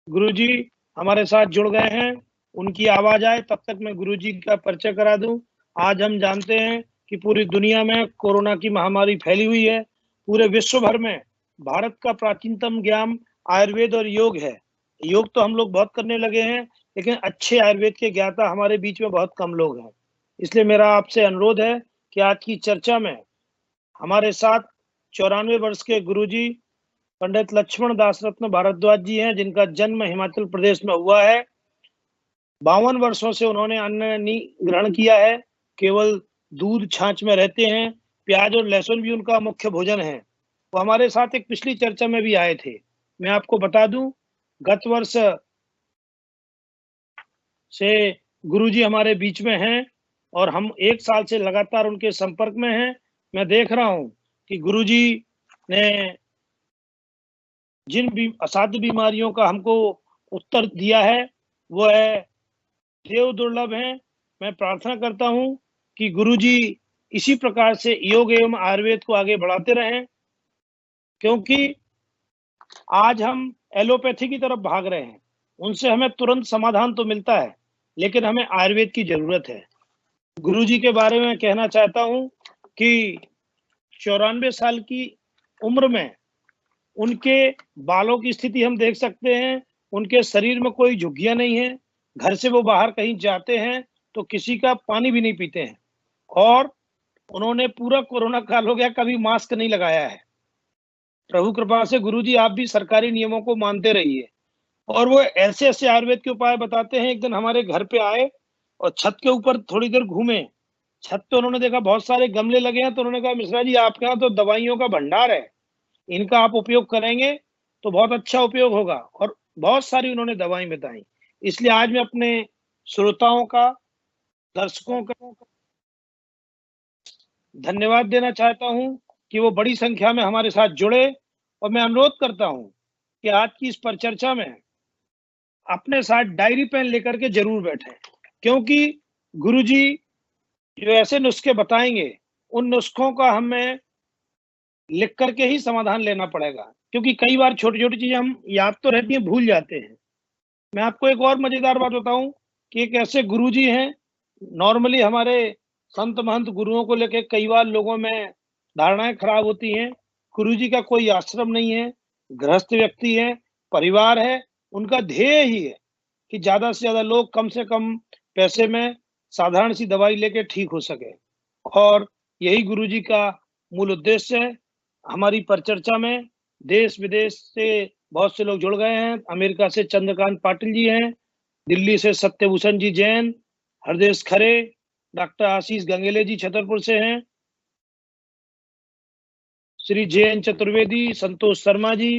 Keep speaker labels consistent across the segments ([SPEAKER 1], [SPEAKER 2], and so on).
[SPEAKER 1] गुरुजी हमारे साथ जुड़ गए हैं, उनकी आवाज़ आए तब तक मैं गुरुजी का परिचय करा दूँ। आज हम जानते हैं कि पूरी दुनिया में कोरोना की महामारी फैली हुई है। पूरे विश्व भर में भारत का प्राचीनतम ज्ञान आयुर्वेद और योग है। योग तो हम लोग बहुत करने लगे हैं, लेकिन अच्छे आयुर्वेद के ज्ञाता हमारे बीच में बहुत कम लोग हैं। इसलिए मेरा आपसे अनुरोध है कि आज की चर्चा में हमारे साथ 94 वर्ष के गुरुजी पंडित लक्ष्मण दास रत्न भारद्वाज जी हैं, जिनका जन्म हिमाचल प्रदेश में हुआ है। 52 वर्षों से उन्होंने अन्न नहीं ग्रहण किया है, केवल दूध छाछ में रहते हैं, प्याज और लहसुन भी उनका मुख्य भोजन है। वो हमारे साथ एक पिछली चर्चा में भी आए थे। मैं आपको बता दूं, गत वर्ष से गुरुजी हमारे बीच में हैं और हम 1 साल से लगातार उनके संपर्क में हैं। मैं देख रहा हूँ कि गुरुजी ने जिन भी असाध्य बीमारियों का हमको उत्तर दिया है, वो है देव दुर्लभ हैं। मैं प्रार्थना करता हूँ कि गुरुजी इसी प्रकार से योग एवं आयुर्वेद को आगे बढ़ाते रहें, क्योंकि आज हम एलोपैथी की तरफ भाग रहे हैं। उनसे हमें तुरंत समाधान तो मिलता है, लेकिन हमें आयुर्वेद की ज़रूरत है। गुरुजी के बारे में कहना चाहता हूँ कि 94 साल की उम्र में उनके बालों की स्थिति हम देख सकते हैं, उनके शरीर में कोई झुर्रियाँ नहीं है। घर से वो बाहर कहीं जाते हैं, तो किसी का पानी भी नहीं पीते हैं और उन्होंने पूरा कोरोना काल हो गया, कभी मास्क नहीं लगाया है। प्रभु कृपा से गुरुजी आप भी सरकारी नियमों को मानते रहिए और वो ऐसे-ऐसे आयुर्वेद के उपाय बताते हैं। एक दिन हमारे घर पे आए और छत के ऊपर थोड़ी देर घूमे। छत पे उन्होंने देखा बहुत सारे गमले लगे हैं, तो उन्होंने कहा, "मिश्रा जी, आपके यहाँ तो दवाइयों का भंडार है। इनका आप उपयोग करेंगे तो बहुत अच्छा उपयोग होगा।" और बहुत सारी उन्होंने दवाएँ बताई। इसलिए आज मैं अपने श्रोताओं का, दर्शकों का धन्यवाद देना चाहता हूँ कि वो बड़ी संख्या में हमारे साथ जुड़े और मैं अनुरोध करता हूँ कि आज की इस परिचर्चा में अपने साथ डायरी पेन लेकर के ज़रूर बैठें, क्योंकि गुरुजी जो ऐसे नुस्खे बताएँगे, उन नुस्खों का हमें लिख कर के ही समाधान लेना पड़ेगा, क्योंकि कई बार छोटी-छोटी चीज़ें हम याद तो रहती हैं, भूल जाते हैं। मैं आपको एक और मज़ेदार बात बताऊँ कि एक ऐसे गुरुजी हैं, नॉर्मली हमारे संत महंत गुरुओं को लेके कई बार लोगों में धारणाएँ खराब होती हैं। गुरुजी का कोई आश्रम नहीं है, गृहस्थ व्यक्ति हैं, परिवार है, उनका ध्येय ही है कि ज़्यादा से ज़्यादा लोग कम से कम पैसे में साधारण सी दवाई लेके ठीक हो सकें और यही गुरुजी का मूल उद्देश्य है। हमारी परिचर्चा में देश-विदेश से बहुत से लोग जुड़ गए हैं। अमेरिका से चंद्रकांत पाटिल जी हैं, दिल्ली से सत्यभूषण जी जैन, हरदेश खरे, डॉक्टर आशीष गंगेले जी छतरपुर से हैं, श्री जे.एन. चतुर्वेदी, संतोष शर्मा जी,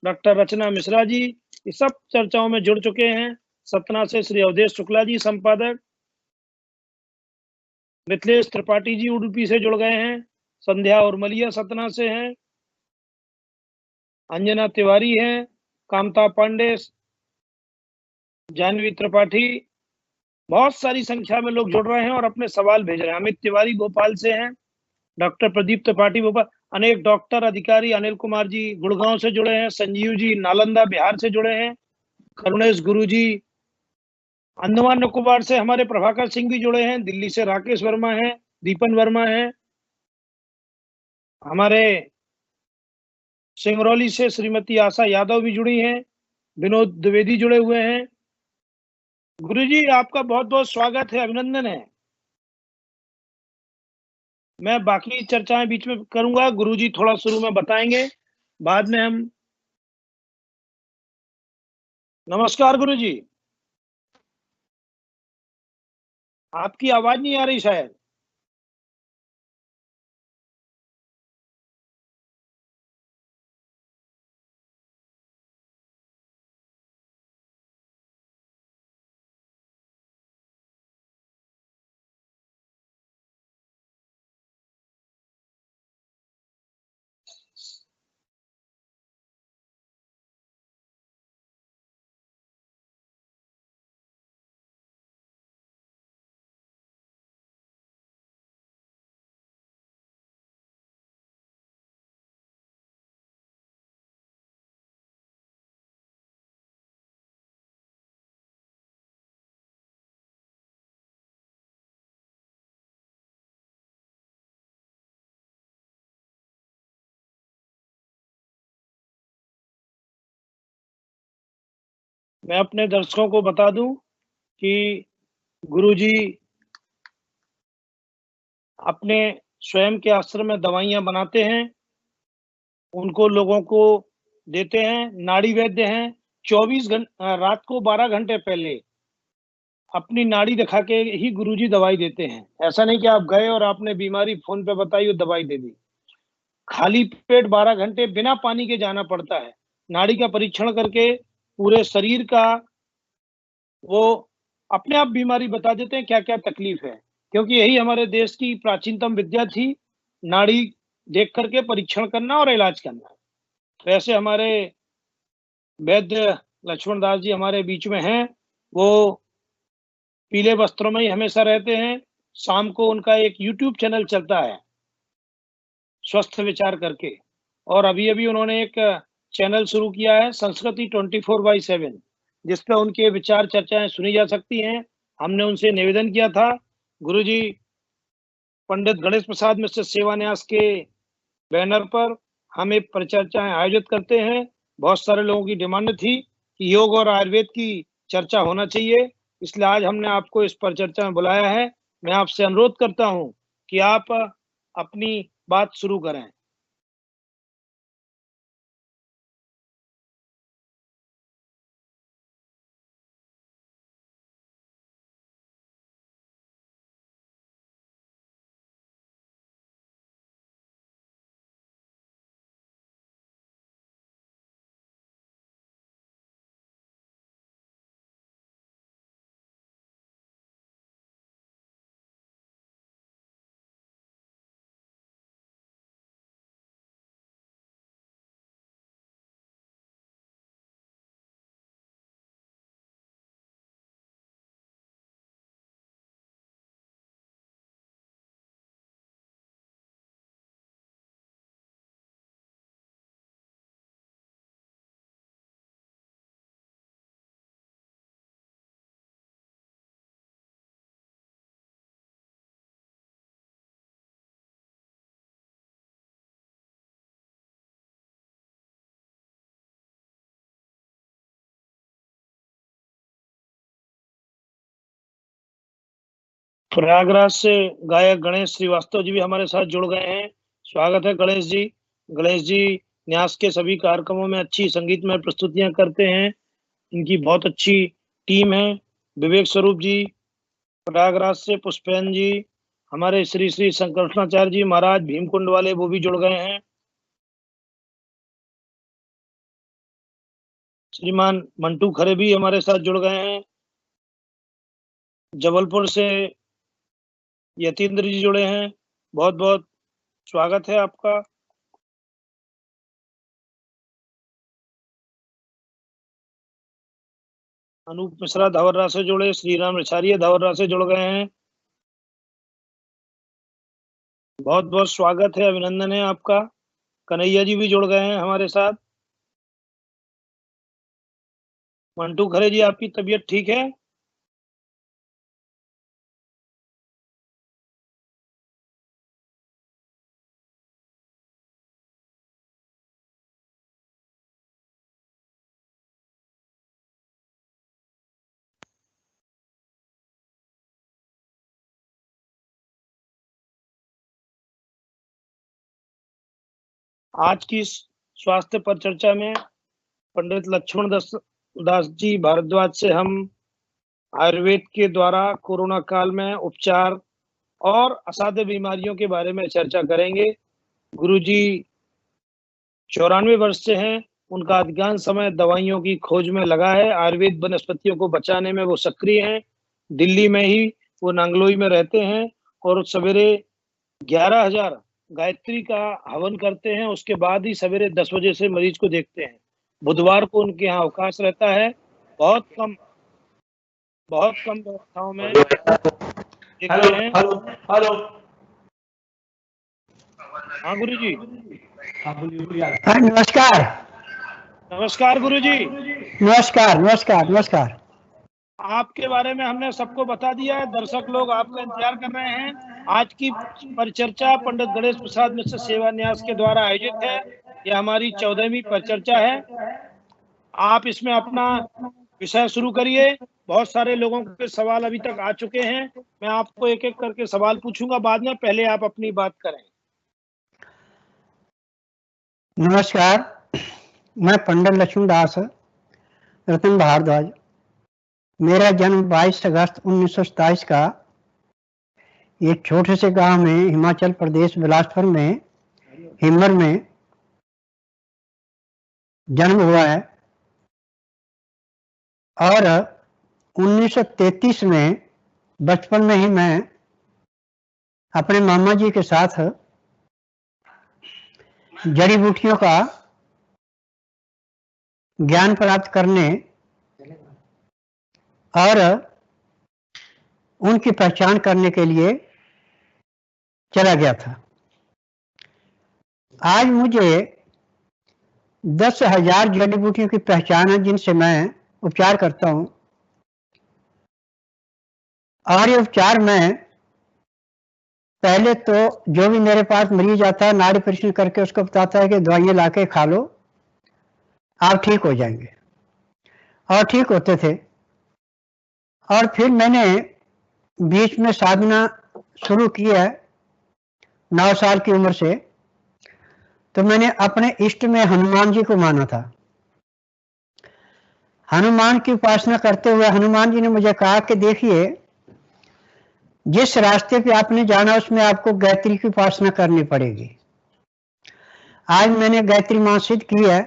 [SPEAKER 1] डॉक्टर रचना मिश्रा जी, ये सब चर्चाओं में जुड़ चुके हैं। सतना से श्री अवधेश शुक्ला जी संपादक, मिथिलेश त्रिपाठी जी उडुपी से जुड़ गए हैं, संध्या उर्मलिया सतना से हैं, अंजना तिवारी हैं, कामता पांडे, जाह्नवी त्रिपाठी, बहुत सारी संख्या में लोग जुड़ रहे हैं और अपने सवाल भेज रहे हैं। अमित तिवारी भोपाल से हैं, डॉक्टर प्रदीप त्रिपाठी भोपाल, अनेक डॉक्टर, अधिकारी, अनिल कुमार जी गुड़गाँव से जुड़े हैं, संजीव जी नालंदा बिहार से जुड़े हैं, करुणेश गुरु जी अंडमान निकोबार से हमारे प्रभाकर सिंह भी जुड़े हैं, दिल्ली से राकेश वर्मा हैं, दीपन वर्मा हैं, हमारे सिंगरौली से श्रीमती आशा यादव भी जुड़ी हैं, विनोद द्विवेदी जुड़े हुए हैं। गुरुजी आपका बहुत-बहुत स्वागत है, अभिनंदन है। मैं बाकी चर्चाएँ बीच में करूँगा, गुरुजी थोड़ा शुरू में बताएँगे, बाद में हम नमस्कार गुरुजी, आपकी आवाज़ नहीं आ रही शायद। मैं अपने दर्शकों को बता दूं कि गुरुजी अपने स्वयं के आश्रम में दवाइयाँ बनाते हैं, उनको लोगों को देते हैं, नाड़ी वैद्य हैं, रात को 12 घंटे पहले अपनी नाड़ी दिखा के ही गुरुजी दवाई देते हैं। ऐसा नहीं कि आप गए और आपने बीमारी फ़ोन पे बताई और दवाई दे दी। खाली पेट 12 घंटे बिना पानी के जाना पड़ता है। नाड़ी का परीक्षण करके पूरे शरीर का वो अपने आप बीमारी बता देते हैं क्या-क्या तकलीफ है। क्योंकि यही हमारे देश की प्राचीनतम विद्या थी, नाड़ी देख कर के परीक्षण करना और इलाज करना। तो ऐसे हमारे वैद्य लक्ष्मण दास जी हमारे बीच में हैं, वो पीले वस्त्रों में ही हमेशा रहते हैं। शाम को उनका एक यूट्यूब चैनल चलता है, स्वस्थ विचार करके, और अभी-अभी उन्होंने एक चैनल शुरू किया है संस्कृति 24/7, जिस पे उनके विचार चर्चाएँ सुनी जा सकती हैं। हमने उनसे निवेदन किया था, गुरुजी पंडित गणेश प्रसाद मिश्र सेवा न्यास के बैनर पर हम एक परिचर्चाएँ आयोजित करते हैं। बहुत सारे लोगों की डिमांड थी कि योग और आयुर्वेद की चर्चा होना चाहिए, इसलिए आज हमने आपको इस परिचर्चा में बुलाया है। मैं आपसे अनुरोध करता हूँ कि आप अपनी बात शुरू करें। प्रयागराज से गायक गणेश श्रीवास्तव जी भी हमारे साथ जुड़ गए हैं। स्वागत है गणेश जी। गणेश जी न्यास के सभी कार्यक्रमों में अच्छी संगीतमय प्रस्तुतियाँ करते हैं। इनकी बहुत अच्छी टीम है। विवेक स्वरूप जी, प्रयागराज से पुष्पेन जी, हमारे श्री श्री संकर्षणाचार्य जी महाराज भीमकुंड वाले वो भी जुड़ गए हैं। श्रीमान मंटू खरे भी हमारे साथ जुड़ गए हैं। जबलपुर से यतीन्द्र जी जुड़े हैं। बहुत-बहुत स्वागत है आपका। अनूप मिश्रा धवररा से जुड़े, श्रीराम रिछारिया धवररा से जुड़ गए हैं। बहुत-बहुत स्वागत है, अभिनंदन है आपका। कन्हैया जी भी जुड़ गए हैं हमारे साथ। मंटू खरे जी, आपकी तबीयत ठीक है? आज की इस स्वास्थ्य पर चर्चा में पंडित लक्ष्मण दास जी भारद्वाज से हम आयुर्वेद के द्वारा कोरोना काल में उपचार और असाध्य बीमारियों के बारे में चर्चा करेंगे। गुरुजी 94 वर्ष से हैं, उनका अधिकांश समय दवाइयों की खोज में लगा है, आयुर्वेद वनस्पतियों को बचाने में वो सक्रिय हैं। दिल्ली में ही वो नांगलोई में रहते हैं और सवेरे 11,000 गायत्री का हवन करते हैं, उसके बाद ही सवेरे 10 बजे से मरीज को देखते हैं। बुधवार को उनके यहाँ अवकाश रहता है। बहुत कम व्यवस्थाओं में देखते हैं।
[SPEAKER 2] हेलो।
[SPEAKER 1] हाँ गुरुजी।
[SPEAKER 2] हाँ, नमस्कार।
[SPEAKER 1] नमस्कार गुरुजी।
[SPEAKER 2] नमस्कार।
[SPEAKER 1] आपके बारे में हमने सबको बता दिया है, दर्शक लोग आपका इंतजार कर रहे हैं। आज की परिचर्चा पंडित गणेश प्रसाद मिश्र सेवा न्यास के द्वारा आयोजित है। यह हमारी 14वीं परिचर्चा है। आप इसमें अपना विषय शुरू करिए। बहुत सारे लोगों के सवाल अभी तक आ चुके हैं। मैं आपको एक एक करके सवाल पूछूंगा बाद में, पहले आप अपनी बात करें।
[SPEAKER 3] नमस्कार, मैं पंडित लक्ष्मणदास रतन भारद्वाज। मेरा जन्म 22 अगस्त 1927 का एक छोटे से गांव में हिमाचल प्रदेश बिलासपुर में हिम्मर में जन्म हुआ है और 1933 में बचपन में ही मैं अपने मामा जी के साथ जड़ी बूटियों का ज्ञान प्राप्त करने और उनकी पहचान करने के लिए चला गया था। आज मुझे 10,000 जड़ी बूटियों की पहचान है जिनसे मैं उपचार करता हूं और ये उपचार में पहले तो जो भी मेरे पास मरीज आता है नाड़ी परीक्षण करके उसको बताता है कि दवाइयां लाके खा लो, आप ठीक हो जाएंगे, और ठीक होते थे। और फिर मैंने बीच में साधना शुरू की है 9 साल की उम्र से। तो मैंने अपने इष्ट में हनुमान जी को माना था। हनुमान की उपासना करते हुए हनुमान जी ने मुझे कहा कि देखिए, जिस रास्ते पे आपने जाना उसमें आपको गायत्री की उपासना करनी पड़ेगी। आज मैंने गायत्री मां सिद्ध की है।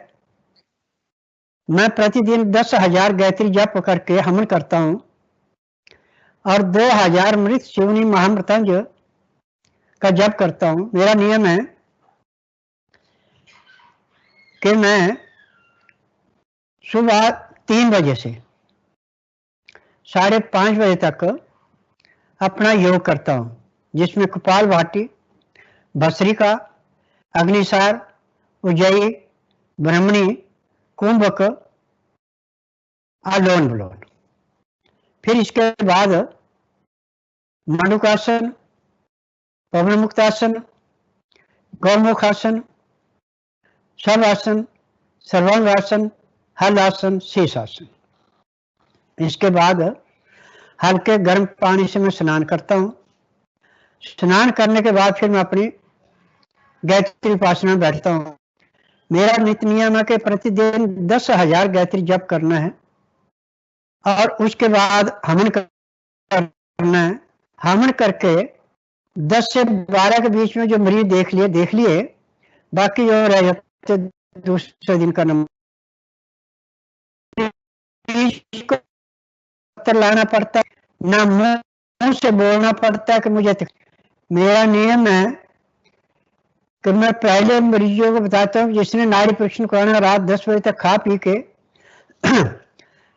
[SPEAKER 3] मैं प्रतिदिन 10,000 गायत्री जप करके हवन करता हूं और 2,000 मृत शिवनी महामृतंज का जप करता हूं। मेरा नियम है कि मैं सुबह 3 बजे से 5:30 बजे तक अपना योग करता हूं, जिसमें कपालभाति, भस्त्रिका, अग्निसार, उज्जयी, ब्रह्मणी, कुंभक, आलोन विलोन। फिर इसके बाद मंडूकासन, पवन मुक्तासन, गौमुखासन, शवासन, सर्वांगासन, हलासन, शीर्षासन। इसके बाद हल्के गर्म पानी से मैं स्नान करता हूं। स्नान करने के बाद फिर मैं अपनी गायत्री उपासना में बैठता हूं। मेरा नित्य नियम है कि प्रतिदिन 10,000 गायत्री जप करना है और उसके बाद हवन करना है। हवन करके 10 से 12 के बीच में जो मरीज देख लिए, बाकी जो रह जाते दूसरे दिन का नंबर लाना पड़ता है, ना मुंह से बोलना पड़ता है कि मुझे। मेरा नियम है कि मैं पहले मरीजों को बताता हूँ जिसने नाड़ी परीक्षण कराना रात 10 बजे तक खा पी के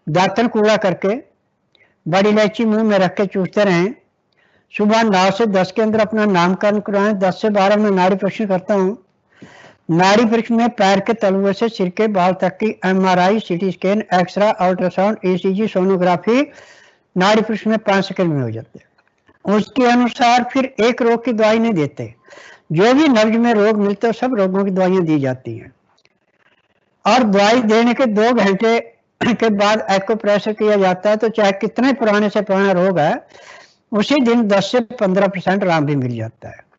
[SPEAKER 3] दातन कूड़ा करके बड़ी इलायची मुंह में रख के चूसते रहें। सुबह 9 से 10 के अंदर अपना नामकरण कराएं। 10 से 12 में नाड़ी परीक्षण करता हूँ। नाड़ी परीक्षण में पैर के तलुए से सिर के बाल तक की MRI, CT scan, x-ray, ultrasound, ECG, sonography नाड़ी परीक्षण में 5 सेकंड में हो जाते हैं। उसके अनुसार फिर एक रोग की दवाई नहीं देते। जो भी नब्ज में रोग मिलते हैं सब रोगों की दवाइयां दी जाती हैं और दवाई देने के 2 घंटे के बाद एक्यूप्रेशर किया जाता है। तो चाहे कितने पुराने से पुराना रोग है, उसी दिन 10 से 15% आराम भी मिल जाता है।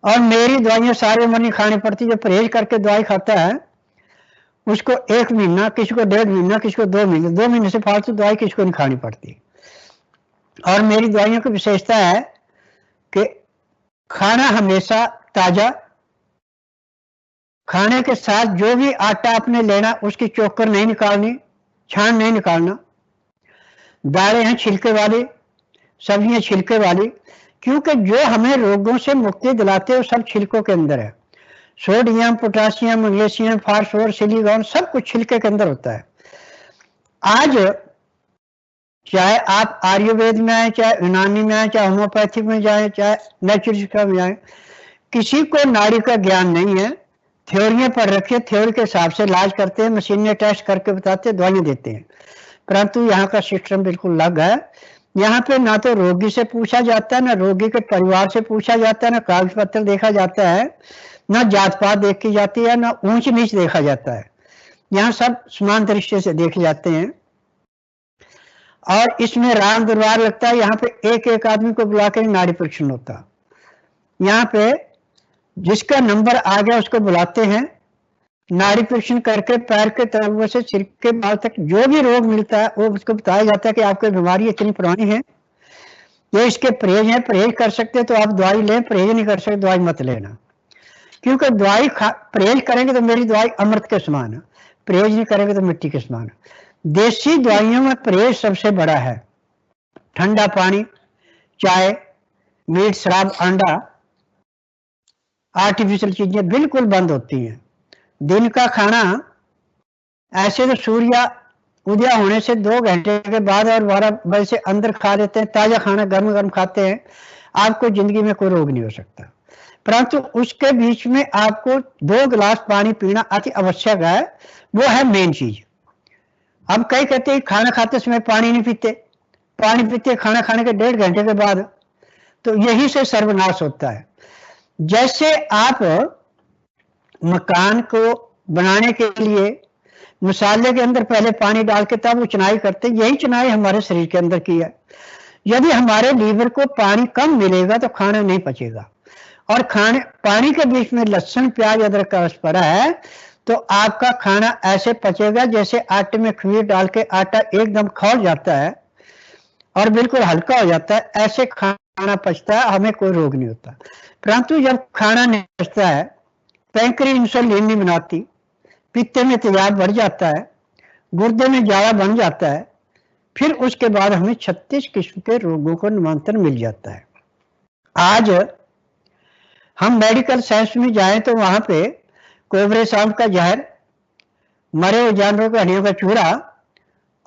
[SPEAKER 3] और मेरी दवाइयां सारी उम्र नहीं खानी पड़ती। जो परहेज करके दवाई खाता है उसको 1 महीना, किसी को 1.5 महीना, किसी को 2 महीने, 2 महीने से फालतू दवाई किसी को नहीं खानी पड़ती। और मेरी दवाइयों की विशेषता है कि खाना हमेशा ताजा, खाने के साथ जो भी आटा आपने लेना उसकी चोकर नहीं निकालनी, छान नहीं निकालना। दालें हैं छिलके वाली, सब्जियां छिलके वाली, क्योंकि जो हमें रोगों से मुक्ति दिलाते हैं वो सब छिलकों के अंदर है। Sodium, potassium, magnesium, phosphorus, silicon सब कुछ छिलके के अंदर होता है। आज चाहे आप आयुर्वेद में आए, चाहे यूनानी में आए, चाहे होम्योपैथिक में जाए, चाहे नेचुरल में जाए, किसी को नाड़ी का ज्ञान नहीं है। थ्योरियां पढ़ रखी है, थ्योरी के हिसाब से इलाज करते हैं, मशीनें टेस्ट करके बताते हैं, दवाइयां देते हैं। परंतु यहाँ का सिस्टम बिल्कुल अलग है। यहाँ पे ना तो रोगी से पूछा जाता है, ना रोगी के परिवार से पूछा जाता है, ना कागज पत्र देखा जाता है, ना जात पात देखी जाती है, ना ऊंच नीच देखा जाता है। यहाँ सब समान दृष्टि से देखे जाते हैं। और इसमें राम दरबार लगता है। यहाँ पे एक एक आदमी को बुला कर नाड़ी परीक्षण होता। यहाँ पे जिसका नंबर आ गया उसको बुलाते हैं, नाड़ी परीक्षण करके पैर के तलवे से सिर के बाल तक जो भी रोग मिलता है वो उसको बताया जाता है कि आपकी बीमारी इतनी पुरानी है, ये इसके परहेज है, परहेज कर सकते तो आप दवाई लें, परहेज नहीं कर सकते दवाई मत लेना। क्योंकि दवाई परहेज करेंगे तो मेरी दवाई अमृत के समान है, परहेज नहीं करेंगे तो मिट्टी के समान है। देसी दवाइयों में परहेज सबसे बड़ा है। ठंडा पानी, चाय, मीट, शराब, अंडा, आर्टिफिशियल चीजें बिल्कुल बंद होती हैं। दिन का खाना ऐसे तो सूर्य उदय होने से 2 घंटे के बाद और 12 बजे से अंदर खा लेते हैं, ताजा खाना गर्म गर्म खाते हैं, आपको जिंदगी में कोई रोग नहीं हो सकता। परंतु उसके बीच में आपको 2 गिलास पानी पीना अति आवश्यक है, वो है मेन चीज। अब कई कहते हैं खाना खाते समय पानी नहीं पीते, पानी पीते खाना खाने के 1.5 घंटे के बाद, तो यही से सर्वनाश होता है। जैसे आप मकान को बनाने के लिए मसाले के अंदर पहले पानी डाल के तब वो चुनाई करते, यही चुनाई हमारे शरीर के अंदर की है। यदि हमारे लीवर को पानी कम मिलेगा तो खाना नहीं पचेगा, और खाने पानी के बीच में लहसुन प्याज अदरक का रस पड़ा है तो आपका खाना ऐसे पचेगा जैसे आटे में खमीर डाल के आटा एकदम खौल जाता है और बिल्कुल हल्का हो जाता है, ऐसे खाना पचता है, हमें कोई रोग नहीं होता। परंतु जब खाना नहीं पचता है, पैंक्रियाज इंसुलिन नहीं बनाती, पित्त में तेजाब बढ़ जाता है, गुर्दे में जावा बन जाता है, फिर उसके बाद हमें 36 किस्म के रोगों को निमंत्रण मिल जाता है। आज हम मेडिकल साइंस में जाएं तो वहां पे कोबरे सांप का जहर, मरे हुए जानवरों के हड्डियों का चूड़ा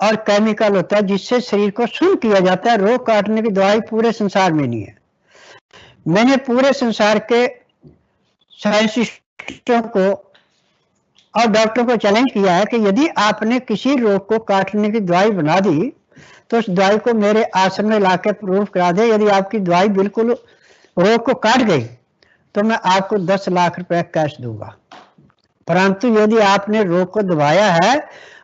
[SPEAKER 3] और केमिकल होता है जिससे शरीर को सुन्न किया जाता है। रोग काटने की दवाई पूरे संसार में नहीं है। मैंने पूरे संसार के साइंटिस्टों को और डॉक्टर को चैलेंज किया है कि यदि आपने किसी रोग को काटने की दवाई बना दी तो उस दवाई को मेरे आश्रम में लाके प्रूफ करा दे। यदि आपकी दवाई बिल्कुल रोग को काट गई तो मैं आपको 10 लाख रुपए कैश दूंगा। परंतु यदि आपने रोग को दबाया है,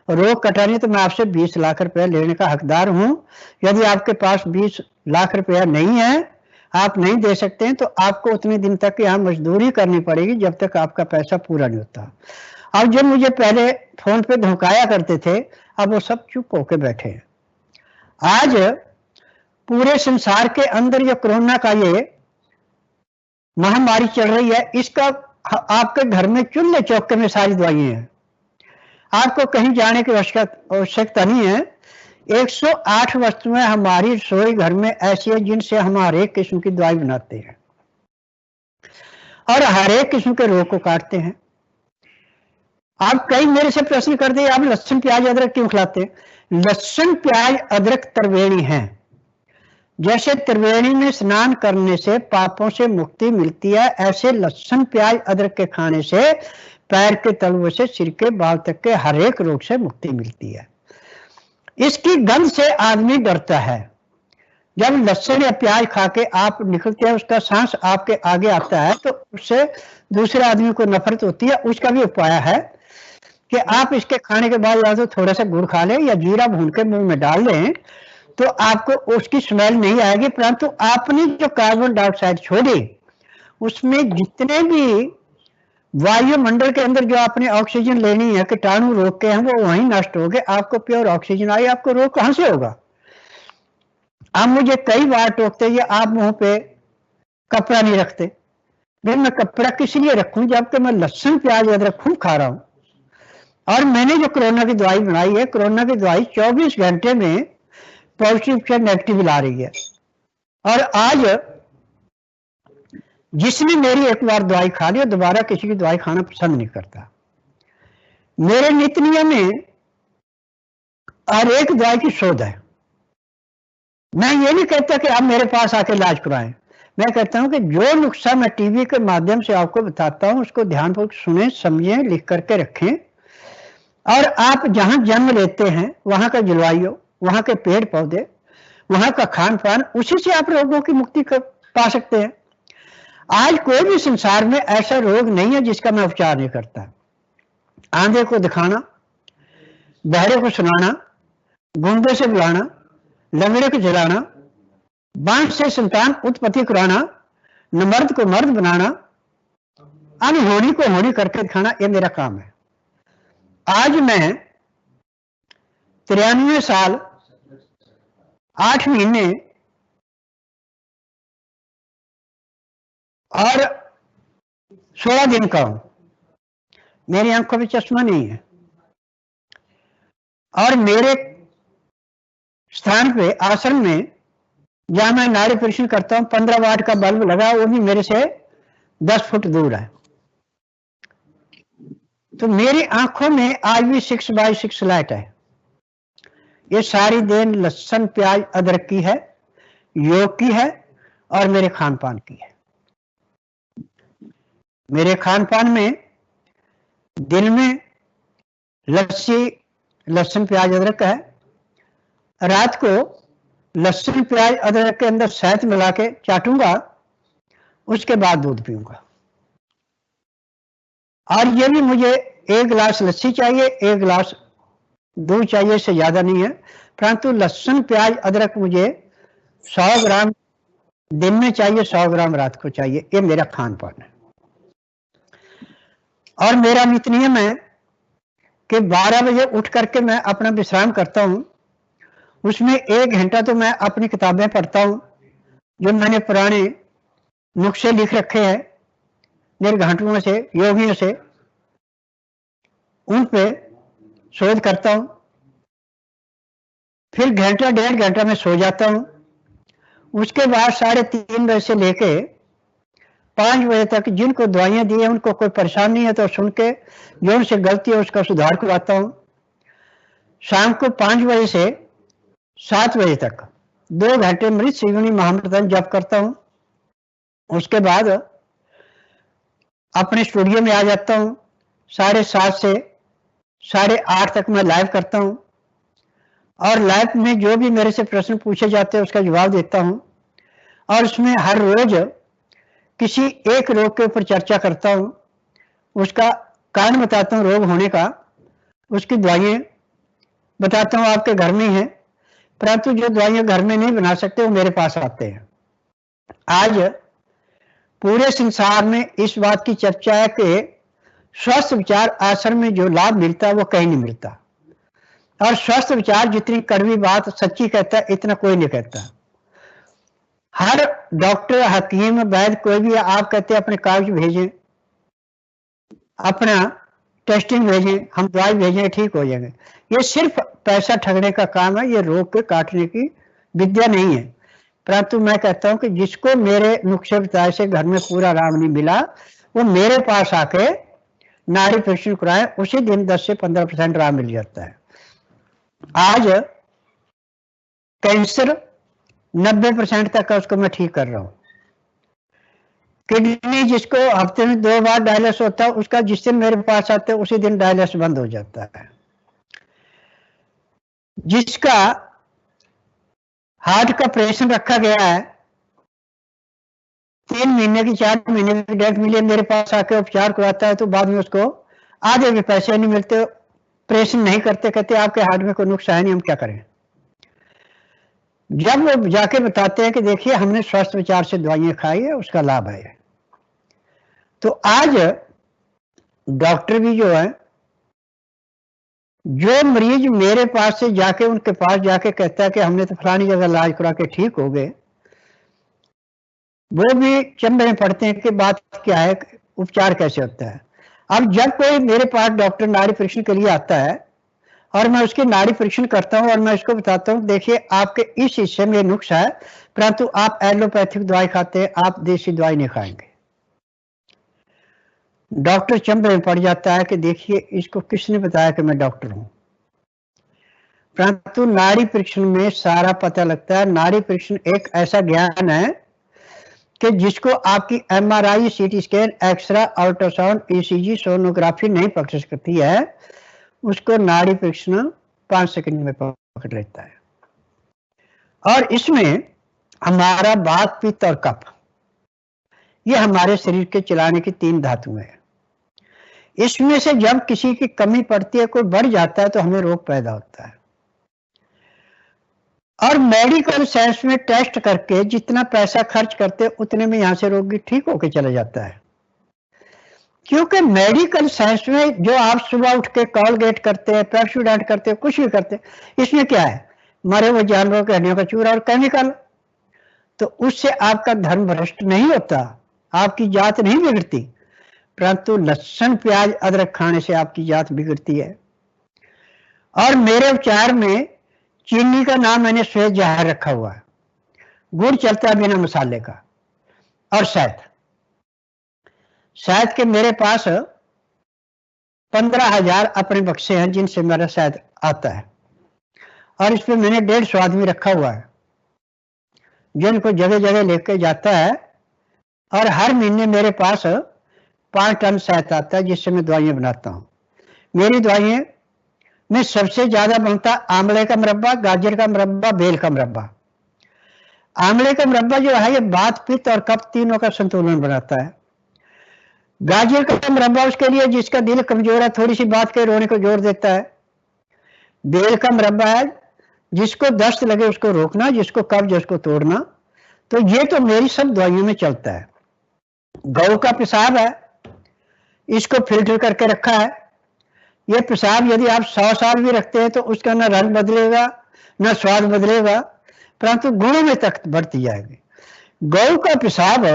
[SPEAKER 3] रोग कटानी, तो मैं आपसे 20 लाख रुपए लेने का हकदार हूं। यदि आपके पास 20 लाख रुपया नहीं है, आप नहीं दे सकते हैं, तो आपको उतने दिन तक यहाँ मजदूरी करनी पड़ेगी जब तक आपका पैसा पूरा नहीं होता। अब जो मुझे पहले फोन पे धमकाया करते थे, अब वो सब चुप होके बैठे हैं। आज पूरे संसार के अंदर ये कोरोना का ये महामारी चल रही है, इसका आपके घर में चूल्हे चौके में सारी दवाइयां हैं, आपको कहीं जाने की आवश्यकता नहीं है। 108 वस्तुएं हमारी रसोई घर में ऐसी है जिनसे हम हर एक किस्म की दवाई बनाते हैं और हर एक किस्म के रोग को काटते हैं। आप कई मेरे से प्रश्न करते हैं आप लहसुन प्याज अदरक क्यों खिलाते हैं? लहसुन प्याज अदरक त्रिवेणी है। जैसे त्रिवेणी में स्नान करने से पापों से मुक्ति मिलती है, ऐसे लहसुन प्याज अदरक के खाने से पैर के तलवे से सिर के बाल तक के हर एक रोग से मुक्ति मिलती है। इसकी गंध से आदमी डरता है। जब लहसुन या प्याज खा के आप निकलते हैं, उसका सांस आपके आगे आता है तो उससे दूसरे आदमी को नफरत होती है। उसका भी उपाय है कि आप इसके खाने के बाद या तो थोड़ा सा गुड़ खा लें या जीरा भून के मुंह में डाल लें तो आपको उसकी स्मेल नहीं आएगी। परंतु आपने जो कार्बन डाइऑक्साइड छोड़ी, उसमें जितने भी वायुमंडल के अंदर जो आपने ऑक्सीजन लेनी है, कीटाणु रोग के हैं, वो वहीं नष्ट हो गए। आपको प्योर ऑक्सीजन आई, आपको रोग कहां से होगा? आप मुझे कई बार टोकते ये आप मुंह पे कपड़ा नहीं रखते। भाई मैं कपड़ा किस लिए रखूं जबकि मैं लहसुन प्याज अदरक खूब खा रहा हूं। और मैंने जो कोरोना की दवाई बनाई है, कोरोना की दवाई 24 घंटे में पॉजिटिव से नेगेटिव ला रही है। और आज जिसने मेरी एक बार दवाई खा ली, दोबारा किसी की दवाई खाना पसंद नहीं करता। मेरे नित्य नियम में हर एक दवाई की शोध है। मैं ये नहीं कहता कि आप मेरे पास आके इलाज कराएं। मैं कहता हूं कि जो नुस्खा मैं टीवी के माध्यम से आपको बताता हूं उसको ध्यानपूर्वक सुने, समझें, लिख करके रखें। और आप जहां जन्म लेते हैं वहां का जलवायु, वहां के पेड़ पौधे, वहां का खान पान, उसी से आप रोगों की मुक्ति पा सकते हैं। आज कोई भी संसार में ऐसा रोग नहीं है जिसका मैं उपचार नहीं करता। आंधे को दिखाना, बहरे को सुनाना, गूंगे से बुलाना, लंगड़े को जलाना, बांस से संतान उत्पत्ति कराना, न मर्द को मर्द बनाना, अनहोनी को होनी करके दिखाना, ये मेरा काम है। आज मैं 93 साल 8 महीने और 16 दिन का हूं। मेरी आंखों में चश्मा नहीं है और मेरे स्थान पे आश्रम में जहां मैं नाड़ी परीक्षण करता हूं 15 वाट का बल्ब लगा, वो भी मेरे से 10 फुट दूर है। तो मेरी आंखों में आज भी 6x6 लाइट है। ये सारी देन लहसुन प्याज अदरक की है, योग की है और मेरे खान पान की है। मेरे खान पान में दिन में लस्सी लहसुन प्याज अदरक है, रात को लहसुन प्याज अदरक के अंदर शहद मिला के चाटूंगा, उसके बाद दूध पीऊंगा। और ये भी मुझे 1 गिलास लस्सी चाहिए, 1 गिलास दूध चाहिए, से ज्यादा नहीं है। परंतु लहसुन प्याज अदरक मुझे 100 ग्राम दिन में चाहिए, 100 ग्राम रात को चाहिए। ये मेरा खान पान है। और मेरा नित्य नियम है कि 12 बजे उठ करके मैं अपना विश्राम करता हूं। उसमें 1 घंटा तो मैं अपनी किताबें पढ़ता हूं, जो मैंने पुराने नुस्खे लिख रखे हैं निर्घाटुओं से, योगियों से, उन पे शोध करता हूं। फिर घंटा 1.5 घंटा में सो जाता हूं। उसके बाद 3:30 बजे से लेके 5 बजे तक जिनको दवाइयां दी है उनको कोई परेशान नहीं है तो सुन के जो उनसे गलती है उसका सुधार करवाता हूं। शाम को 5 बजे से 7 बजे तक 2 घंटे मृत शिवनी महामृतन जप करता हूं। उसके बाद अपने स्टूडियो में आ जाता हूं। 7:30 से 8:30 तक मैं लाइव करता हूं और लाइव में जो भी मेरे से प्रश्न पूछे जाते हैं उसका जवाब देता हूं। और उसमें हर रोज किसी एक रोग के ऊपर चर्चा करता हूं, उसका कारण बताता हूं रोग होने का, उसकी दवाइयां बताता हूं आपके घर में है, परंतु जो दवाइयां घर में नहीं बना सकते वो मेरे पास आते हैं। आज पूरे संसार में इस बात की चर्चा है कि स्वस्थ विचार आश्रम में जो लाभ मिलता है वो कहीं नहीं मिलता। और स्वस्थ विचार जितनी कड़वी बात सच्ची कहता है इतना कोई नहीं कहता। हर डॉक्टर, हकीम, वैद्य, कोई भी आप कहते हैं अपने कागज भेजें, अपना टेस्टिंग भेजें, हम दवाई भेजें, ठीक हो जाएंगे। ये सिर्फ पैसा ठगने का काम है, ये रोग के काटने की विद्या नहीं है। परंतु मैं कहता हूं कि जिसको मेरे नुस्खे बताए से घर में पूरा आराम नहीं मिला वो मेरे पास आके नाड़ी परीक्षण कराए, उसी दिन 10 से 15% आराम मिल जाता है। आज कैंसर 90% तक का उसको मैं ठीक कर रहा हूं। किडनी जिसको हफ्ते में 2 बार डायलिसिस होता है उसका जिस दिन मेरे पास आते हैं उसी दिन डायलिसिस बंद हो जाता है। जिसका हार्ट का ऑपरेशन रखा गया है 3 महीने की 4 महीने की डेट मिली, मेरे पास आके उपचार कराता है तो बाद में उसको आधे भी पैसे नहीं मिलते, ऑपरेशन नहीं करते, कहते आपके हार्ट में कोई नुकसान है नहीं, हम क्या करें। जब वो जाके बताते हैं कि देखिए हमने स्वस्थ विचार से दवाइयां खाई है, उसका लाभ है। तो आज डॉक्टर भी जो है, जो मरीज मेरे पास से जाके उनके पास जाके कहता है कि हमने तो फलानी जगह इलाज करा के ठीक हो गए, वो भी चंबे में पड़ते हैं कि बात क्या है, उपचार कैसे होता है। अब जब कोई मेरे पास डॉक्टर नाड़ी परीक्षण के लिए आता है और मैं उसकी नाड़ी परीक्षण करता हूं और मैं उसको बताता हूं देखिए आपके इस हिस्से में नुक्स है, परंतु आप एलोपैथिक दवाई खाते हैं, आप देसी दवाई नहीं खाएंगे। डॉक्टर चंबे में पड़ जाता है कि देखिए इसको किसने बताया कि मैं डॉक्टर हूं। परंतु नाड़ी परीक्षण में सारा पता लगता है। नाड़ी परीक्षण एक ऐसा ज्ञान है कि जिसको आपकी MRI, CT scan, x-ray, ultrasound, ECG, sonography नहीं पकड़ सकती है, उसको नाड़ी परीक्षण 5 सेकंड में पकड़ लेता है। और इसमें हमारा वात, पित्त और कफ, ये हमारे शरीर के चलाने की 3 धातुएं हैं। इसमें से जब किसी की कमी पड़ती है, कोई बढ़ जाता है तो हमें रोग पैदा होता है। और मेडिकल साइंस में टेस्ट करके जितना पैसा खर्च करते उतने में यहां से रोगी ठीक होके चला जाता है। क्योंकि मेडिकल साइंस में जो आप सुबह उठ के कॉलगेट करते हैं, पेप्सोडेंट करते हैं, कुछ भी करते हैं, इसमें क्या है, मरे हुए जानवरों के हड्डियों का चूरा और केमिकल। तो उससे आपका धर्म भ्रष्ट नहीं होता, आपकी जात नहीं बिगड़ती, परंतु लहसुन प्याज अदरक खाने से आपकी जात बिगड़ती है। और मेरे उपचार में चीनी का नाम मैंने श्वेत जहर रखा हुआ है, गुड़ चलता है बिना मसाले का, और शहद के मेरे पास 15,000 अपने बक्से हैं जिनसे मेरा शहद आता है। और इसमें मैंने 150 आदमी रखा हुआ है जिनको जगह जगह लेके जाता है। और हर महीने मेरे पास 5 टन शहद आता है जिससे मैं दवाइयाँ बनाता हूँ। मेरी दवाइयाँ में सबसे ज्यादा बनता आंवले का मुरब्बा, गाजर का मुरब्बा, बेल का मुरब्बा। आंवले का मुरब्बा जो है ये बात, पित्त और कफ तीनों का संतुलन बनाता है। गाजर का मुरब्बा उसके लिए जिसका दिल कमजोर है, थोड़ी सी बात के रोने को जोड़ देता है। बेल का मुरब्बा है जिसको दस्त लगे उसको रोकना, जिसको कब्ज उसको तोड़ना। तो ये तो मेरी सब दवाइयों में चलता है। गौ का पेशाब है, इसको फिल्टर करके रखा है। ये पेशाब यदि आप 100 साल भी रखते हैं तो उसका ना रंग बदलेगा ना स्वाद बदलेगा, परंतु गुणों में तक बढ़ती जाएगी। गौ का पेशाब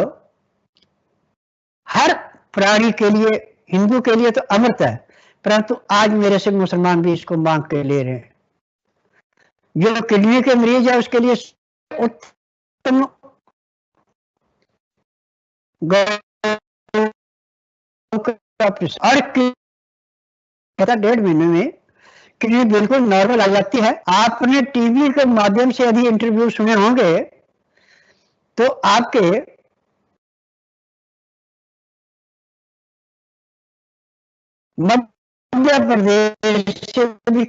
[SPEAKER 3] हर प्राणी के लिए, हिंदू के लिए तो अमृत है, परंतु आज मेरे से मुसलमान भी इसको मांग के ले रहे हैं। जो किडनी के मरीज है उसके लिए उत्तम और 1.5 महीने में किडनी बिल्कुल नॉर्मल आ जाती है। आपने टीवी के माध्यम से यदि इंटरव्यू सुने होंगे तो आपके मध्य प्रदेश से भी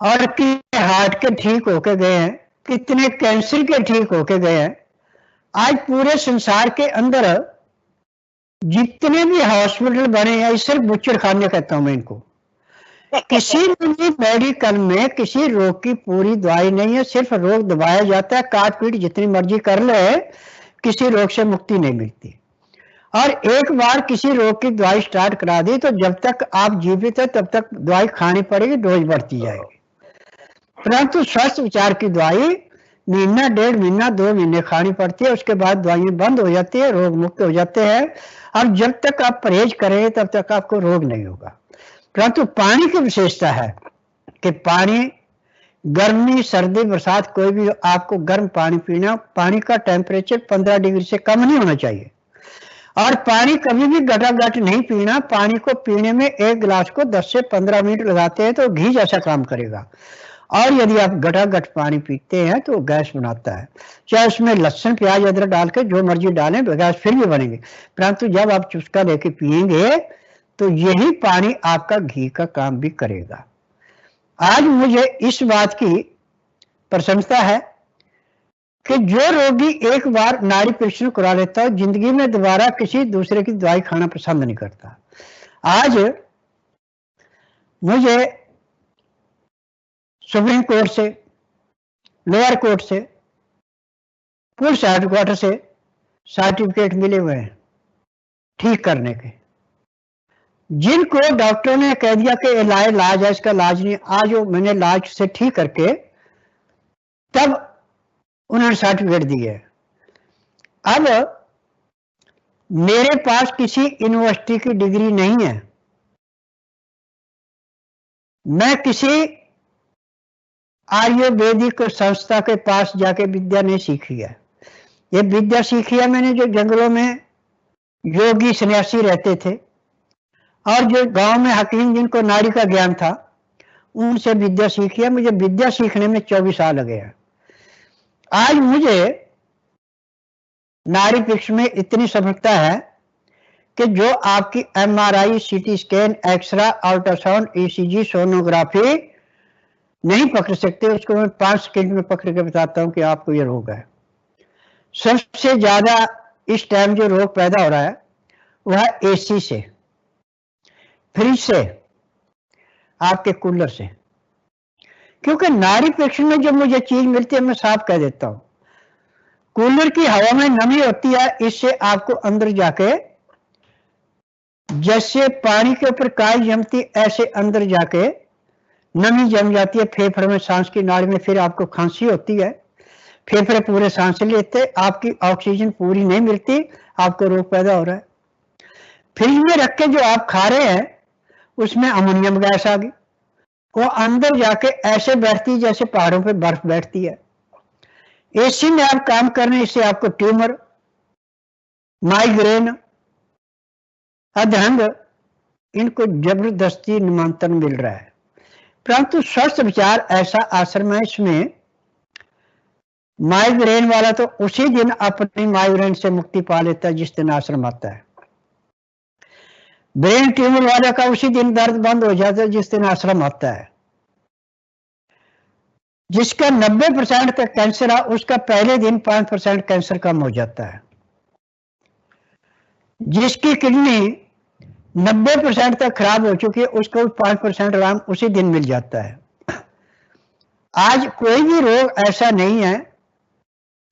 [SPEAKER 3] और कितने हार्ट के ठीक होके गए हैं, कितने कैंसर के ठीक होके गए हैं। आज पूरे संसार के अंदर जितने भी हॉस्पिटल बने हैं, सिर्फ बुच्चड़ खाने कहता हूं मैं इनको। किसी भी मेडिकल में किसी रोग की पूरी दवाई नहीं है, सिर्फ रोग दबाया जाता है। काट पीट जितनी मर्जी कर ले, किसी रोग से मुक्ति नहीं मिलती। और एक बार किसी रोग की दवाई स्टार्ट करा दी तो जब तक आप जीवित है तब तक दवाई खानी पड़ेगी, डोज बढ़ती जाएगी। परंतु स्वस्थ विचार की दवाई महीना, 1.5 महीना, 2 महीने खानी पड़ती है, उसके बाद दवाइयां बंद हो जाती है, रोग मुक्त हो जाते हैं। और जब तक आप परहेज करें तब तक आपको रोग नहीं होगा। परंतु पानी की विशेषता है कि पानी गर्मी, सर्दी, बरसात कोई भी आपको गर्म पानी पीना, पानी का टेम्परेचर 15 डिग्री से कम नहीं होना चाहिए। और पानी कभी भी गटागट नहीं पीना। पानी को पीने में एक गिलास को 10 से 15 मिनट लगाते हैं तो घी जैसा काम करेगा। और यदि आप गटागट पानी पीते हैं तो गैस बनाता है। चाहे उसमें लहसुन प्याज अदरक डाल के जो मर्जी डालें, गैस फिर भी बनेंगे। परंतु जब आप चुस्का लेके पिएंगे तो यही पानी आपका घी का काम भी करेगा। आज मुझे इस बात की प्रशंसा है कि जो रोगी एक बार नाड़ी परीक्षण करा लेता है, जिंदगी में दोबारा किसी दूसरे की दवाई खाना पसंद नहीं करता। आज मुझे सुप्रीम कोर्ट से, लोअर कोर्ट से, पुलिस हेडक्वार्टर से सर्टिफिकेट मिले हुए हैं ठीक करने के। जिनको डॉक्टरों ने कह दिया कि इलाज है, इसका इलाज नहीं, आज वो मैंने इलाज से ठीक करके तब उन्होंने सर्टिफिकेट दिए। अब मेरे पास किसी यूनिवर्सिटी की डिग्री नहीं है, मैं किसी आयुर्वेदिक संस्था के पास जाके विद्या नहीं सीखी है। ये विद्या सीखी है मैंने जो जंगलों में योगी सन्यासी रहते थे और जो गांव में हकीम जिनको नाड़ी का ज्ञान था उनसे विद्या सीखी है। मुझे विद्या सीखने में 24 साल लगे हैं। आज मुझे नाड़ी परीक्षण में इतनी सफलता है कि जो आपकी MRI, CT scan, x-ray, ultrasound, ECG, sonography नहीं पकड़ सकते, उसको मैं 5 सेकंड में पकड़ के बताता हूं कि आपको ये रोग है। सबसे ज्यादा इस टाइम जो रोग पैदा हो रहा है वह AC से, फ्रिज से, आपके कूलर से। क्योंकि नाड़ी परीक्षण में जो मुझे चीज मिलती है मैं साफ कह देता हूं, कूलर की हवा में नमी होती है, इससे आपको अंदर जाके जैसे पानी के ऊपर काई जमती ऐसे अंदर जाके नमी जम जाती है फेफड़े में, सांस की नाड़ी में, फिर आपको खांसी होती है, फेफड़े पूरे सांस लेते, आपकी ऑक्सीजन पूरी नहीं मिलती, आपको रोग पैदा हो रहा है। फ्रिज में रख के जो आप खा रहे हैं उसमें अमोनियम गैस आ गई, वो अंदर जाके ऐसे बैठती है जैसे पहाड़ों पे बर्फ बैठती है। एसी में आप काम कर रहे हैं, इससे आपको ट्यूमर, माइग्रेन, अधंग, इनको जबरदस्ती निमंत्रण मिल रहा है। परंतु स्वस्थ विचार ऐसा आश्रम है, इसमें माइग्रेन वाला तो उसी दिन अपनी माइग्रेन से मुक्ति पा लेता है जिस दिन आश्रम आता है। ब्रेन ट्यूमर वाले का उसी दिन दर्द बंद हो जाता है जिस दिन आश्रम आता है। जिसका 90% तक कैंसर है उसका पहले दिन 5% कैंसर कम हो जाता है। जिसकी किडनी 90% तक खराब हो चुकी है उसको 5% आराम उसी दिन मिल जाता है। आज कोई भी रोग ऐसा नहीं है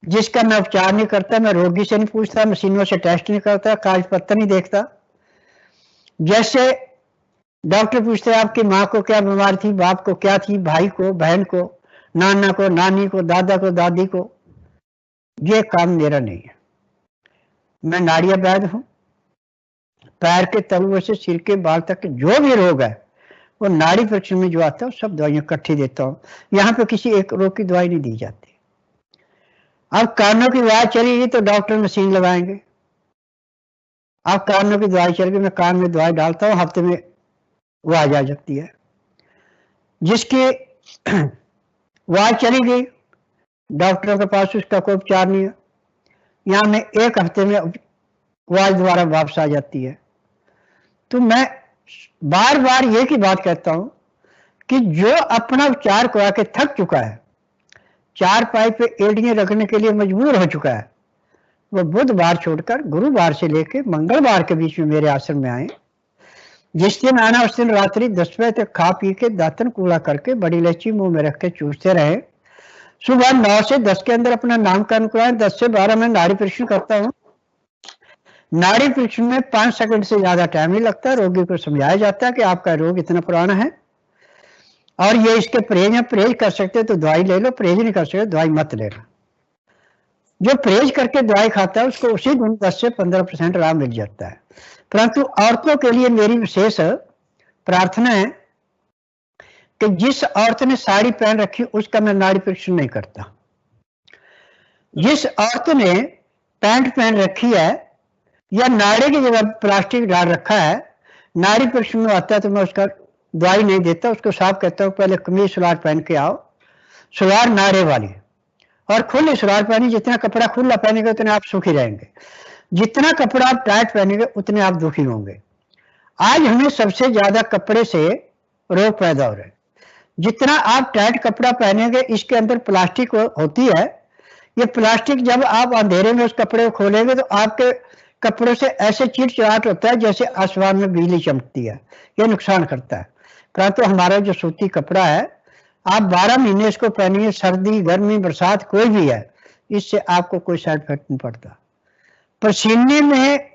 [SPEAKER 3] जिसका मैं उपचार नहीं करता, मैं रोगी से नहीं पूछता, मशीनों से टेस्ट नहीं करता, कागज पत्तर नहीं देखता। जैसे डॉक्टर पूछते हैं आपकी माँ को क्या बीमारी थी, बाप को क्या थी, भाई को, बहन को, नाना को, नानी को, दादा को, दादी को, ये काम मेरा नहीं है। मैं नाड़िया वैद्य हूं। पैर के तलुओं से सिर के बाल तक जो भी रोग है वो नाड़ी परीक्षण में जो आता है सब दवाइयां इकट्ठी देता हूं। यहाँ पे किसी एक रोग की दवाई नहीं दी जाती। अब कानों की आवाज चलेगी तो डॉक्टर मशीन लगाएंगे। अब कानों की दवाई चल गई, मैं कान में दवाई डालता हूँ, हफ्ते में वो आ जाती है। जिसकी आवाज चली गई डॉक्टरों के पास उसका कोई उपचार नहीं है, यहाँ में एक हफ्ते में आवाज दोबारा वापस आ जाती है। तो मैं बार बार ये की बात कहता हूं कि जो अपना उपचार करा के थक चुका है, चार पाई पे एड़ियां रखने के लिए मजबूर हो चुका है, वो बुधवार छोड़कर गुरुवार से लेकर मंगलवार के बीच में मेरे आश्रम में आए। जिस दिन आना उस दिन रात्रि 10 बजे तक खा पी के दातन कूड़ा करके बड़ी इलायची मुंह में रख के चूसते रहे। सुबह 9 से 10 के अंदर अपना नामकरण कराएं। 10 से 12 में नाड़ी परीक्षण करता हूँ। नाड़ी परीक्षण में 5 सेकंड से ज्यादा टाइम नहीं लगता। रोगी को समझाया जाता है कि आपका रोग इतना पुराना है और ये इसके परहेज है, परहेज कर सकते तो दवाई ले लो, परहेज नहीं कर सकते दवाई मत लेना। जो परहेज करके दवाई खाता है उसको उसी दिन 10 से 15% आराम मिल जाता है। परंतु औरतों के लिए मेरी विशेष प्रार्थना है कि जिस औरत ने साड़ी पहन रखी उसका मैं नाड़ी परीक्षण नहीं करता। जिस औरत ने पैंट पहन रखी है या नाड़े की जगह प्लास्टिक डाल रखा है, नाड़ी परीक्षण में आता है तो मैं उसका दवाई नहीं देता। उसको साफ कहता हूँ पहले कमीज सलवार पहन के आओ, सलवार नाड़े वाली और खुली सलवार पहनी। जितना कपड़ा खुला पहनेंगे उतने आप सुखी रहेंगे, जितना कपड़ा आप टाइट पहनेंगे उतने आप दुखी होंगे। आज हमें सबसे ज्यादा कपड़े से रोग पैदा हो रहे हैं। जितना आप टाइट कपड़ा पहनेंगे इसके अंदर प्लास्टिक होती है। ये प्लास्टिक जब आप अंधेरे में उस कपड़े को खोलेंगे तो आपके कपड़ों से ऐसे चिड़चिड़ाहट होता है जैसे आसमान में बिजली चमकती है। ये नुकसान करता है। परंतु हमारा जो सूती कपड़ा है आप 12 महीने इसको पहनिए, सर्दी गर्मी बरसात कोई भी है, इससे आपको कोई साइड इफेक्ट नहीं पड़ता। पसीने में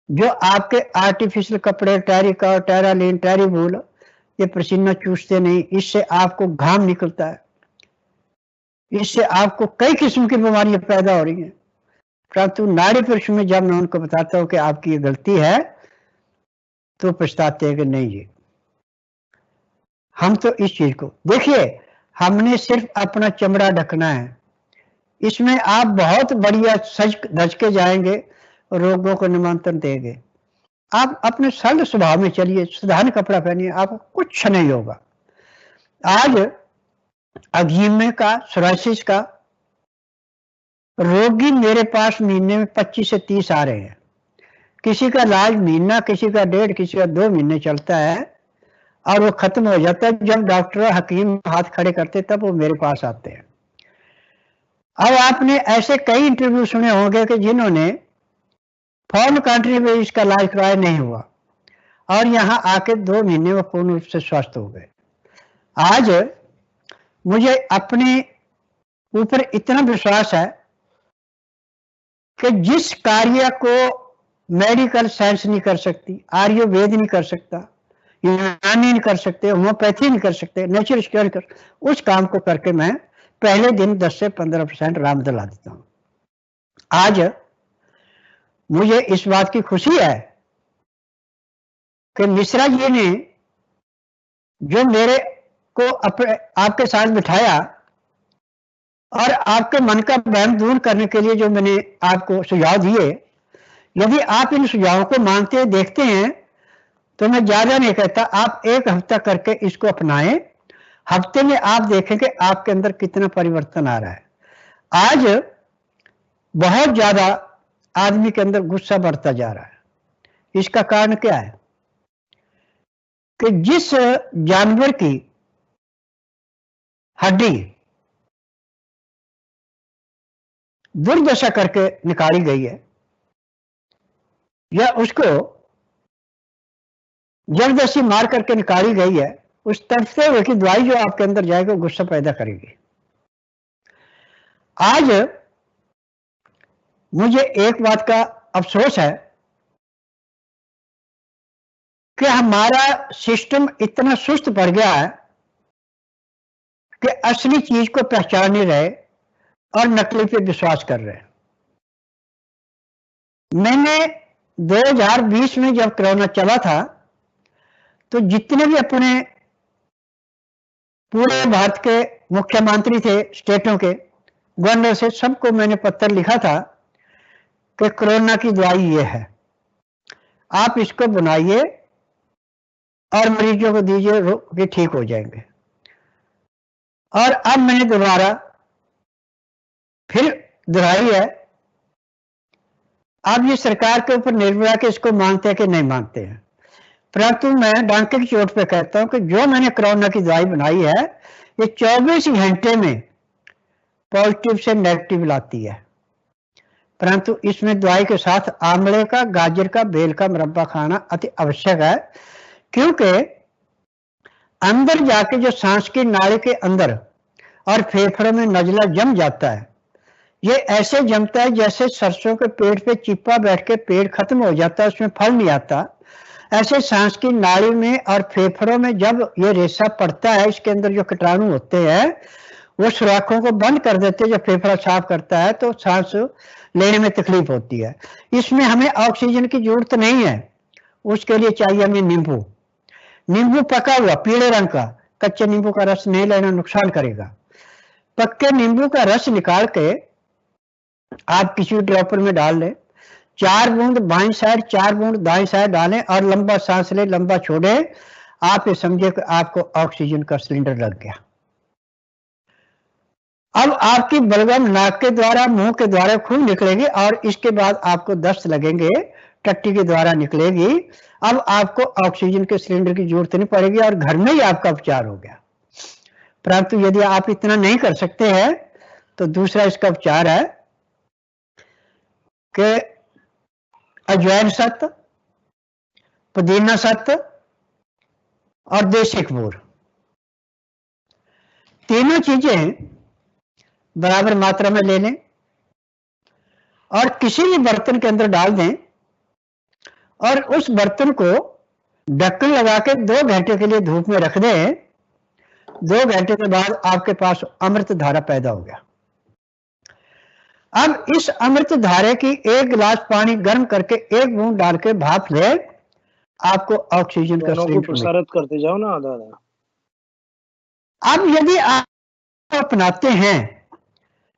[SPEAKER 3] जो आपके आर्टिफिशियल कपड़े टेरिकॉट, टेरालिन, टेरीवूल, ये पसीना चूसते नहीं, इससे आपको घाम निकलता है, इससे आपको कई किस्म की बीमारियां पैदा हो रही हैं। परंतु नाड़ी परीक्षण में जब मैं उनको बताता हूं कि आपकी ये गलती है तो पछताते हैं कि नहीं जी हम तो इस चीज को देखिए, हमने सिर्फ अपना चमड़ा ढकना है, इसमें आप बहुत बढ़िया सज धज के जाएंगे, रोगों को निमंत्रण देंगे। आप अपने सरल स्वभाव में चलिए, साधारण कपड़ा पहनिए, आपको कुछ नहीं होगा। आज अग्जिमा का, सोराइसिस का रोगी मेरे पास महीने में 25 से 30 आ रहे हैं। किसी का इलाज महीना, किसी का 1.5, किसी का 2 महीने चलता है और वो खत्म हो जाता है। जब डॉक्टर हकीम हाथ खड़े करते तब वो मेरे पास आते हैं। अब आपने ऐसे कई इंटरव्यू सुने होंगे कि जिन्होंने फॉरेन कंट्री में इसका इलाज कराया नहीं हुआ और यहाँ आके 2 महीने में पूर्ण रूप से स्वस्थ हो गए। आज मुझे अपने ऊपर इतना विश्वास है कि जिस कार्य को मेडिकल साइंस नहीं कर सकती, आयुर्वेद नहीं कर सकता, यूनानी नहीं कर सकते, होम्योपैथी नहीं कर सकते, नेचुरल क्योर कर, उस काम को करके मैं पहले दिन 10 से 15% आराम दिला देता हूं। आज मुझे इस बात की खुशी है कि मिश्रा जी ने जो मेरे को आपके साथ बिठाया और आपके मन का भ्रम दूर करने के लिए जो मैंने आपको सुझाव दिए, यदि आप इन सुझावों को मानते हैं, देखते हैं, तो मैं ज्यादा नहीं कहता, आप 1 हफ्ता करके इसको अपनाएं। हफ्ते में आप देखेंगे आपके अंदर कितना परिवर्तन आ रहा है। आज बहुत ज्यादा आदमी के अंदर गुस्सा बढ़ता जा रहा है। इसका कारण क्या है कि जिस जानवर की हड्डी दुर्दशा करके निकाली गई है या उसको जबरदस्ती मार करके निकाली गई है, उस तड़पते हुए की दवाई जो आपके अंदर जाएगी वो गुस्सा पैदा करेगी। आज मुझे एक बात का अफसोस है कि हमारा सिस्टम इतना सुस्त पड़ गया है कि असली चीज को पहचान नहीं रहे और नकली पे विश्वास कर रहे हैं। मैंने 2020 में जब कोरोना चला था तो जितने भी अपने पूरे भारत के मुख्यमंत्री थे, स्टेटों के गवर्नर से, सबको मैंने पत्र लिखा था कि कोरोना की दवाई ये है, आप इसको बनाइए और मरीजों को दीजिए कि ठीक हो जाएंगे। और अब मैंने दोबारा फिर दोहराई है। अब ये सरकार के ऊपर निर्भर है कि इसको मानते हैं कि नहीं मानते हैं, परंतु मैं डंके की चोट पे कहता हूं कि जो मैंने कोरोना की दवाई बनाई है ये 24 घंटे में पॉजिटिव से नेगेटिव लाती है। परंतु इसमें दवाई के साथ आंवले का, गाजर का, बेल का मुरब्बा खाना अति आवश्यक है, क्योंकि अंदर जाके जो सांस की नाली के अंदर और फेफड़ों में नजला जम जाता है, ये ऐसे जमता है जैसे सरसों के पेड़ पे चिप्पा बैठ के पेड़ खत्म हो जाता है, उसमें फल नहीं आता। ऐसे सांस की नाली में और फेफड़ों में जब ये रेशा पड़ता है, इसके अंदर जो कीटाणु होते हैं वो सुराखों को बंद कर देते हैं। जब फेफड़ा साफ करता है तो सांस लेने में तकलीफ होती है। इसमें हमें ऑक्सीजन की जरूरत नहीं है, उसके लिए चाहिए हमें नींबू। नींबू पका हुआ पीले रंग का, कच्चे नींबू का रस नहीं लेना, नुकसान करेगा। पक्के नींबू का रस निकाल के आप किसी ड्रॉपर में डाल लें, 4 बूंद बाईं साइड, 4 बूंद दाईं साइड डालें और लंबा सांस ले, लंबा छोड़े। आप ये समझे कि आपको ऑक्सीजन का सिलेंडर लग गया। अब आपकी बलगम नाक के द्वारा, मुंह के द्वारा खून निकलेगी और इसके बाद आपको दस्त लगेंगे, टट्टी के द्वारा निकलेगी। अब आपको ऑक्सीजन के सिलेंडर की जरूरत नहीं पड़ेगी और घर में ही आपका उपचार हो गया। परंतु यदि आप इतना नहीं कर सकते हैं तो दूसरा इसका उपचार है कि अजवाइन सत्व, पुदीना सत्व और देसी कपूर, तीनों चीजें बराबर मात्रा में ले लें और किसी भी बर्तन के अंदर डाल दें और उस बर्तन को ढक्कन लगा के 2 घंटे के लिए धूप में रख दें। 2 घंटे के बाद आपके पास अमृत धारा पैदा हो गया। अब इस अमृत धारे की 1 गिलास पानी गर्म करके 1 बूंद डाल के भाप ले, आपको ऑक्सीजन का सिलेंडर
[SPEAKER 1] प्रसारित करते जाओ ना आधा।
[SPEAKER 3] अब यदि आप अपनाते हैं,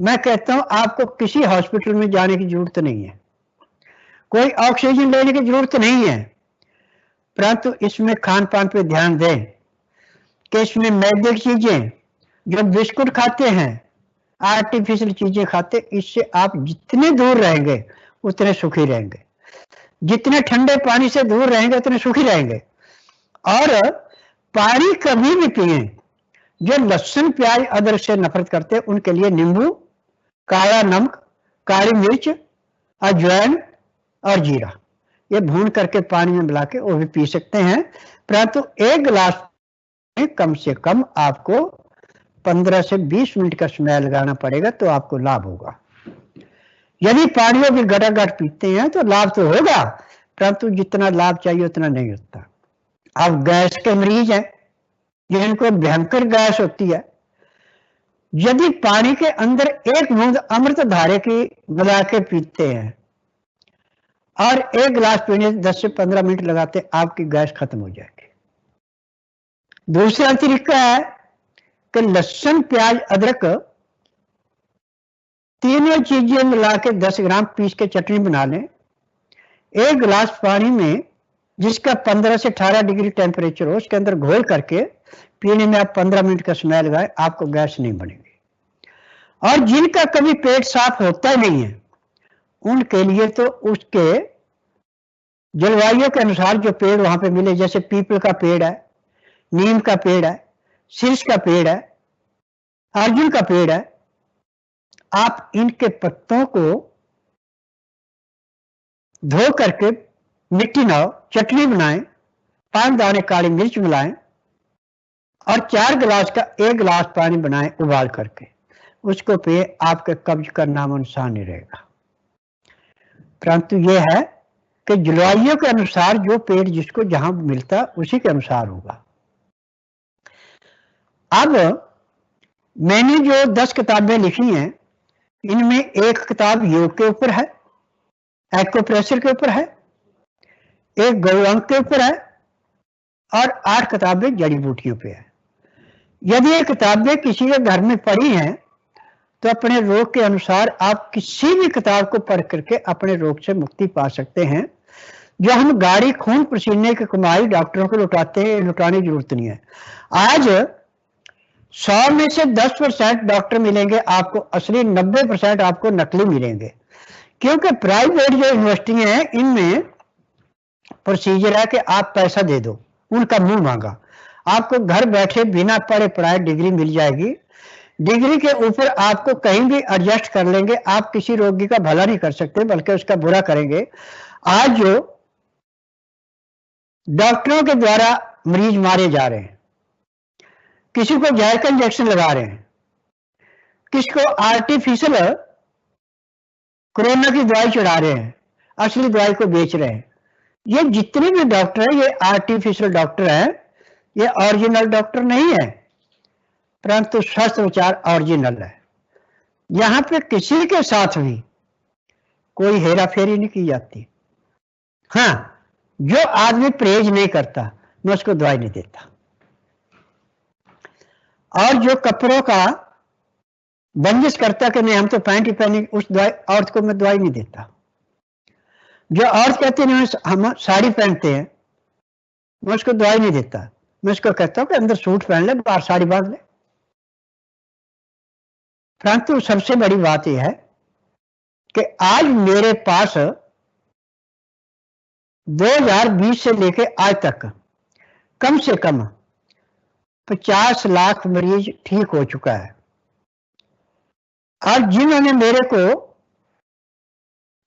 [SPEAKER 3] मैं कहता हूं आपको किसी हॉस्पिटल में जाने की जरूरत नहीं है, कोई ऑक्सीजन लेने की जरूरत नहीं है। परंतु इसमें खान पान पे ध्यान दें कि इसमें मैदे की चीजें, जो बिस्कुट खाते हैं, आर्टिफिशियल चीजें खाते, इससे आप जितने दूर रहेंगे उतने सुखी रहेंगे। जितने ठंडे पानी से दूर रहेंगे उतने सुखी रहेंगे। और पानी कभी भी पिए। जो लहसुन, प्याज, अदरक से नफरत करते हैं उनके लिए नींबू, काला नमक, काली मिर्च, अजवाइन और जीरा, ये भून करके पानी में मिला के वो भी पी सकते हैं। परंतु 1 गिलास में कम से कम आपको 15 से 20 मिनट का समय लगाना पड़ेगा तो आपको लाभ होगा। यदि पानियों की गटागट पीते हैं तो लाभ तो होगा, परंतु जितना लाभ चाहिए उतना नहीं होता। अब गैस के मरीज हैं जिनको भयंकर गैस होती है, यदि पानी के अंदर एक बूंद अमृत धारे की मिला के पीते हैं और एक गिलास पीने 10 से 15 मिनट लगाते, आपकी गैस खत्म हो जाएगी। दूसरा तरीका है कि लहसुन, प्याज, अदरक तीनों चीजें मिला के 10 ग्राम पीस के चटनी बना लें। एक गिलास पानी में जिसका 15 से 18 डिग्री टेम्परेचर हो, उसके अंदर घोल करके पीने में आप 15 मिनट का समय लगाए, आपको गैस नहीं बनेगी। और जिनका कभी पेट साफ होता ही नहीं है, उनके लिए तो उसके जलवायु के अनुसार जो पेड़ वहां पे मिले, जैसे पीपल का पेड़ है, नीम का पेड़ है, शीर्ष का पेड़ है, अर्जुन का पेड़ है, आप इनके पत्तों को धो करके मिट्टी नाओ, चटनी बनाएं, 5 दाने काली मिर्च मिलाएं और 4 गिलास का 1 गिलास पानी बनाएं उबाल करके, उसको पिए, आपके कब्ज का नामो निशान नहीं रहेगा। परंतु यह है कि जलवायु के अनुसार जो पेड़ जिसको जहां मिलता उसी के अनुसार होगा। अब मैंने जो 10 किताबें लिखी हैं, इनमें एक किताब योग के ऊपर है, एक्यूप्रेशर के ऊपर है, एक गौअंक के ऊपर है और 8 किताबें जड़ी बूटियों पे है। यदि ये किताबें किसी के घर में पढ़ी हैं तो अपने रोग के अनुसार आप किसी भी किताब को पढ़ करके अपने रोग से मुक्ति पा सकते हैं। जो हम गाड़ी खून पसीने की कमाई डॉक्टरों को लुटाते हैं, लुटाने की जरूरत नहीं है। आज 100 में से 10% डॉक्टर मिलेंगे आपको असली, 90% आपको नकली मिलेंगे, क्योंकि प्राइवेट जो यूनिवर्सिटियां हैं इनमें प्रोसीजर है कि आप पैसा दे दो, उनका मुंह मांगा, आपको घर बैठे बिना पढ़े पढ़ाए डिग्री मिल जाएगी। डिग्री के ऊपर आपको कहीं भी एडजस्ट कर लेंगे, आप किसी रोगी का भला नहीं कर सकते बल्कि उसका बुरा करेंगे। आज जो डॉक्टरों के द्वारा मरीज मारे जा रहे हैं, किसी को जहर का इंजेक्शन लगा रहे हैं, किसी को आर्टिफिशियल कोरोना की दवाई चढ़ा रहे हैं, असली दवाई को बेच रहे हैं। ये जितने भी डॉक्टर हैं ये आर्टिफिशियल डॉक्टर हैं, ये ओरिजिनल डॉक्टर नहीं है, परंतु स्वस्थ विचार ओरिजिनल है। यहां पे किसी के साथ भी कोई हेरा फेरी नहीं की जाती। हाँ, जो आदमी परहेज नहीं करता मैं उसको दवाई नहीं देता, और जो कपड़ों का बंदिश करता कि नहीं हम तो पैंट ही पहने, उस दवाई औरत को मैं दवाई नहीं देता। जो औरत कहती है हम साड़ी पहनते हैं, मैं उसको दवाई नहीं देता, मैं उसको कहता हूं कि अंदर सूट पहन ले, बाहर साड़ी बांध ले। परंतु सबसे बड़ी बात यह है कि आज मेरे पास 2020 से लेके आज तक कम से कम 50 लाख मरीज ठीक हो चुका है। और जिन्होंने मेरे को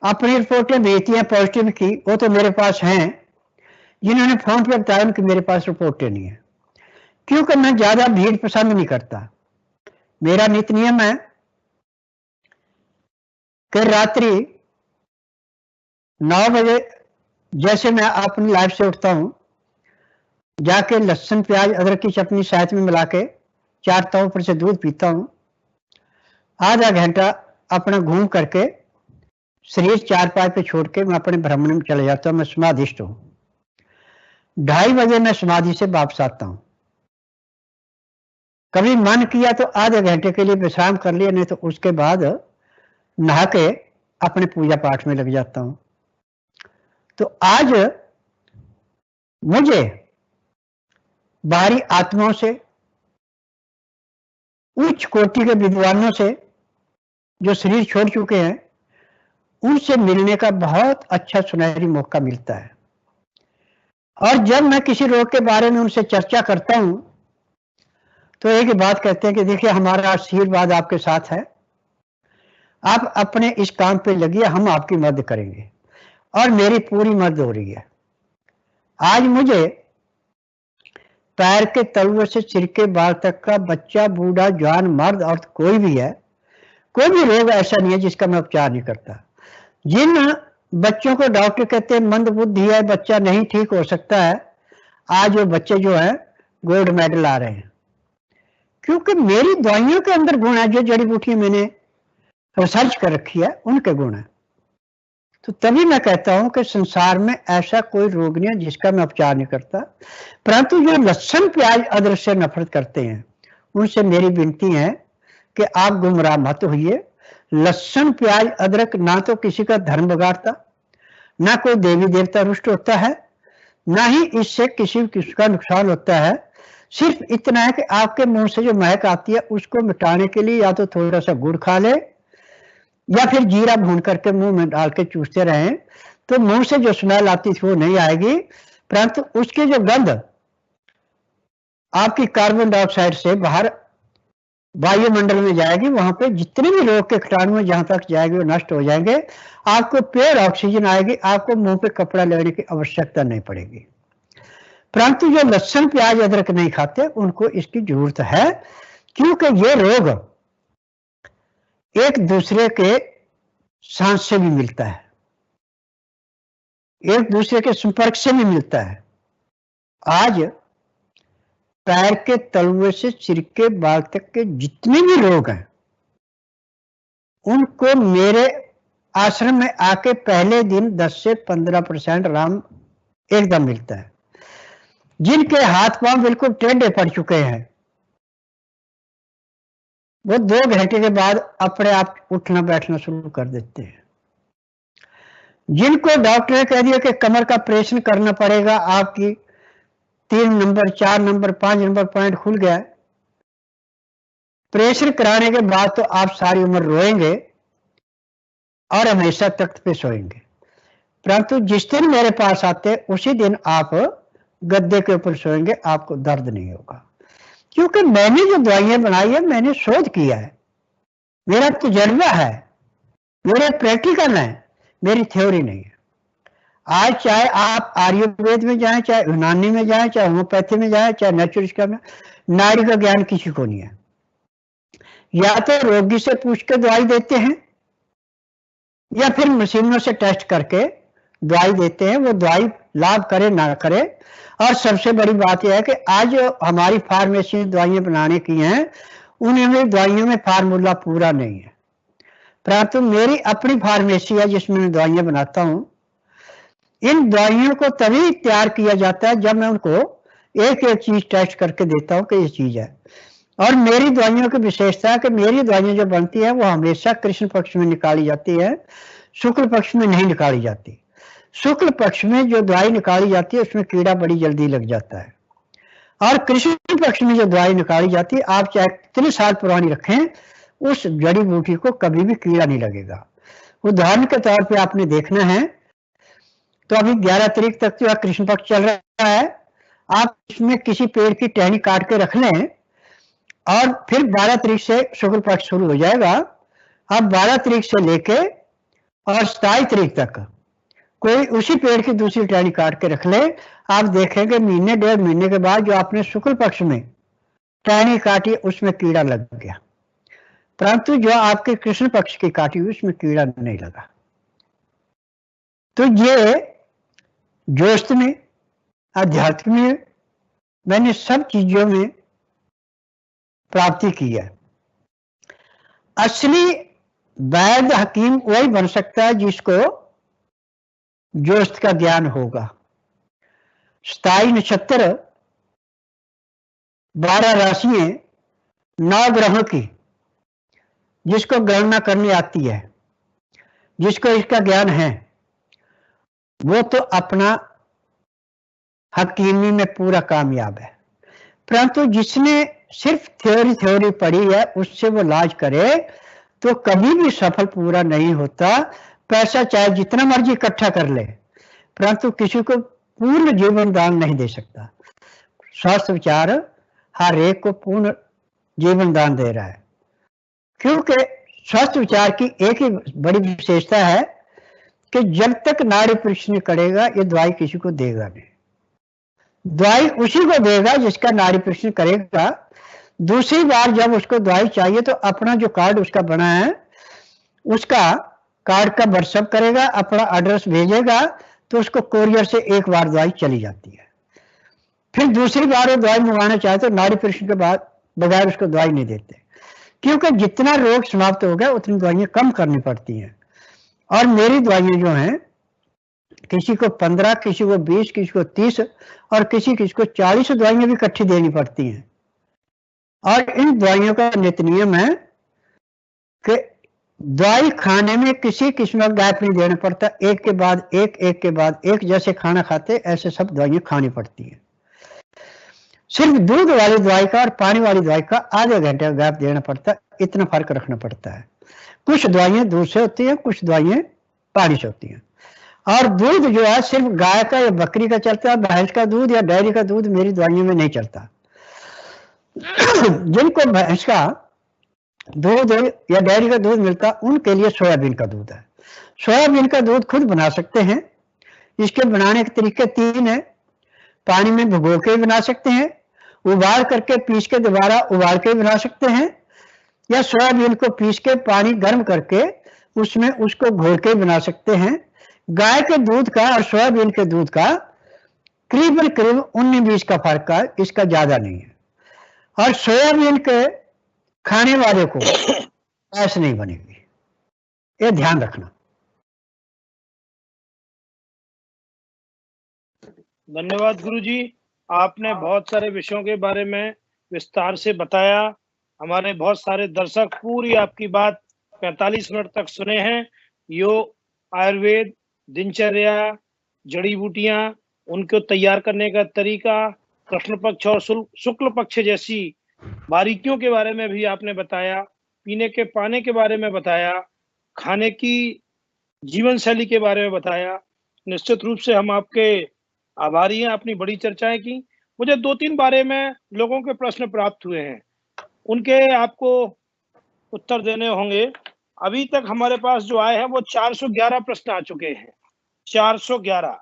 [SPEAKER 3] अपनी रिपोर्टें भेजी हैं पॉजिटिव की, वो तो मेरे पास हैं। जिन्होंने फोन पे बताया उनकी मेरे पास रिपोर्टें नहीं है, क्योंकि मैं ज्यादा भीड़ पसंद नहीं करता। मेरा नित्य नियम है कि रात्रि 9 बजे जैसे मैं अपनी लाइफ से उठता हूं, जाके लहसुन, प्याज, अदरक की चटनी साथ में मिला के 4 ताव पर से दूध पीता हूं। आधा घंटा अपना घूम करके शरीर 4 पे छोड़ के मैं अपने भ्रमण में चले जाता हूं, मैं समाधिष्ट हूं। 2:30 बजे मैं समाधि से वापस आता हूं। कभी मन किया तो आधे घंटे के लिए विश्राम कर लिया, नहीं तो उसके बाद नहा के अपने पूजा पाठ में लग जाता हूं। तो आज मुझे बाहरी आत्माओं से, उच्च कोटि के विद्वानों से जो शरीर छोड़ चुके हैं, उनसे मिलने का बहुत अच्छा सुनहरी मौका मिलता है। और जब मैं किसी रोग के बारे में उनसे चर्चा करता हूं तो एक ही बात कहते हैं कि देखिए हमारा आशीर्वाद आपके साथ है, आप अपने इस काम पे लगिए, हम आपकी मदद करेंगे। और मेरी पूरी मदद हो रही है। आज मुझे पैर के तलवे से सिर के बाल तक का बच्चा, बूढ़ा, जवान, मर्द, औरत कोई भी है, कोई भी रोग ऐसा नहीं है जिसका मैं उपचार नहीं करता। जिन बच्चों को डॉक्टर कहते हैं मंद बुद्धि है, बच्चा नहीं ठीक हो सकता है, आज वो बच्चे जो है गोल्ड मेडल आ रहे हैं, क्योंकि मेरी दवाइयों के अंदर गुण है। जो जड़ी बूटी मैंने रिसर्च कर रखी है उनके गुण है। तो तभी मैं कहता हूं कि संसार में ऐसा कोई रोग नहीं है जिसका मैं उपचार नहीं करता। परंतु जो लहसुन प्याज अदरक से नफरत करते हैं उनसे मेरी विनती है कि आप गुमराह मत होइए। लहसुन प्याज अदरक ना तो किसी का धर्म बिगाड़ता, ना कोई देवी देवता रुष्ट होता है, ना ही इससे किसी का नुकसान होता है। सिर्फ इतना है कि आपके मुंह से जो महक आती है उसको मिटाने के लिए या तो थोड़ा सा गुड़ खा ले या फिर जीरा भून करके मुंह में डाल के चूसते रहें, तो मुंह से जो स्मेल आती थी वो नहीं आएगी, परंतु उसकी जो गंध आपकी कार्बन डाइऑक्साइड से बाहर वायुमंडल में जाएगी, वहां पे जितने भी रोग के कीटाणु हैं जहां तक जाएंगे वो नष्ट हो जाएंगे। आपको प्योर ऑक्सीजन आएगी, आपको मुंह पे कपड़ा लेने की आवश्यकता नहीं पड़ेगी। परंतु जो लहसुन प्याज अदरक नहीं खाते उनको इसकी जरूरत है, क्योंकि ये रोग एक दूसरे के सांस से भी मिलता है, एक दूसरे के संपर्क से भी मिलता है। आज पैर के तलवे से सिर के बाल तक के जितने भी रोग हैं उनको मेरे आश्रम में आके पहले दिन 10 से 15% आराम एकदम मिलता है। जिनके हाथ पांव बिल्कुल टेढ़े पड़ चुके हैं वो 2 घंटे के बाद अपने आप उठना बैठना शुरू कर देते हैं। जिनको डॉक्टर ने कह दिया कि कमर का ऑपरेशन करना पड़ेगा, आपकी 3 नंबर 4 नंबर 5 नंबर पॉइंट खुल गया, ऑपरेशन कराने के बाद तो आप सारी उम्र रोएंगे और हमेशा तख्त पे सोएंगे। परंतु जिस दिन मेरे पास आते उसी दिन आप गद्दे के ऊपर सोएंगे, आपको दर्द नहीं होगा। क्योंकि मैंने जो दवाइयां बनाई है मैंने शोध किया है, मेरा तजर्बा है, मेरे प्रैक्टिकल है, मेरी थ्योरी नहीं है। आज चाहे आप आयुर्वेद में जाएं, चाहे यूनानी में जाएं, चाहे होम्योपैथी में जाएं, चाहे नेचुरलिस्ट में, नाड़ी का ज्ञान किसी को नहीं है। या तो रोगी से पूछ के दवाई देते हैं या फिर मशीनों से टेस्ट करके दवाई देते हैं, वो दवाई लाभ करे ना करे। और सबसे बड़ी बात यह है कि आज हमारी फार्मेसी दवाइयां बनाने की हैं, उनमें दवाइयों में फार्मूला पूरा नहीं है। परंतु मेरी अपनी फार्मेसी है जिसमें मैं दवाइयां बनाता हूं। इन दवाइयों को तभी तैयार किया जाता है जब मैं उनको एक एक चीज टेस्ट करके देता हूं कि ये चीज है। और मेरी दवाइयों की विशेषता है कि मेरी दवाइयां जो बनती है वो हमेशा कृष्ण पक्ष में निकाली जाती है, शुक्ल पक्ष में नहीं निकाली जाती। शुक्ल पक्ष में जो दवाई निकाली जाती है उसमें कीड़ा बड़ी जल्दी लग जाता है, और कृष्ण पक्ष में जो दवाई निकाली जाती है आप चाहे कितने साल पुरानी रखें, उस जड़ी बूटी को कभी भी कीड़ा नहीं लगेगा। उदाहरण के तौर पे आपने देखना है तो अभी 11 तारीख तक जो कृष्ण पक्ष चल रहा है, आप इसमें किसी पेड़ की टहनी काट के रख लें और फिर 12 तारीख से शुक्ल पक्ष शुरू हो जाएगा। आप 12 तारीख से लेके और 27 तारीख तक कोई उसी पेड़ की दूसरी टहनी काट के रख ले, आप देखेंगे महीने 1.5 महीने के बाद जो आपने शुक्ल पक्ष में टहनी काटी उसमें कीड़ा लग गया, परंतु जो आपके कृष्ण पक्ष की काटी हुई उसमें कीड़ा नहीं लगा। तो ये ज्योतिष में, अध्यात्म में, मैंने सब चीजों में प्राप्ति की है। असली वैद्य हकीम वही बन सकता है जिसको ज्योतिष का ज्ञान होगा। 27 नक्षत्र, 12 राशियां, 9 ग्रहों की जिसको गणना करनी आती है, जिसको इसका ज्ञान है, वो तो अपना हकीमी में पूरा कामयाब है। परंतु जिसने सिर्फ थ्योरी पढ़ी है उससे वो इलाज करे तो कभी भी सफल पूरा नहीं होता। पैसा चाहे जितना मर्जी इकट्ठा कर ले, परंतु किसी को पूर्ण जीवन दान नहीं दे सकता। स्वास्थ्य विचार हर एक को पूर्ण जीवन दान दे रहा है, क्योंकि स्वास्थ्य विचार की एक ही बड़ी विशेषता है कि जब तक नाड़ी परीक्षण करेगा ये दवाई किसी को देगा नहीं। दवाई उसी को देगा जिसका नाड़ी परीक्षण करेगा। दूसरी बार जब उसको दवाई चाहिए तो अपना जो कार्ड उसका बना है उसका कार्ड का व्हाट्सएप करेगा, अपना एड्रेस भेजेगा, तो उसको कोरियर से एक बार दवाई चली जाती है। फिर दूसरी बार वो दवाई मंगवाना चाहे तो नाड़ी परीक्षण के बाद बगैर उसको दवाई नहीं देते, क्योंकि जितना रोग समाप्त हो गया उतनी दवाइयां कम करनी पड़ती हैं। और मेरी दवाइयां जो हैं किसी को 15, किसी को 20, किसी को 30 और किसी को 40 दवाइयां भी इकट्ठी देनी पड़ती हैं। और इन दवाइयों का नित्य नियम है कि दवाई खाने में किसी किस्म का गैप नहीं देना पड़ता, एक के बाद एक, एक के बाद एक, जैसे खाना खाते ऐसे सब दवाइयां खानी पड़ती हैं। सिर्फ दूध वाली दवाई का और पानी वाली दवाई का आधे घंटे का गैप देना पड़ता है, इतना फर्क रखना पड़ता है। कुछ दवाइयां दूध से होती हैं, कुछ दवाइयां पानी से होती हैं। और दूध जो है सिर्फ गाय का या बकरी का चलता है, भैंस का दूध या डेयरी का दूध मेरी दवाइयों में नहीं चलता। जिनको भैंस का दूध या डेयरी का दूध मिलता उनके लिए सोयाबीन का दूध है। सोयाबीन का दूध खुद बना सकते हैं। इसके बनाने के तरीके 3 हैं। पानी में भिगो के बना सकते हैं, उबाल करके पीस के दोबारा उबाल के बना सकते हैं, या सोयाबीन को पीस के पानी गर्म करके उसमें उसको घोल के बना सकते हैं। गाय के दूध का और सोयाबीन के दूध का करीबन 19-20 का फर्क है, इसका ज्यादा नहीं है। और सोयाबीन के खाने वाले को गैस नहीं बनेगी, ये ध्यान रखना।
[SPEAKER 1] धन्यवाद गुरुजी, आपने बहुत सारे विषयों के बारे में विस्तार से बताया। हमारे बहुत सारे दर्शक पूरी आपकी बात 45 मिनट तक सुने हैं। योग, आयुर्वेद, दिनचर्या, जड़ी बूटियां, उनको तैयार करने का तरीका, कृष्ण पक्ष और शुक्ल पक्ष जैसी बारीकियों के बारे में भी आपने बताया, पीने के पानी के बारे में बताया, खाने की जीवन शैली के बारे में बताया। निश्चित रूप से हम आपके आभारी हैं, अपनी बड़ी चर्चाएं की। मुझे 2-3 बारे में लोगों के प्रश्न प्राप्त हुए हैं, उनके आपको उत्तर देने होंगे। अभी तक हमारे पास जो आए हैं वो 411 प्रश्न आ चुके हैं। 411।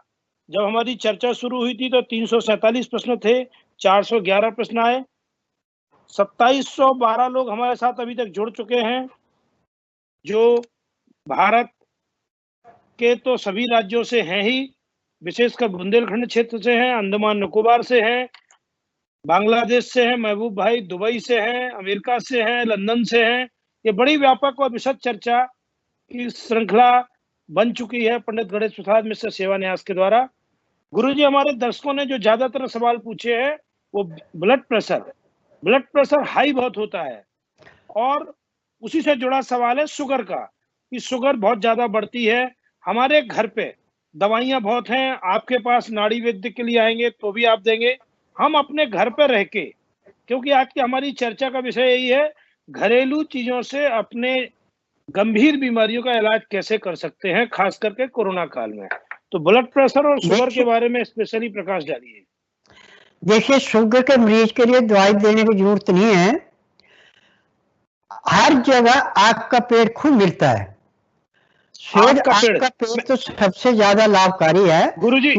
[SPEAKER 1] जब हमारी चर्चा शुरू हुई थी तो 347 प्रश्न थे, 411 प्रश्न आए। 2712 लोग हमारे साथ अभी तक जुड़ चुके हैं, जो भारत के तो सभी राज्यों से हैं ही, विशेषकर बुंदेलखंड क्षेत्र से हैं, अंडमान निकोबार से हैं, बांग्लादेश से हैं, महबूब भाई दुबई से हैं, अमेरिका से हैं, लंदन से हैं। ये बड़ी व्यापक और विशद चर्चा की श्रृंखला बन चुकी है पंडित गणेश प्रसाद मिश्र सेवा न्यास के द्वारा। गुरुजी, हमारे दर्शकों ने जो ज्यादातर सवाल पूछे हैं वो ब्लड प्रेशर हाई बहुत होता है, और उसी से जुड़ा सवाल है शुगर का, कि शुगर बहुत ज्यादा बढ़ती है। हमारे घर पे दवाइयां बहुत हैं, आपके पास नाड़ी वैद्य के लिए आएंगे तो भी आप देंगे। हम अपने घर पे रह के, क्योंकि आज की हमारी चर्चा का विषय यही है, घरेलू चीजों से अपने गंभीर बीमारियों का इलाज कैसे कर सकते हैं, खास करके कोरोना काल में। तो ब्लड प्रेशर और शुगर के बारे में स्पेशली प्रकाश डालिए।
[SPEAKER 3] देखिए, शुगर के मरीज के लिए दवाई देने की जरूरत नहीं है। हर जगह आग का पेड़ खूब मिलता है। आग का पेड़ तो सबसे ज्यादा लाभकारी है।
[SPEAKER 1] गुरुजी,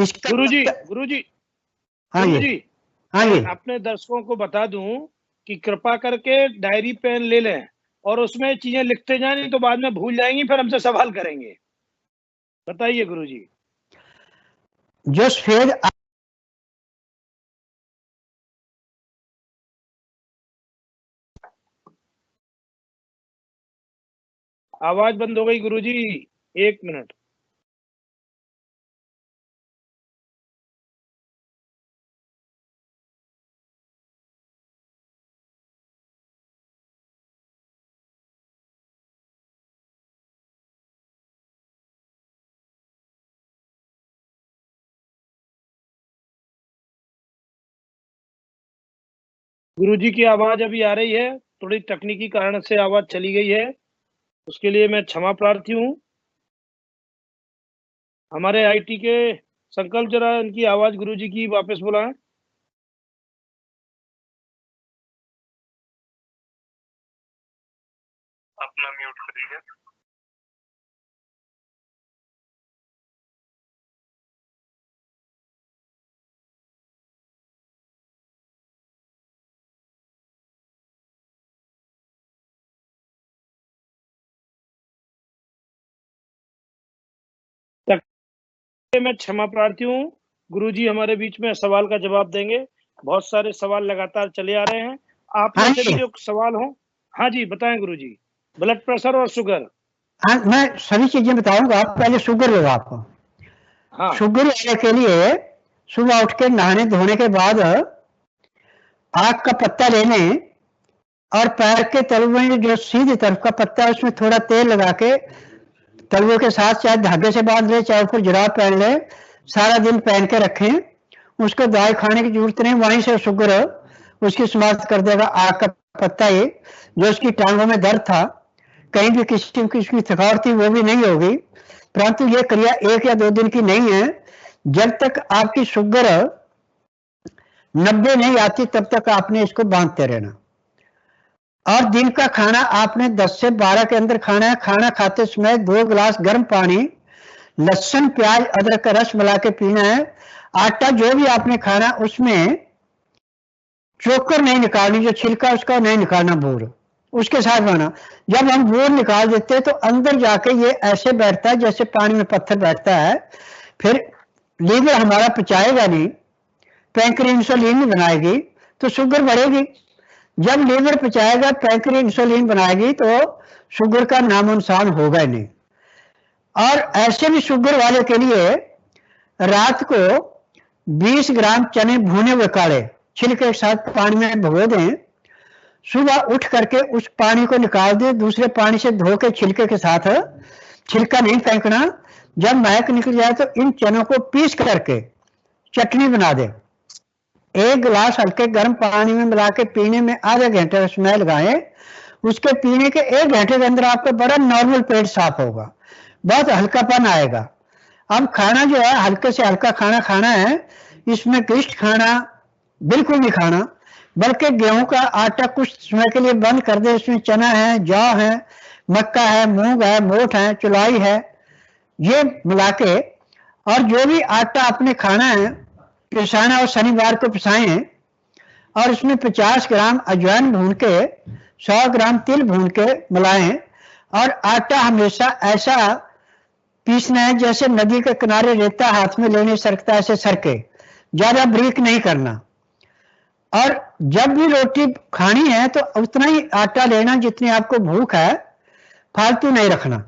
[SPEAKER 3] हाँ जी,
[SPEAKER 1] अपने दर्शकों को बता दूं कि कृपा करके डायरी पेन ले लें और उसमें चीजें लिखते जाएं, नहीं तो बाद में भूल जाएंगी, फिर हमसे सवाल करेंगे। बताइए गुरुजी।
[SPEAKER 3] जो सफेद
[SPEAKER 1] आवाज बंद हो गई गुरुजी, 1 मिनट। गुरुजी की आवाज अभी आ रही है, थोड़ी तकनीकी कारण से आवाज चली गई है, उसके लिए मैं क्षमा प्रार्थी हूँ। हमारे आईटी के संकल्प जरा इनकी आवाज गुरुजी की वापस बुलाएं। अपना म्यूट करिए। लिए मैं क्षमा प्रार्थी हूँ। गुरुजी हमारे बीच में सवाल का जवाब देंगे। बहुत सारे सवाल लगातार चले आ रहे हैं। आप में से भी जो सवाल हो, हाँ जी बताएं गुरुजी। ब्लड प्रेशर और शुगर।
[SPEAKER 3] हाँ, मैं सभी चीजें बताऊंगा। पहले शुगर होगा आपको।
[SPEAKER 1] हाँ।
[SPEAKER 3] शुगर वाले के लिए सुबह उठ के नहाने धोने के बाद आग का पत्ता लेने और पैर के तलवे में जो सीधी तरफ का पत्ता है उसमें थोड़ा तेल लगा के तलवे के साथ चाहे धागे से बांध ले चाहे ऊपर जुराब पहन ले, सारा दिन पहन के रखें। उसको दवाई खाने की जरूरत नहीं, वहीं से शुगर उसकी समाप्त कर देगा। आग का पत्ता ये जो उसकी टांगों में दर्द था, कहीं भी किसी की थकावट थी, वो भी नहीं होगी। परंतु ये क्रिया 1 या 2 दिन की नहीं है। जब तक आपकी शुगर 90 नहीं आती तब तक आपने इसको बांधते रहना। और दिन का खाना आपने 10 से 12 के अंदर खाना है। खाना खाते समय 2 गिलास गर्म पानी, लहसुन प्याज अदरक का रस मिला के पीना है। आटा जो भी आपने खाना उसमें चोकर नहीं निकालनी, जो छिलका उसका नहीं निकालना, बूर उसके साथ बना। जब हम बूर निकाल देते हैं तो अंदर जाके ये ऐसे बैठता है जैसे पानी में पत्थर बैठता है। फिर लीवर हमारा पचाएगा नहीं, पैंक्रियास इंसुलिन नहीं बनाएगी तो शुगर बढ़ेगी। जब लीवर पचाएगा, पैंक्रियास इंसुलिन बनाएगी तो शुगर का नामो निशान होगा ही नहीं। और ऐसे भी शुगर वाले के लिए रात को 20 ग्राम चने भुने हुए काले छिलके के साथ पानी में भिगो दें। सुबह उठ करके उस पानी को निकाल दें, दूसरे पानी से धो के छिलके के साथ, छिलका नहीं फेंकना। जब महक निकल जाए तो इन चनों को पीस करके चटनी बना दें। 1 गिलास हल्के गर्म पानी में मिला के पीने में आधे घंटे का समय लगाएं। उसके पीने के 1 घंटे के अंदर आपका बड़ा नॉर्मल पेट साफ होगा, बहुत हल्कापन आएगा। अब खाना जो है हल्के से हल्का खाना खाना है। इसमें क्लिष्ट खाना बिल्कुल नहीं खाना, बल्कि गेहूं का आटा कुछ समय के लिए बंद कर दे। इसमें चना है, जौ है, मक्का है, मूंग है, मोठ है, चुलाई है, ये मिला के और जो भी आटा आपने खाना है पिसाना और शनिवार को पिसाएं। और इसमें 50 ग्राम अजवाइन भून के 100 ग्राम तिल भून के मिलाएं। और आटा हमेशा ऐसा पीसना है जैसे नदी के किनारे रेता हाथ में लेने सरकता, ऐसे सरके, ज्यादा ब्रीक नहीं करना। और जब भी रोटी खानी है तो उतना ही आटा लेना जितनी आपको भूख है, फालतू नहीं रखना।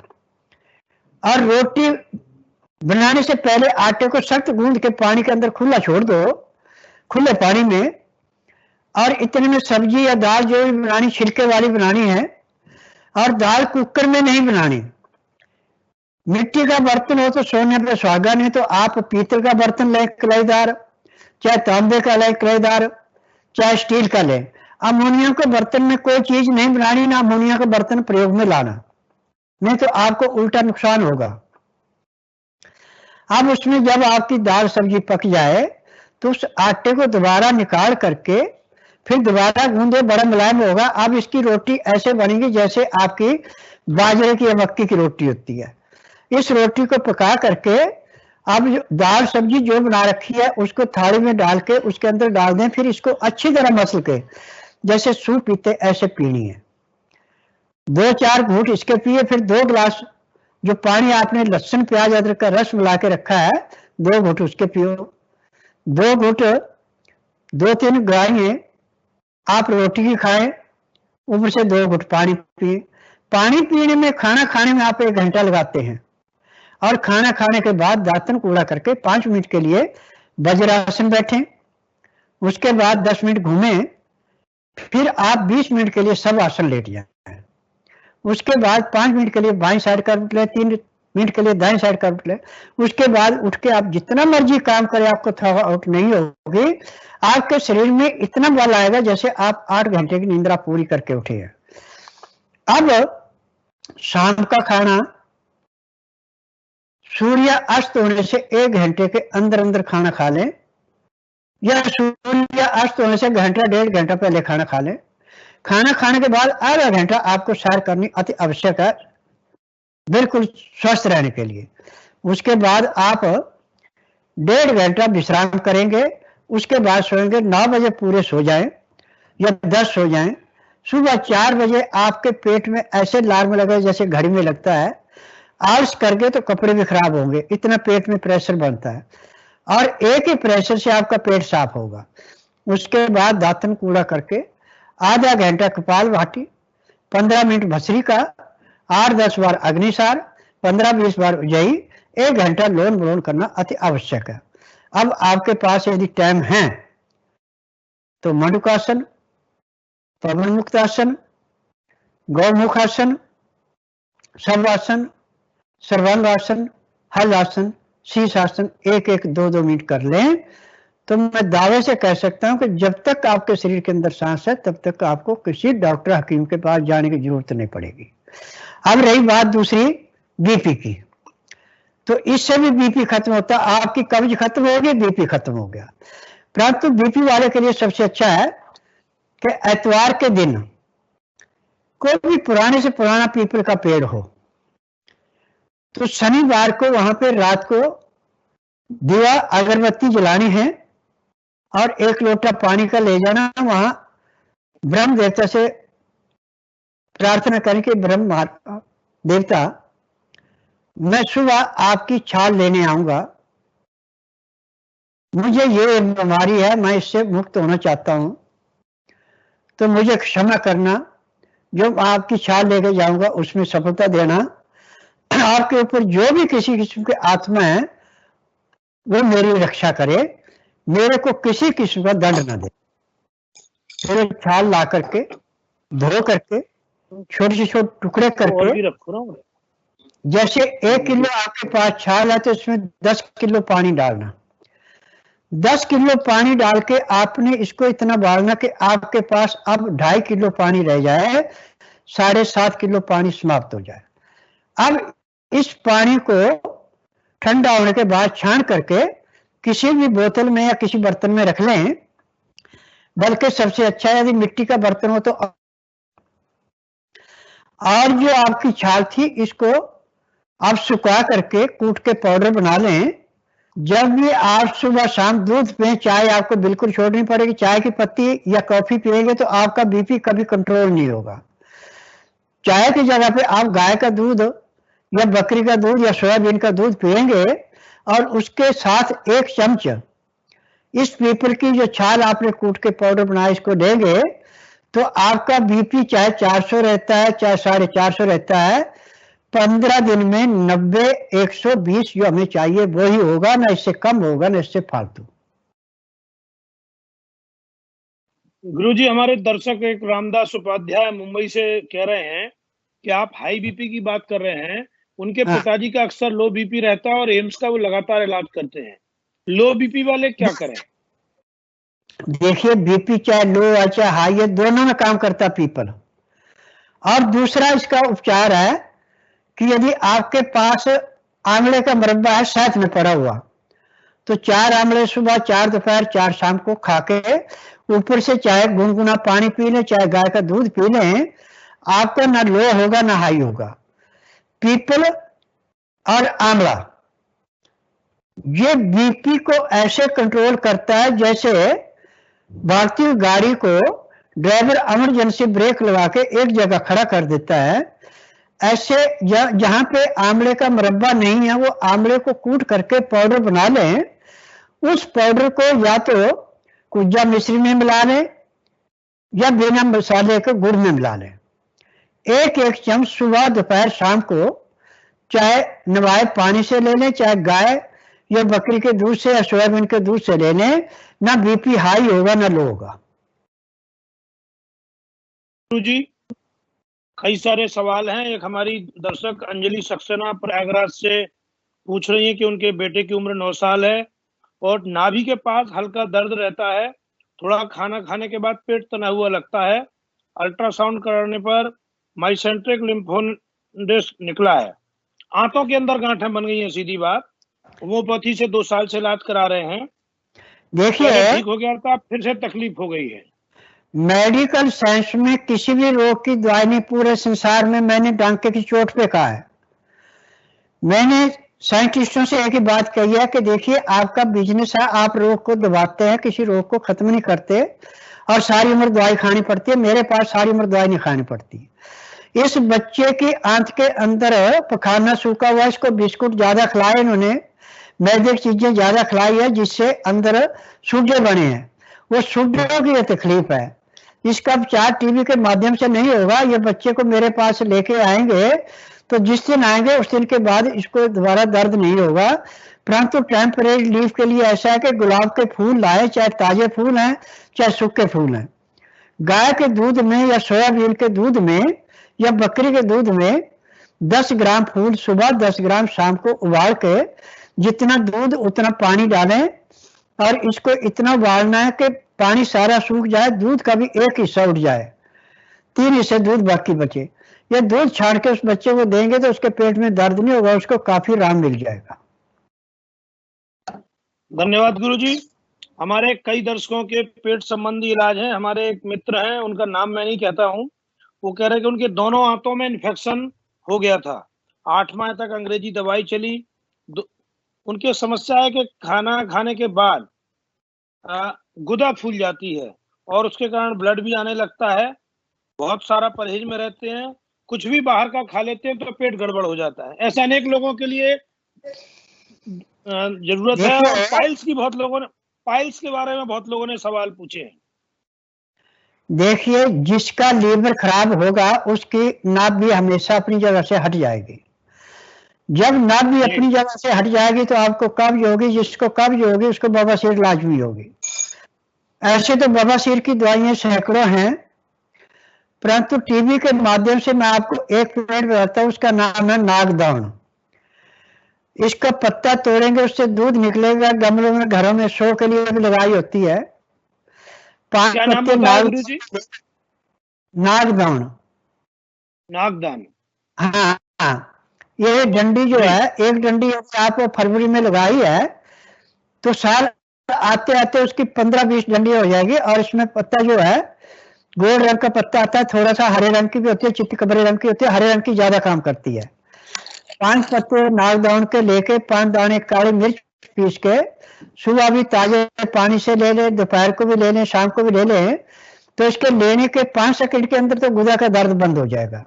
[SPEAKER 3] और रोटी बनाने से पहले आटे को सख्त गूंद के पानी के अंदर खुला छोड़ दो, खुले पानी में। और इतने में सब्जी या दाल जो भी बनानी छिलके वाली बनानी है। और दाल कुकर में नहीं बनानी। मिट्टी का बर्तन हो तो सोने पे सुहागा, नहीं तो आप पीतल का बर्तन लें कलाईदार, चाहे तांबे का लें कलाईदार, चाहे स्टील का लें। अमोनियम के बर्तन में कोई चीज नहीं बनानी, ना अमोनिया का बर्तन प्रयोग में लाना, नहीं तो आपको उल्टा नुकसान होगा। अब उसमें जब आपकी दाल सब्जी पक जाए तो उस आटे को दोबारा निकाल करके फिर दोबारा गूंदे, बड़ा मुलायम होगा। अब इसकी रोटी ऐसे बनेगी जैसे आपकी बाजरे की या मक्की की रोटी होती है। इस रोटी को पका करके अब दाल सब्जी जो बना रखी है उसको थाली में डाल के उसके अंदर डाल दें। फिर इसको अच्छी तरह मसल के जैसे सूप पीते ऐसे पीनी है। 2-4 घूंट इसके पिए। फिर 2 गिलास जो पानी आपने लहसुन प्याज अदरक का रस मिला के रखा है, 2 घूंट उसके पियो। 2 घूंट 2-3 ग्राइए आप रोटी की खाएं, ऊपर से 2 घूंट पानी पिए। पानी पीने में, खाना खाने में आप 1 घंटा लगाते हैं। और खाना खाने के बाद दांतन कूड़ा करके 5 मिनट के लिए वज्रासन बैठें। उसके बाद 10 मिनट घूमें। फिर आप 20 मिनट के लिए सब आसन लेट जाएं। उसके बाद 5 मिनट के लिए बाईं साइड का उठ ले, 3 मिनट के लिए दाईं साइड का उठ ले। उसके बाद उठ के आप जितना मर्जी काम करें आपको थकावट नहीं होगी। आपके शरीर में इतना बल आएगा जैसे आप 8 घंटे की निंद्रा पूरी करके उठे हैं। अब शाम का खाना सूर्य अस्त होने से 1 घंटे के अंदर अंदर खाना खा लें, या सूर्य अस्त होने से घंटा 1.5 घंटा पहले खाना खा लें। खाना खाने के बाद आधा घंटा आपको सैर करनी अति आवश्यक है, बिल्कुल स्वस्थ रहने के लिए। उसके बाद आप 1.5 घंटा विश्राम करेंगे। उसके बाद सोएंगे। 9 बजे पूरे सो जाएं या 10 सो जाएं। सुबह 4 बजे आपके पेट में ऐसे लार्म लगे जैसे घड़ी में लगता है। आलस करके तो कपड़े भी खराब होंगे, इतना पेट में प्रेशर बनता है। और एक ही प्रेशर से आपका पेट साफ होगा। उसके बाद दातन कूड़ा करके आधा घंटा कपालभाति, 15 मिनट भस्त्री का, 8-10 बार अग्निसार, 15-20 बार उज्जयी, 1 घंटा लोन विलोम करना अति आवश्यक है। अब आपके पास यदि टाइम है तो मंडूकासन, पवन मुक्तासन, गौमुखासन, शवासन, सर्वांगासन, हलासन, शीर्षासन 1-1, 2-2 मिनट कर लें तो मैं दावे से कह सकता हूं कि जब तक आपके शरीर के अंदर सांस है तब तक आपको किसी डॉक्टर हकीम के पास जाने की जरूरत नहीं पड़ेगी। अब रही बात दूसरी बीपी की, तो इससे भी बीपी खत्म होता, आपकी कब्ज खत्म हो गई, बीपी खत्म हो गया। परंतु बीपी वाले के लिए सबसे अच्छा है कि एतवार के दिन कोई भी पुराने से पुराना पीपल का पेड़ हो तो शनिवार को वहां पे रात को दिया अगरबत्ती जलानी है और 1 लोटा पानी का ले जाना, वहां ब्रह्म देवता से प्रार्थना करें कि ब्रह्म देवता मैं सुबह आपकी छाल लेने आऊंगा, मुझे ये बीमारी है, मैं इससे मुक्त होना चाहता हूं, तो मुझे क्षमा करना, जो आपकी छाल लेके जाऊंगा उसमें सफलता देना, आपके ऊपर जो भी किसी किस्म की आत्मा है वो मेरी रक्षा करे, मेरे को किसी किस्म का दंड न दे। मेरे छाल ला करके धो करके छोटे से छोटे टुकड़े करके, जैसे 1 किलो आपके पास छाल है तो उसमें 10 किलो पानी डालना, 10 किलो पानी डाल के आपने इसको इतना डालना कि आपके पास अब 2.5 किलो पानी रह जाए, 7.5 किलो पानी समाप्त हो जाए। अब इस पानी को ठंडा होने के बाद छान करके किसी भी बोतल में या किसी बर्तन में रख लें, बल्कि सबसे अच्छा यदि मिट्टी का बर्तन हो तो। और जो आपकी छाल थी इसको आप सुखा करके कूट के पाउडर बना लें। जब भी आप सुबह शाम दूध पिए, चाय आपको बिल्कुल छोड़नी पड़ेगी, चाय की पत्ती या कॉफी पिएंगे तो आपका बीपी कभी कंट्रोल नहीं होगा। चाय की जगह पे आप गाय का दूध या बकरी का दूध या सोयाबीन का दूध पिएंगे और उसके साथ 1 चम्मच इस पीपल की जो छाल आपने कूट के पाउडर बनाया इसको देंगे तो आपका बीपी चाहे 400 रहता है चाहे 450 रहता है, 15 दिन में 90-120 जो हमें चाहिए वही होगा, ना इससे कम होगा ना इससे फालतू।
[SPEAKER 1] गुरुजी, हमारे दर्शक एक रामदास उपाध्याय मुंबई से कह रहे हैं कि आप हाई बीपी की बात कर रहे हैं, उनके पिताजी का अक्सर लो बीपी रहता है और एम्स का वो लगातार इलाज करते हैं। लो बीपी वाले क्या करें?
[SPEAKER 3] देखिए, बीपी चाहे लो है चाहे हाई है, दोनों में काम करता पीपल। और दूसरा इसका उपचार है कि यदि आपके पास आंवले का मुरब्बा है साथ में पड़ा हुआ तो 4 आंवले सुबह, 4 दोपहर, 4 शाम को खा के ऊपर से चाहे गुनगुना पानी पी लें चाहे गाय का दूध पी लें, आपका ना लो होगा ना हाई होगा। पीपल और आंवला ये बीपी को ऐसे कंट्रोल करता है जैसे भारतीय गाड़ी को ड्राइवर इमरजेंसी ब्रेक लगा के एक जगह खड़ा कर देता है, ऐसे जहां पे आंवले का मुरब्बा नहीं है वो आंवले को कूट करके पाउडर बना लें, उस पाउडर को या तो कुज्जा मिश्री में मिला लें या बिना मसाले के गुड़ में मिला लें। 1-1 चम्मच सुबह दोपहर शाम को चाहे नवाए पानी से ले लें चाहे गाय या बकरी के दूध से या सोयाबीन के दूध से ले लें, ना बीपी हाई होगा ना लो होगा।
[SPEAKER 1] गुरुजी, कई सारे सवाल हैं। एक हमारी दर्शक अंजलि सक्सेना प्रयागराज से पूछ रही है कि उनके बेटे की उम्र 9 साल है और नाभि के पास हल्का दर्द रहता है, थोड़ा खाना खाने के बाद पेट तना हुआ लगता है, अल्ट्रासाउंड कराने पर माइसेंट्रिक लिम्फोडेस निकला है, आंतों के अंदर गांठें बन गई हैं, सीधी बात। होम्योपैथी से 2 साल से इलाज करा रहे हैं,
[SPEAKER 3] देखिए
[SPEAKER 1] ठीक हो गया था, फिर से तकलीफ हो गई है।
[SPEAKER 3] मेडिकल साइंस में किसी भी रोग की दवाई नहीं, पूरे संसार में मैंने डांके की चोट पे कहा है। मैंने साइंटिस्टों से एक ही बात कही है कि देखिए आपका बिजनेस है, आप रोग को दबाते हैं, किसी रोग को खत्म नहीं करते और सारी उम्र दवाई खानी पड़ती है। मेरे पास सारी उम्र दवाई नहीं खानी पड़ती। इस बच्चे की आंत के अंदर पखाना सूखा हुआ, इसको बिस्कुट ज्यादा खिलाए इन्होंने, मैदे की चीजें ज्यादा खिलाई है, जिससे अंदर सूजे बने हैं, वो सूजों की तकलीफ है। इसका उपचार टीबी के माध्यम से नहीं होगा। ये बच्चे को मेरे पास लेके आएंगे तो जिस दिन आएंगे उस दिन के बाद इसको दोबारा दर्द नहीं होगा। परंतु टेम्परेरी रिलीफ के लिए ऐसा है कि गुलाब के फूल लाए, चाहे ताजे फूल हैं चाहे सूखे फूल हैं। गाय के दूध में या सोयाबीन के दूध में या बकरी के दूध में 10 ग्राम फूल सुबह, 10 ग्राम शाम को उबाल के, जितना दूध उतना पानी डालें और इसको इतना उबालना है कि पानी सारा सूख जाए, दूध का भी एक हिस्सा उठ जाए, 3 हिस्से दूध बाकी बचे। ये दूध छाड़ के उस बच्चे को देंगे तो उसके पेट में दर्द नहीं होगा, उसको काफी आराम मिल जाएगा।
[SPEAKER 1] धन्यवाद गुरुजी। हमारे कई दर्शकों के पेट संबंधी इलाज हैं। हमारे एक मित्र हैं, उनका नाम मैं नहीं कहता हूं, वो कह रहे हैं कि उनके दोनों आंतों में इन्फेक्शन हो गया था, 8 माह तक अंग्रेजी दवाई चली। उनकी समस्या है कि खाना खाने के बाद गुदा फूल जाती है और उसके कारण ब्लड भी आने लगता है। बहुत सारा परहेज में रहते हैं, कुछ भी बाहर का खा लेते हैं तो पेट गड़बड़ हो जाता है। ऐसा अनेक लोगों के लिए जरूरत है। और पाइल्स के बारे में बहुत लोगों ने सवाल पूछे हैं।
[SPEAKER 3] देखिए, जिसका लीवर खराब होगा उसकी नाभ भी हमेशा अपनी जगह से हट जाएगी। जब नाभ भी अपनी जगह से हट जाएगी तो आपको कब्ज होगी, जिसको कब्ज होगी उसको बवासीर लाजमी होगी। ऐसे तो बवासीर की दवाइयां सैकड़ों हैं, परंतु टीबी के माध्यम से मैं आपको एक मिनट बताता हूँ। उसका नाम है नागदान। इसका पत्ता तोड़ेंगे, उससे दूध निकलेगा। गमलों में घरों में शो के लिए भी लगाई होती है। 5 पत्ते नागदान। हाँ, ये डंडी जो है, एक डंडी आप फरवरी में लगाई है तो साल आते आते उसकी 15-20 डंडी हो जाएगी। और इसमें पत्ता जो है गोल्ड रंग का पत्ता आता है, थोड़ा सा हरे रंग की भी होती है, चित्तकबरे रंग की होती है, हरे रंग की ज्यादा काम करती है। 5 पत्ते नागदान के लेके 5 दाने काली मिर्च पीस के सुबह भी ताजे पानी से ले लें, दोपहर को भी ले लें, शाम को भी ले लें, तो इसके लेने के 5 सेकंड के अंदर तो गुदा का दर्द बंद हो जाएगा।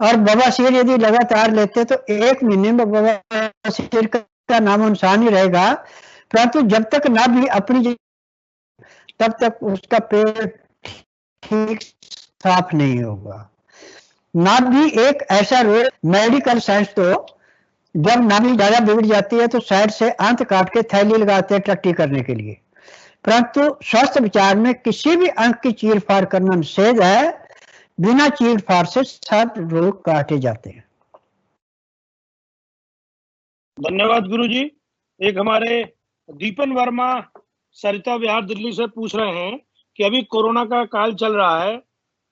[SPEAKER 3] और बवासीर यदि लगातार लेते तो 1 महीने में बवासीर का नामो निशान ही रहेगा। परंतु जब तक ना भी अपनी तब तक उसका पेट ठीक साफ नहीं होगा। नाभि एक ऐसा रोग, मेडिकल साइंस तो जब नाभि ज्यादा बिगड़ जाती है तो साइड से अंत काट के थैली लगाते हैं टट्टी करने के लिए। परंतु स्वास्थ्य विचार में किसी भी अंग की चीर फाड़ करना निषेध है। बिना चीर फाड़ से सब रोग काटे जाते हैं।
[SPEAKER 1] धन्यवाद गुरुजी। एक हमारे दीपन वर्मा सरिता विहार दिल्ली से पूछ रहे हैं कि अभी कोरोना का काल चल रहा है,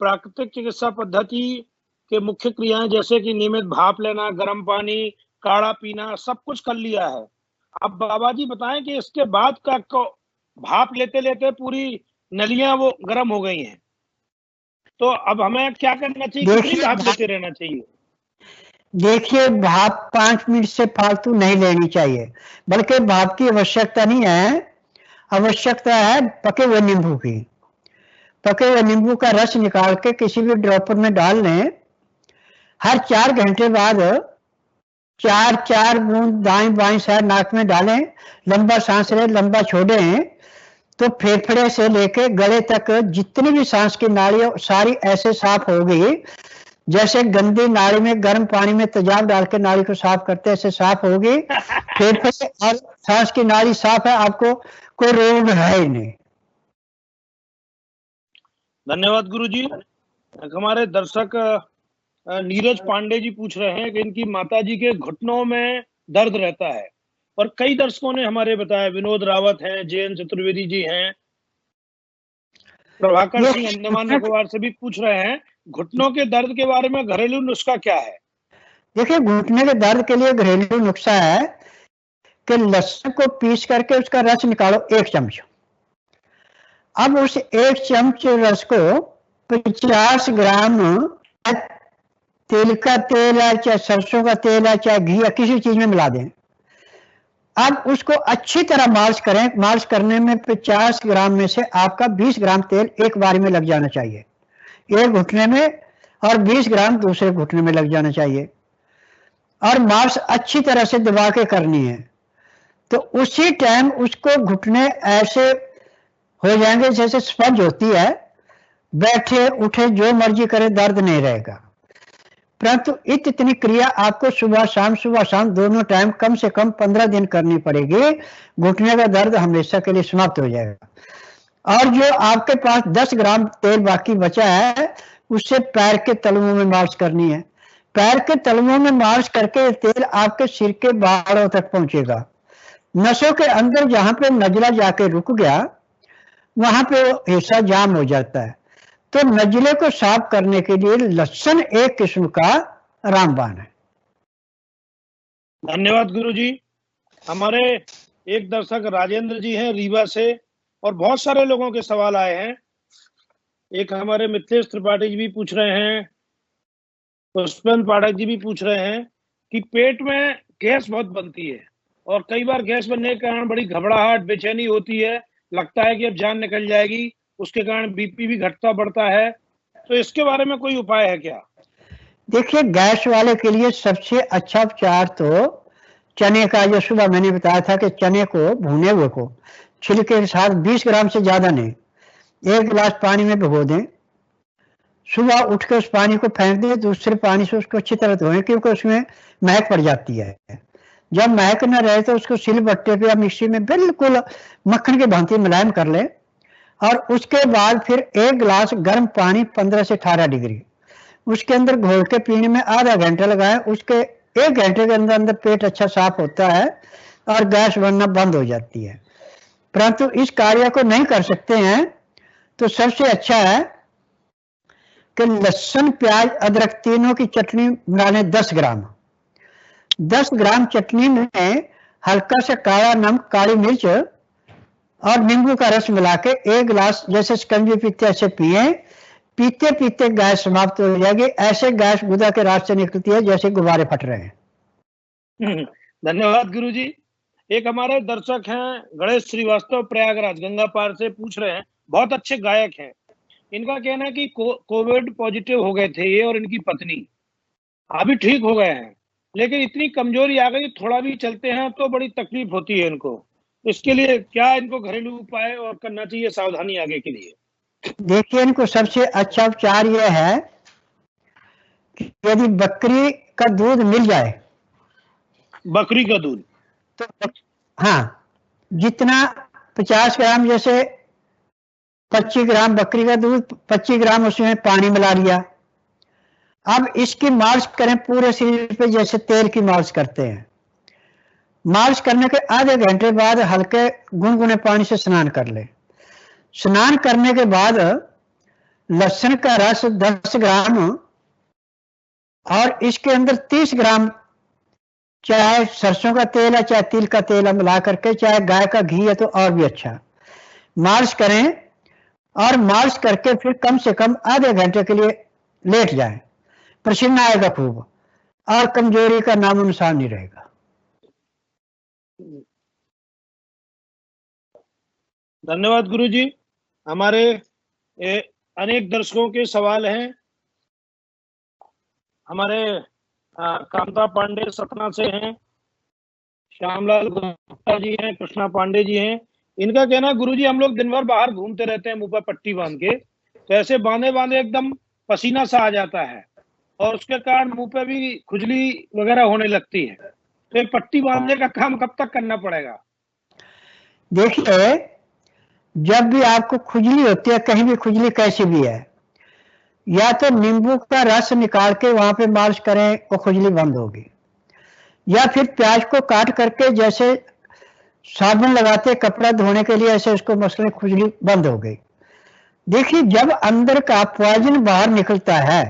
[SPEAKER 1] प्राकृतिक चिकित्सा पद्धति के मुख्य क्रियाएं जैसे कि नियमित भाप लेना, गर्म पानी, काढ़ा पीना, सब कुछ कर लिया है। अब बाबा जी बताएं कि इसके बाद का भाप लेते लेते पूरी नलियां वो गर्म हो गई हैं, तो अब हमें क्या करना चाहिए? कितनी भाप लेते रहना चाहिए?
[SPEAKER 3] देखिए, भाप 5 मिनट से फालतू नहीं लेनी चाहिए, बल्कि भाप की आवश्यकता नहीं है, आवश्यकता है पके हुए नींबू की। पके हुए नींबू का रस निकाल के किसी भी ड्रॉपर में डाल लें। हर 4 घंटे बाद 4 बूंद दाएं बाएं साइड नाक में डालें। लंबा सांस लें, लंबा छोड़ें तो फेफड़े से लेके गले तक जितनी भी सांस की नाली हो सारी ऐसे साफ होगी जैसे गंदी नाली में गर्म पानी में तेजाब डाल के नाली को साफ करते ऐसे साफ होगी। फेफड़े और सांस की नाली साफ है, आपको कोई रोग है ही नहीं।
[SPEAKER 1] धन्यवाद गुरुजी। हमारे दर्शक नीरज पांडे जी पूछ रहे हैं कि इनकी माताजी के घुटनों में दर्द रहता है, और कई दर्शकों ने हमारे बताया, विनोद रावत हैं, जयंत चतुर्वेदी जी हैं, प्रभाकर सिंह अंडमान निकोबार से भी पूछ रहे हैं घुटनों के दर्द के बारे में घरेलू नुस्खा क्या है?
[SPEAKER 3] देखिए, घुटने के दर्द के लिए घरेलू नुस्खा है कि लहसुन को पीस करके उसका रस निकालो 1 चम्मच। अब उस 1 चम्मच रस को 50 ग्राम तिल का तेल है, चाहे सरसों का तेल है, चाहे घी है, किसी चीज में मिला दें। अब उसको अच्छी तरह मालिश करें। मालिश करने में 50 ग्राम में से आपका 20 ग्राम तेल एक बार में लग जाना चाहिए, एक घुटने में और 20 ग्राम दूसरे घुटने में लग जाना चाहिए। और मालिश अच्छी तरह से दबा के करनी है। तो उसी टाइम उसको घुटने ऐसे हो जाएंगे जैसे स्पंज होती है, बैठे उठे जो मर्जी करे दर्द नहीं रहेगा। परंतु इतनी क्रिया आपको सुबह शाम दोनों टाइम कम से कम 15 दिन करनी पड़ेगी। घुटने का दर्द हमेशा के लिए समाप्त हो जाएगा। और जो आपके पास 10 ग्राम तेल बाकी बचा है, उससे पैर के तलवों में मालिश करनी है। पैर के तलवों में मालिश करके तेल आपके सिर के बालों तक पहुंचेगा। नसों के अंदर जहां पे नजला जाके रुक गया, वहां पे हिस्सा जाम हो जाता है। तो नजले को साफ करने के लिए लहसुन एक किस्म का रामबाण है।
[SPEAKER 1] धन्यवाद गुरुजी। हमारे एक दर्शक राजेंद्र जी हैं रीवा से, और बहुत सारे लोगों के सवाल आए हैं। एक हमारे मिथिलेश त्रिपाठी जी भी पूछ रहे हैं, पुष्पेंद्र पाठक जी भी पूछ रहे हैं कि पेट में गैस बहुत बनती है, और कई बार गैस बनने के कारण बड़ी घबराहट, बेचैनी होती है, लगता है कि अब जान निकल जाएगी, उसके कारण बीपी भी घटता बढ़ता है। तो इसके बारे में कोई उपाय है क्या?
[SPEAKER 3] देखिए, गैस वाले के लिए सबसे अच्छा उपचार तो चने का, जो सुबह मैंने बताया था कि चने को भुने हुए को छिलके के साथ 20 ग्राम से ज्यादा नहीं, 1 गिलास पानी में भिगो दें। सुबह उठ के उस पानी को फेंक दें, दूसरे पानी से उसको अच्छी तरह धोएं, क्योंकि उसमें महक पड़ जाती है। जब महक न रहे तो उसको सिलबट्टे पे या मिक्सी में बिल्कुल मक्खन की भांति मुलायम कर लें। और उसके बाद फिर 1 गिलास गर्म पानी 15 से 18 डिग्री उसके अंदर घोल के पीने में आधा घंटा लगाएं। उसके 1 घंटे के अंदर अंदर पेट अच्छा साफ होता है और गैस बनना बंद हो जाती है। परंतु इस कार्य को नहीं कर सकते हैं तो सबसे अच्छा है कि लहसुन, प्याज, अदरक तीनों की चटनी बना लें 10 ग्राम। 10 ग्राम चटनी में हल्का सा काला नमक, काली मिर्च और नींबू का रस मिला के 1 गिलास जैसे शिकंजी पीते ऐसे पिए। पीते पीते गैस समाप्त हो जाएगी। ऐसे गैस गुदा के रास्ते निकलती है जैसे गुब्बारे फट रहे हैं।
[SPEAKER 1] धन्यवाद गुरुजी। एक हमारे दर्शक हैं गणेश श्रीवास्तव, प्रयागराज गंगा पार से, पूछ रहे हैं, बहुत अच्छे गायक हैं, इनका कहना है कि कोविड पॉजिटिव हो गए थे ये और इनकी पत्नी, अभी ठीक हो गए हैं, लेकिन इतनी कमजोरी आ गई, थोड़ा भी चलते हैं तो बड़ी तकलीफ होती है इनको। इसके लिए क्या इनको घरेलू उपाय और करना चाहिए, सावधानी आगे के लिए?
[SPEAKER 3] देखिए, इनको सबसे अच्छा उपचार यह है कि यदि बकरी का दूध मिल जाए,
[SPEAKER 1] बकरी का दूध,
[SPEAKER 3] तो हाँ, जितना 50 ग्राम, जैसे 25 ग्राम बकरी का दूध, 25 ग्राम उसमें पानी मिला लिया। अब इसकी मालिश करें पूरे शरीर पे जैसे तेल की मालिश करते हैं। मालिश करने के आधे घंटे बाद हल्के गुनगुने पानी से स्नान कर ले। स्नान करने के बाद लहसुन का रस 10 ग्राम और इसके अंदर 30 ग्राम चाहे सरसों का तेल है चाहे तिल का तेल है मिला करके, चाहे गाय का घी है तो और भी अच्छा, मालिश करें। और मालिश करके फिर कम से कम आधे घंटे के लिए लेट जाएं। पसीना आएगा खूब और कमजोरी का नामो निशान नहीं रहेगा।
[SPEAKER 1] धन्यवाद गुरुजी। हमारे अनेक दर्शकों के सवाल हैं। हमारे कांता पांडे सतना से हैं, श्यामलाल गुप्ता जी हैं, कृष्णा पांडे जी हैं। इनका कहना है, गुरुजी हम लोग दिन भर बाहर घूमते रहते हैं मुंह पर पट्टी बांध के, तो ऐसे बांधे बांधे एकदम पसीना सा आ जाता है और उसके कारण मुंह पे भी खुजली वगैरह होने लगती है। तो ये पट्टी बांधने का काम कब तक करना पड़ेगा?
[SPEAKER 3] देखिए, जब भी आपको खुजली होती है, कहीं भी खुजली कैसी भी है, या तो नींबू का रस निकाल के वहां पे मालिश करें, वो खुजली बंद होगी। या फिर प्याज को काट करके जैसे साबुन लगाते कपड़ा धोने के लिए, ऐसे उसको मसले, खुजली बंद हो गई। देखिए, जब अंदर का पॉइजन बाहर निकलता है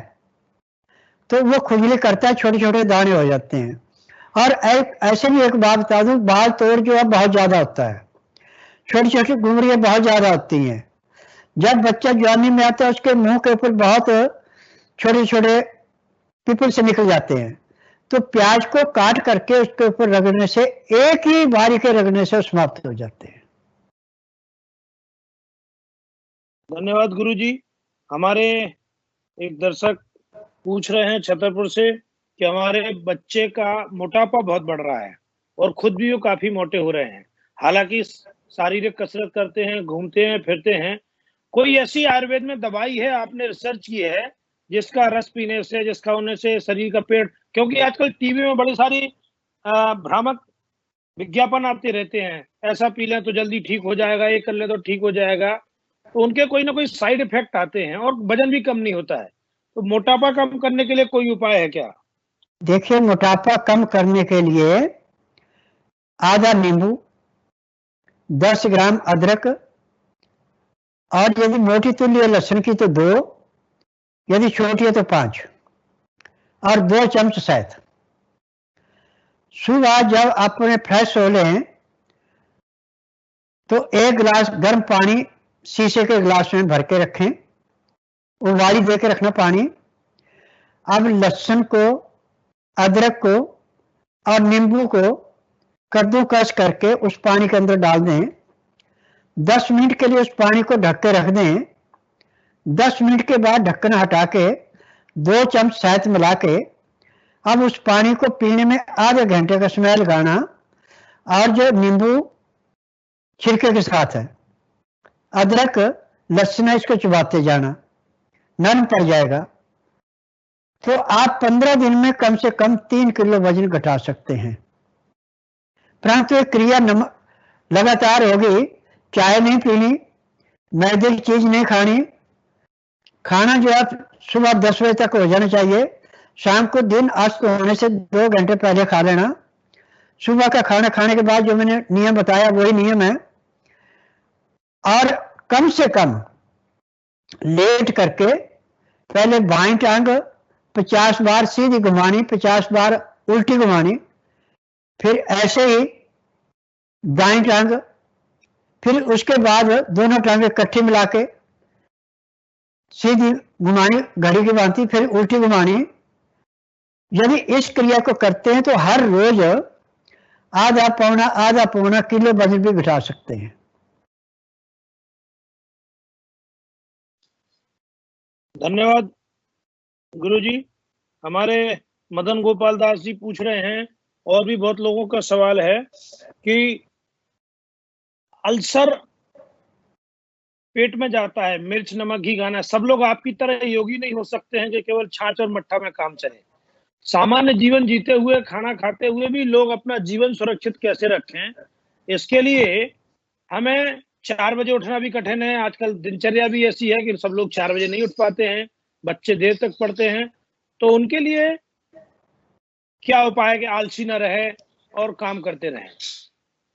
[SPEAKER 3] तो वो खुजली करता है, छोटे छोटे दाने हो जाते हैं। और ऐसे भी एक बात बता दूं, बाल तोड़ जो है बहुत ज्यादा होता है, छोटी छोटी घुंघरियां बहुत ज्यादा होती हैं। जब बच्चा जवानी में आता है उसके मुंह के ऊपर बहुत छोटे छोटे पिपल से निकल जाते हैं। तो प्याज को काट करके उसके ऊपर रगड़ने से, एक ही बारी के रगड़ने से समाप्त हो जाते हैं।
[SPEAKER 1] धन्यवाद गुरुजी। हमारे एक दर्शक पूछ रहे हैं छतरपुर से कि हमारे बच्चे का मोटापा बहुत बढ़ रहा है और खुद भी वो काफी मोटे हो रहे हैं, हालांकि शारीरिक कसरत करते हैं, घूमते हैं, फिरते हैं। कोई ऐसी आयुर्वेद में दवाई है, आपने रिसर्च की है, जिसका रस पीने से, जिसका होने से शरीर का पेट, क्योंकि आजकल टीवी में बड़ी सारी भ्रामक विज्ञापन आते रहते हैं, ऐसा पी लें तो जल्दी ठीक हो जाएगा, ये कर ले तो ठीक हो जाएगा, तो उनके कोई ना कोई साइड इफेक्ट आते हैं और वजन भी कम नहीं होता है। तो मोटापा कम करने के लिए कोई उपाय है क्या?
[SPEAKER 3] देखिए, मोटापा कम करने के लिए आधा नींबू, 10 ग्राम अदरक, और यदि मोटी तुल्ली है लहसुन की तो 2, यदि छोटी है तो 5, और 2 चम्मच शहद। सुबह जब अपने फ्रेश हो लें तो 1 गिलास गर्म पानी शीशे के गिलास में भर के रखें, उबाली दे के रखना पानी। अब लहसुन को, अदरक को और नींबू को कद्दूकस करके उस पानी के अंदर डाल दें। 10 मिनट के लिए उस पानी को ढक के रख दें। 10 मिनट के बाद ढक्कन हटा के 2 चम्मच शहद मिला के अब उस पानी को पीने में आधे घंटे का समय लगाना, और जो नींबू छिलके के साथ है, अदरक लहसुन है, इसको चबाते जाना, नरम पड़ जाएगा। तो आप 15 दिन में कम से कम 3 किलो वजन घटा सकते हैं। परंतु एक क्रिया लगातार होगी। चाय नहीं पीनी, मैदे की चीज नहीं खानी, खाना जो है सुबह 10 बजे तक हो जाना चाहिए। शाम को दिन अस्त होने से 2 घंटे पहले खा लेना। सुबह का खाना खाने के बाद जो मैंने नियम बताया वही नियम है। और कम से कम लेट करके पहले बाईं टांग 50 बार सीधी घुमानी, 50 बार उल्टी घुमानी, फिर ऐसे ही दाईं टांग, फिर उसके बाद दोनों टांगें इकट्ठी मिला के सीधी घुमानी घड़ी की भांति, फिर उल्टी घुमानी। यदि इस क्रिया को करते हैं तो हर रोज आधा पौना किलो वजन भी घटा सकते हैं।
[SPEAKER 1] धन्यवाद गुरुजी। हमारे मदन गोपाल दास जी पूछ रहे हैं, और भी बहुत लोगों का सवाल है कि अल्सर पेट में जाता है, मिर्च नमक घी खाना, सब लोग आपकी तरह योगी नहीं हो सकते हैं कि केवल छाछ और मट्ठा में काम चले। सामान्य जीवन जीते हुए, खाना खाते हुए भी लोग अपना जीवन सुरक्षित कैसे रखें, इसके लिए हमें 4 बजे उठना भी कठिन है। आजकल दिनचर्या भी ऐसी है कि सब लोग 4 बजे नहीं उठ पाते हैं, बच्चे देर तक पढ़ते हैं, तो उनके लिए क्या उपाय है कि आलसी न रहे और काम करते रहें?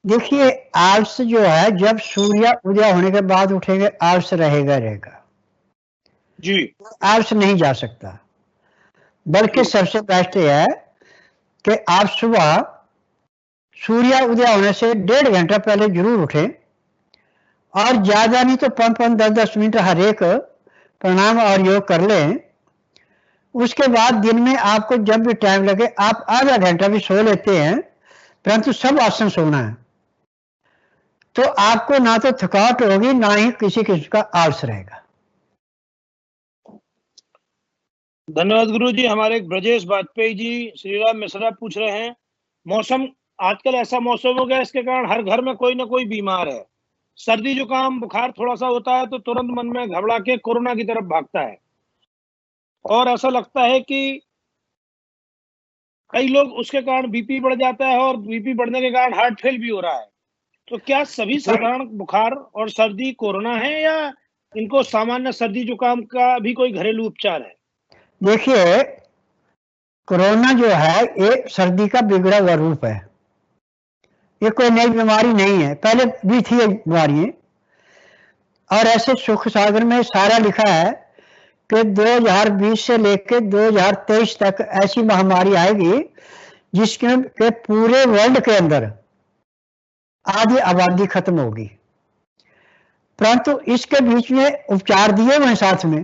[SPEAKER 3] देखिए, आलस जो है जब सूर्य उदय होने के बाद उठेंगे आलस रहेगा
[SPEAKER 1] जी,
[SPEAKER 3] आलस नहीं जा सकता। बल्कि सबसे बेस्ट है कि आप सुबह सूर्य उदय होने से 1.5 घंटा पहले जरूर उठें, और ज्यादा नहीं तो 5-5, 10-10 मिनट हर एक प्रणाम और योग कर लें। उसके बाद दिन में आपको जब भी टाइम लगे आप आधा घंटा भी सो लेते हैं, परंतु सब आसन सोना है, तो आपको ना तो थकावट होगी ना ही किसी किस्म का आलस रहेगा।
[SPEAKER 1] धन्यवाद गुरु जी। हमारे ब्रजेश वाजपेयी जी श्रीराम मिश्रा पूछ रहे हैं, मौसम आजकल ऐसा मौसम हो गया, इसके कारण हर घर में कोई ना कोई बीमार है। सर्दी जुकाम बुखार थोड़ा सा होता है तो तुरंत मन में घबरा के कोरोना की तरफ भागता है, और ऐसा लगता है कि कई लोग उसके कारण बीपी बढ़ जाता है, और बीपी बढ़ने के कारण हार्ट फेल भी हो रहा है। तो क्या सभी साधारण बुखार और सर्दी कोरोना है, या इनको सामान्य सर्दी जुकाम का भी कोई घरेलू उपचार है?
[SPEAKER 3] देखिए, कोरोना जो है एक सर्दी का बिगड़ा हुआ रूप है, ये कोई नई बीमारी नहीं है, पहले भी थी बीमारी। और ऐसे सुख सागर में सारा लिखा है कि 2020 से लेकर 2023 तक ऐसी महामारी आएगी जिसके पूरे वर्ल्ड के अंदर आधी आबादी खत्म होगी। परंतु इसके बीच में उपचार दिए हुए साथ में,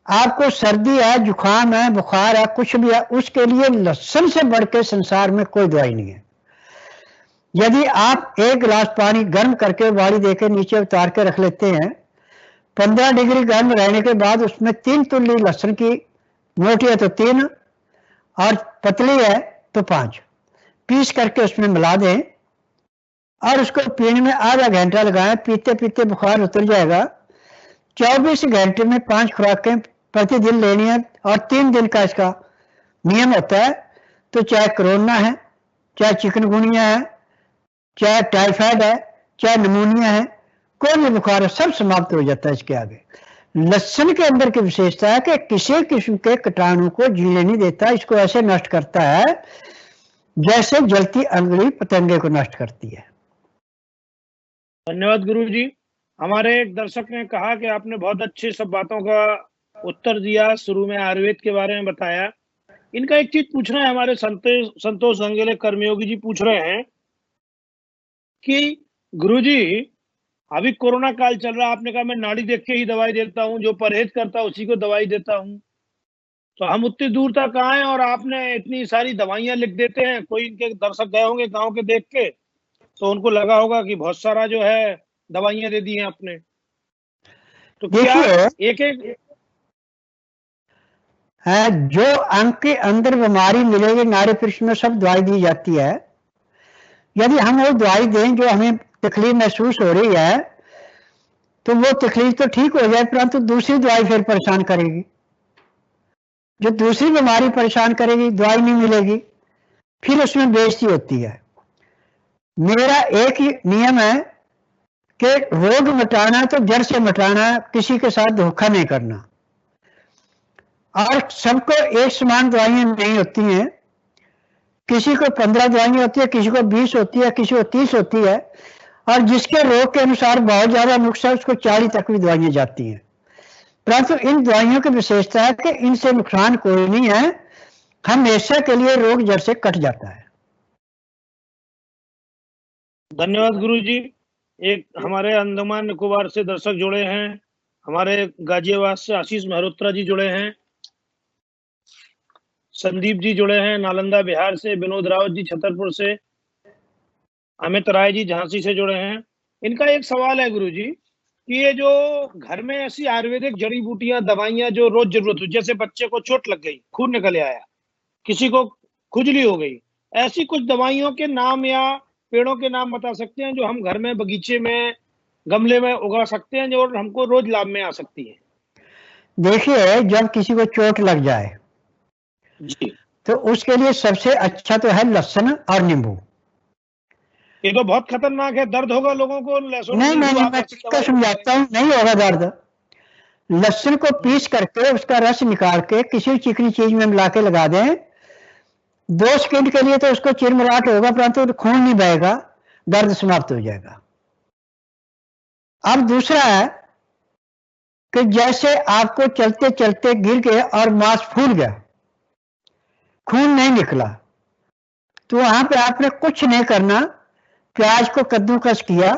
[SPEAKER 3] आपको सर्दी है, जुकाम है, बुखार है, कुछ भी है, उसके लिए लहसुन से बढ़ के संसार में कोई दवाई नहीं है। यदि आप 1 गिलास पानी गर्म करके उबाली देकर नीचे उतार के रख लेते हैं, 15 डिग्री गर्म रहने के बाद उसमें 3 तुल्ली लहसुन की मोटी है तो 3 और पतली है तो 5 पीस करके उसमें मिला दें और उसको पीने में आधा घंटा लगाएं। पीते पीते बुखार उतर जाएगा। 24 घंटे में 5 खुराकें प्रतिदिन लेनी है और 3 दिन का इसका नियम होता है। तो चाहे कोरोना है, चाहे चिकनगुनिया है, चाहे टाइफाइड है, चाहे निमोनिया है, कोई भी बुखार है, सब समाप्त हो जाता है इसके आगे। लहसुन के अंदर की विशेषता है कि किसी किस्म के कीटाणु को जीने नहीं देता। इसको ऐसे नष्ट करता है जैसे जलती अंगुली पतंगे को नष्ट करती है।
[SPEAKER 1] धन्यवाद गुरु जी। हमारे एक दर्शक ने कहा कि आपने बहुत अच्छी सब बातों का उत्तर दिया, शुरू में आयुर्वेद के बारे में बताया। इनका एक चीज पूछना है, हमारे संतोष गंगेले कर्मयोगी जी पूछ रहे हैं कि गुरुजी अभी कोरोना काल चल रहा है, आपने कहा मैं नाड़ी देख के ही दवाई देता हूँ, जो परहेज करता है उसी को दवाई देता हूँ, तो हम उतनी दूर तक आए और आपने इतनी सारी दवाइयां लिख देते हैं। कोई इनके दर्शक गए होंगे गांव के देख के, तो उनको लगा होगा कि बहुत सारा जो है दवाइयां दे दी हैं आपने। तो क्या एक एक
[SPEAKER 3] है जो अंग के अंदर बीमारी मिलेगी नाड़ी पृष्ठ में सब दवाई दी जाती है। यदि हम वो दवाई दें जो हमें तकलीफ महसूस हो रही है तो वो तकलीफ तो ठीक हो जाए, परंतु दूसरी दवाई फिर परेशान करेगी। जो दूसरी बीमारी परेशान करेगी, दवाई नहीं मिलेगी, फिर उसमें बेइज्जती होती है। मेरा एक ही नियम है कि रोग मिटाना तो जड़ से मिटाना, किसी के साथ धोखा नहीं करना। और सबको एक समान दवाइयां नहीं होती हैं, किसी को 15 दवाइयां होती है, किसी को 20 होती है, किसी को 30 होती है, और जिसके रोग के अनुसार बहुत ज्यादा नुकसान उसको 40 तक भी दवाइयां जाती हैं। परंतु इन दवाइयों की विशेषता है कि इनसे नुकसान कोई नहीं है, हमेशा के लिए रोग जड़ से कट जाता है।
[SPEAKER 1] धन्यवाद गुरु जी। एक हमारे अंडमान निकोबार से दर्शक जुड़े हैं, हमारे गाजियाबाद से आशीष मेहरोत्रा जी जुड़े हैं, संदीप जी जुड़े हैं, नालंदा बिहार से विनोद रावत जी छतरपुर से, अमित राय जी झांसी से जुड़े हैं। इनका एक सवाल है गुरु जी कि ये जो घर में ऐसी आयुर्वेदिक जड़ी बूटियां दवाइयां जो रोज जरूरत हो, जैसे बच्चे को चोट लग गई, खून निकल आया, किसी को खुजली हो गई, ऐसी कुछ दवाइयों के नाम या पेड़ों के नाम बता सकते हैं जो हम घर में बगीचे में गमले में उगा सकते हैं जो हमको रोज लाभ में आ सकती है?
[SPEAKER 3] देखिए, जब किसी को चोट लग जाए
[SPEAKER 1] जी,
[SPEAKER 3] तो उसके लिए सबसे अच्छा तो है लहसुन और नींबू।
[SPEAKER 1] ये तो बहुत खतरनाक है, दर्द होगा लोगों को। लहसुन
[SPEAKER 3] नहीं, मैं तरीका समझाता हूँ, नहीं होगा दर्द। लहसुन को पीस करके उसका रस निकाल के किसी चिकनी चीज में मिला के लगा दें। 2 सेकंड के लिए तो उसको चिरमिराट होगा, परंतु खून नहीं बहेगा, दर्द समाप्त हो जाएगा। अब दूसरा है कि जैसे आपको चलते चलते गिर गए और मांस फूल गया, खून नहीं निकला, तो वहां पे आपने कुछ नहीं करना। प्याज को कद्दूकस किया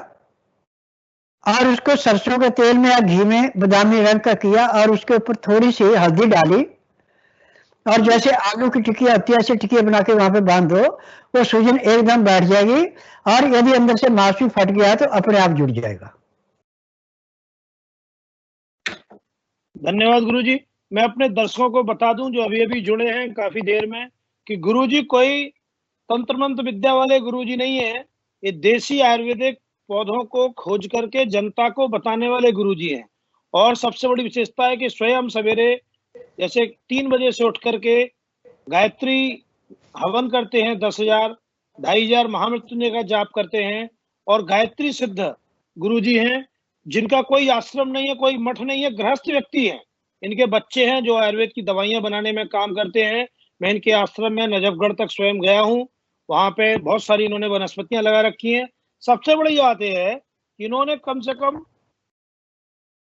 [SPEAKER 3] और उसको सरसों के तेल में या घी में बादामी रंग का किया और उसके ऊपर थोड़ी सी हल्दी डाली और जैसे आलू की टिक्की होती है ऐसे टिक्की बना के वहां पे बांध दो, वो सूजन एकदम बैठ जाएगी। और यदि अंदर से मांस भी फट गया तो अपने आप जुड़ जाएगा।
[SPEAKER 1] धन्यवाद गुरुजी। मैं अपने दर्शकों को बता दूं जो अभी अभी जुड़े हैं काफी देर में कि गुरुजी कोई तंत्र मंत्र विद्या वाले गुरुजी नहीं है, ये देसी आयुर्वेदिक पौधों को खोज करके जनता को बताने वाले गुरुजी हैं। और सबसे बड़ी विशेषता है कि स्वयं सवेरे जैसे 3 बजे से उठ करके गायत्री हवन करते हैं, 10,000 2,500 महामृत्युंजय का जाप करते हैं। और गायत्री सिद्ध गुरुजी हैं जिनका कोई आश्रम नहीं है, कोई मठ नहीं है, गृहस्थ व्यक्ति हैं। इनके बच्चे हैं जो आयुर्वेद की दवाइयां बनाने में काम करते हैं। मैं इनके आश्रम में नजफगढ़ तक स्वयं गया हूँ, वहां पे बहुत सारी इन्होंने वनस्पतियां लगा रखी हैं। सबसे बड़ी बात यह है कि इन्होंने कम से कम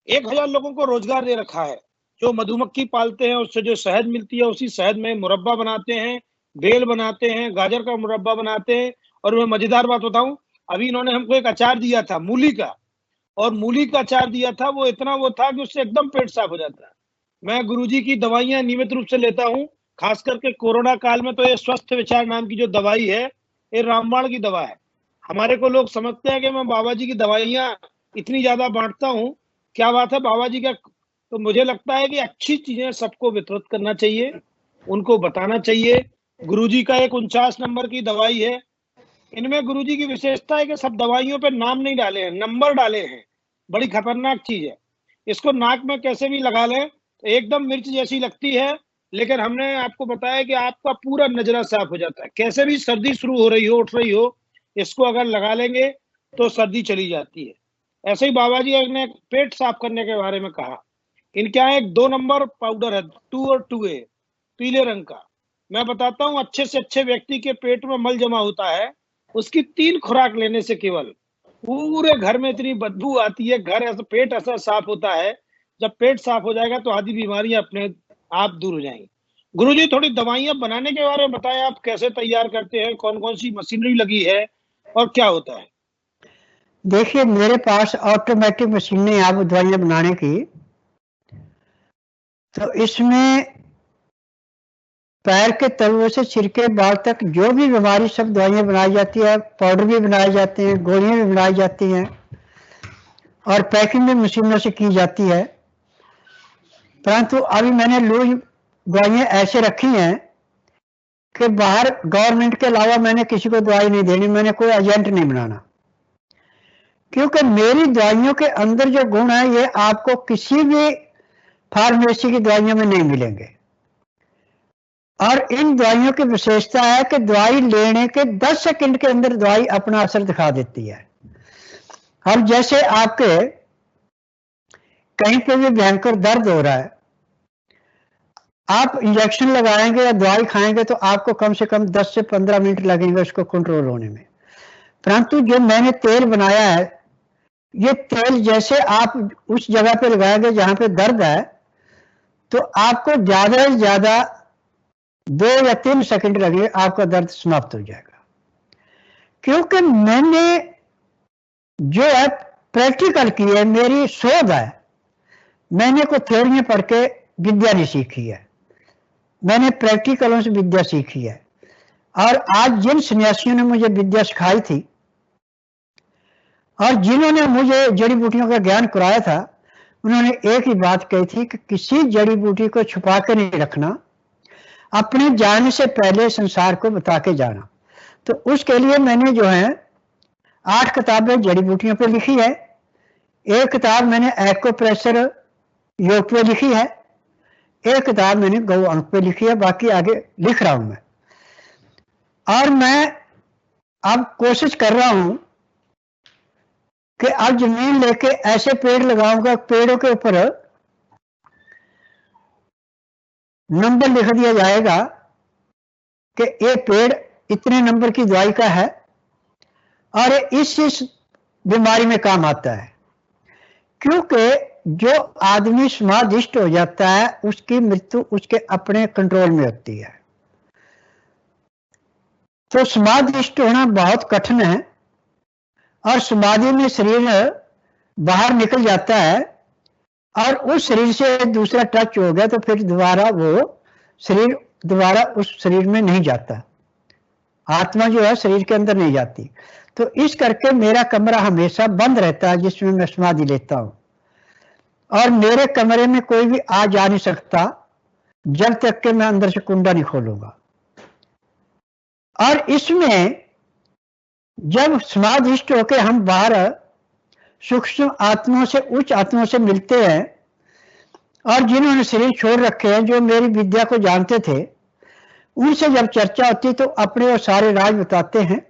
[SPEAKER 1] 1,000 लोगों को रोजगार दे रखा है। जो मधुमक्खी पालते हैं उससे जो शहद मिलती है उसी शहद में मुरब्बा बनाते हैं, बेल बनाते हैं, गाजर का मुरब्बा बनाते हैं। और मैं मजेदार बात बताऊं, अभी इन्होंने हमको एक अचार दिया था मूली का, और मूली का अचार दिया था, वो इतना वो था कि उससे एकदम पेट साफ हो जाता है। मैं गुरुजी की दवाइयां नियमित रूप से लेता हूं, खास करके कोरोना काल में तो ये स्वस्थ विचार नाम की जो दवाई है ये रामबाण की दवा है। हमारे को लोग समझते हैं कि मैं बाबा जी की दवाइयां इतनी ज्यादा बांटता हूं, क्या बात है, बाबा जी का तो मुझे लगता है कि अच्छी चीजें सबको वितरित करना चाहिए, उनको बताना चाहिए। गुरुजी का एक 49 नंबर की दवाई है, इनमें गुरुजी की विशेषता है कि सब दवाइयों पे नाम नहीं डाले हैं, नंबर डाले हैं। बड़ी खतरनाक चीज है। इसको नाक में कैसे भी लगा लें तो एकदम मिर्च जैसी लगती है, लेकिन हमने आपको बताया कि आपका पूरा नजरा साफ हो जाता है। कैसे भी सर्दी शुरू हो रही हो, उठ रही हो, इसको अगर लगा लेंगे तो सर्दी चली जाती है। ऐसे ही बाबा जी ने पेट साफ करने के बारे में कहा। इनके यहाँ एक 2 नंबर पाउडर है, 2 और 2A, पीले रंग का। मैं बताता हूँ, अच्छे से अच्छे व्यक्ति के पेट में मल जमा होता है, उसकी 3 खुराक लेने से केवल पूरे घर में इतनी बदबू आती है, घर ऐसा, पेट ऐसा साफ होता है। जब पेट साफ हो जाएगा तो आधी बीमारियां अपने आप दूर हो जाएंगी। गुरुजी थोड़ी दवाइयां बनाने के बारे में बताएं, आप कैसे तैयार करते हैं, कौन कौन सी मशीनरी लगी है और क्या होता है?
[SPEAKER 3] देखिए, मेरे पास ऑटोमेटिक मशीनें हैं आप दवाइयां बनाने की। तो इसमें पैर के तलवे से सिर के बाल तक जो भी बीमारी, सब दवाइयां बनाई जाती है। पाउडर भी बनाए जाते हैं, गोलियां भी बनाई जाती हैं और पैकिंग भी मशीनों से की जाती है। परंतु अभी मैंने लूज दवाइयां ऐसे रखी हैं कि बाहर गवर्नमेंट के अलावा मैंने किसी को दवाई नहीं देनी, मैंने कोई एजेंट नहीं बनाना, क्योंकि मेरी दवाइयों के अंदर जो गुण है ये आपको किसी भी फार्मेसी की दवाइयों में नहीं मिलेंगे। और इन दवाइयों की विशेषता है कि दवाई लेने के 10 सेकंड के अंदर दवाई अपना असर दिखा देती है। अब जैसे आपके कहीं पे भी भयंकर दर्द हो रहा है, आप इंजेक्शन लगाएंगे या दवाई खाएंगे तो आपको कम से कम 10 से 15 मिनट लगेंगे उसको कंट्रोल होने में। परंतु जो मैंने तेल बनाया है, ये तेल जैसे आप उस जगह पे लगाएंगे जहां पे दर्द है, तो आपको ज्यादा से ज्यादा 2 या 3 सेकंड लगे, आपका दर्द समाप्त हो जाएगा। क्योंकि मैंने जो है प्रैक्टिकल की है, मेरी शोध है। मैंने कोई थ्योरियां पढ़ के विद्या नहीं सीखी है, मैंने प्रैक्टिकलों से विद्या सीखी है। और आज जिन सन्यासियों ने मुझे विद्या सिखाई थी और जिन्होंने मुझे जड़ी बूटियों का ज्ञान कराया था, उन्होंने एक ही बात कही थी कि किसी जड़ी बूटी को छुपा के नहीं रखना, अपने जाने से पहले संसार को बता के जाना। तो उसके लिए मैंने जो है 8 किताबें जड़ी बूटियों पर लिखी है। एक किताब मैंने एक्यूप्रेशर योग पे लिखी है, एक किताब मैंने गौ अंक पे लिखी है, बाकी आगे लिख रहा हूं मैं। और मैं अब कोशिश कर रहा हूं कि अब जमीन लेके ऐसे पेड़ लगाऊंगा, पेड़ों के ऊपर नंबर लिख दिया जाएगा कि ये पेड़ इतने नंबर की दवाई का है और इस बीमारी में काम आता है। क्योंकि जो आदमी समाधिष्ट हो जाता है उसकी मृत्यु उसके अपने कंट्रोल में होती है। तो समाधिष्ट होना बहुत कठिन है और समाधि में शरीर बाहर निकल जाता है और उस शरीर से दूसरा टच हो गया तो फिर दोबारा वो शरीर दोबारा उस शरीर में नहीं जाता, आत्मा जो है शरीर के अंदर नहीं जाती। तो इस करके मेरा कमरा हमेशा बंद रहता है जिसमें मैं समाधि लेता हूं, और मेरे कमरे में कोई भी आ जा नहीं सकता जब तक कि मैं अंदर से कुंडा नहीं खोलूंगा। और इसमें जब समाधिष्ट होकर हम बाहर सूक्ष्म आत्माओं से, उच्च आत्माओं से मिलते हैं, और जिन्होंने शरीर छोड़ रखे हैं, जो मेरी विद्या को जानते थे, उनसे जब चर्चा होती तो अपने वो सारे राज बताते हैं।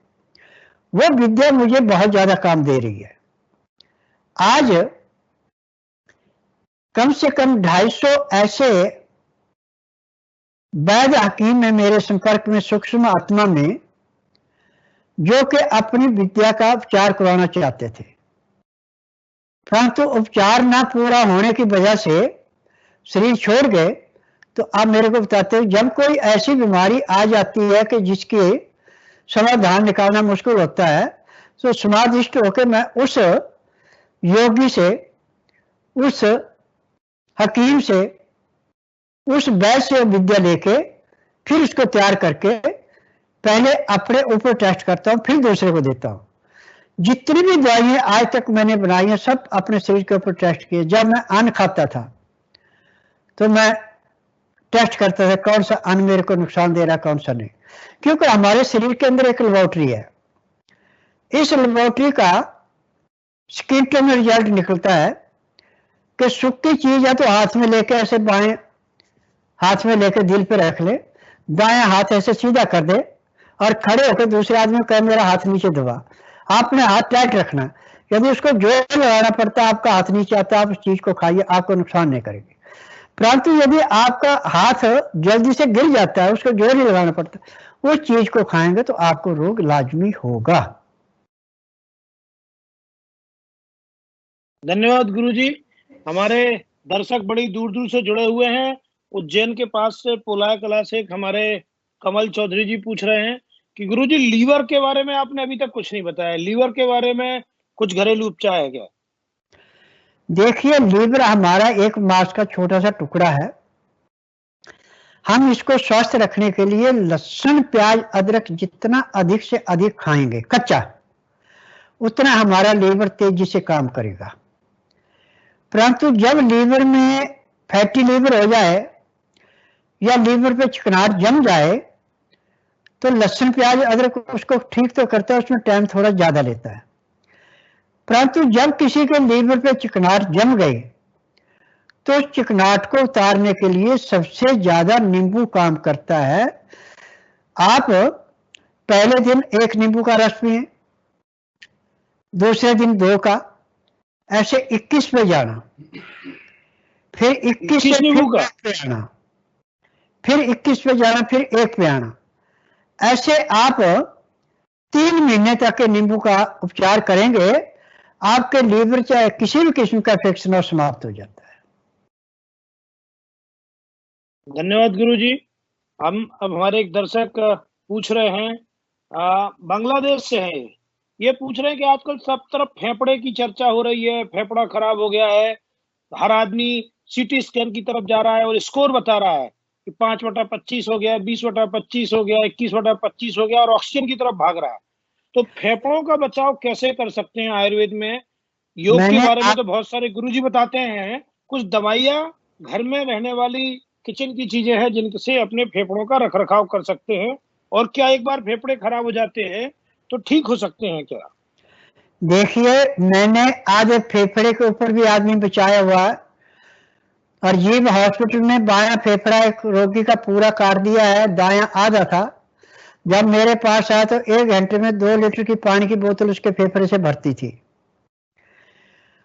[SPEAKER 3] वो विद्या मुझे बहुत ज्यादा काम दे रही है। आज कम से कम 250 ऐसे वैद्य हकीम है मेरे संपर्क में, सूक्ष्म आत्मा में, जो कि अपनी विद्या का उपचार करवाना चाहते थे, परंतु उपचार ना पूरा होने की वजह से शरीर छोड़ गए। तो आप मेरे को बताते हो, जब कोई ऐसी बीमारी आ जाती है कि जिसके समाधान निकालना मुश्किल होता है, तो समाधिष्ट होकर मैं उस योगी से, उस हकीम से, उस वैद्य से विद्या लेके फिर उसको तैयार करके पहले अपने ऊपर टेस्ट करता हूं, फिर दूसरे को देता हूं। जितनी भी दवाइयां आज तक मैंने बनाई हैं सब अपने शरीर के ऊपर टेस्ट किए। जब मैं अन्न खाता था तो मैं टेस्ट करता था कौन सा अन्न मेरे को नुकसान दे रहा है, कौन सा नहीं। क्योंकि हमारे शरीर के अंदर एक लेबोरेटरी है, इस लेबोरेटरी का स्किन में रिजल्ट निकलता है कि सूखी चीज है तो हाथ में लेके ऐसे बाएं हाथ में लेकर दिल पे रख ले, दाएं हाथ ऐसे सीधा कर दे और खड़े होकर दूसरे आदमी को कहे मेरा हाथ नीचे दबा। आपने हाथ टाइट रखना, यदि उसको जोर लगाना पड़ता है आपका हाथ नीचे आता है, आप उस चीज को खाइए, आपको नुकसान नहीं करेगी। परंतु यदि आपका हाथ जल्दी से गिर जाता है, उसको जोर ही लगाना पड़ता है, उस चीज को खाएंगे तो आपको रोग लाजमी होगा।
[SPEAKER 1] धन्यवाद गुरुजी। हमारे दर्शक बड़ी दूर दूर से जुड़े हुए हैं। उज्जैन के पास से पोलाय कला से हमारे कमल चौधरी जी पूछ रहे हैं कि गुरुजी लीवर के बारे में आपने अभी तक कुछ नहीं बताया, लीवर के बारे में कुछ घरेलू उपचार है क्या?
[SPEAKER 3] देखिए, लीवर हमारा एक मांस का छोटा सा टुकड़ा है। हम इसको स्वस्थ रखने के लिए लहसुन प्याज अदरक जितना अधिक से अधिक खाएंगे कच्चा, उतना हमारा लीवर तेजी से काम करेगा। परंतु जब लीवर में फैटी लीवर हो जाए या लीवर पे चिकनाहट जम जाए तो लहसुन प्याज अदरक उसको ठीक तो करता है, उसमें टाइम थोड़ा ज्यादा लेता है। परंतु जब किसी के लीवर पे चिकनाहट जम गई तो उस चिकनाहट को उतारने के लिए सबसे ज्यादा नींबू काम करता है। आप पहले दिन 1 नींबू का रस पिए, दूसरे दिन 2 का, ऐसे 21 पे जाना, फिर 21 पे
[SPEAKER 1] नींबू का
[SPEAKER 3] पे आना, फिर 21 पे जाना, फिर 1 पे आना। ऐसे आप 3 महीने तक के नींबू का उपचार करेंगे, आपके लीवर चाहे किसी भी किस्म का इन्फेक्शन और समाप्त हो जाता है।
[SPEAKER 1] धन्यवाद गुरुजी। हम अब हमारे एक दर्शक पूछ रहे हैं, बांग्लादेश से है, ये पूछ रहे हैं कि आजकल सब तरफ फेफड़े की चर्चा हो रही है, फेफड़ा खराब हो गया है, हर आदमी सीटी स्कैन की तरफ जा रहा है और स्कोर बता रहा है कि 5/25 हो गया, 20/25 हो गया, 21/25 हो गया और ऑक्सीजन की तरफ भाग रहा है। तो फेफड़ों का बचाव कैसे कर सकते हैं आयुर्वेद में? योग के बारे में तो बहुत सारे गुरुजी बताते हैं, कुछ दवाइयां घर में रहने वाली किचन की चीजें हैं जिनसे अपने फेफड़ों का रखरखाव कर सकते हैं, और क्या एक बार फेफड़े खराब हो जाते हैं तो ठीक हो सकते हैं क्या?
[SPEAKER 3] देखिए, मैंने आज फेफड़े के ऊपर भी आदमी बचाया हुआ है और जीव हॉस्पिटल में बायां फेफड़ा एक रोगी का पूरा काट दिया है, दायां आधा था। जब मेरे पास आया तो 1 घंटे में 2 लीटर की पानी की बोतल उसके फेफड़े से भरती थी।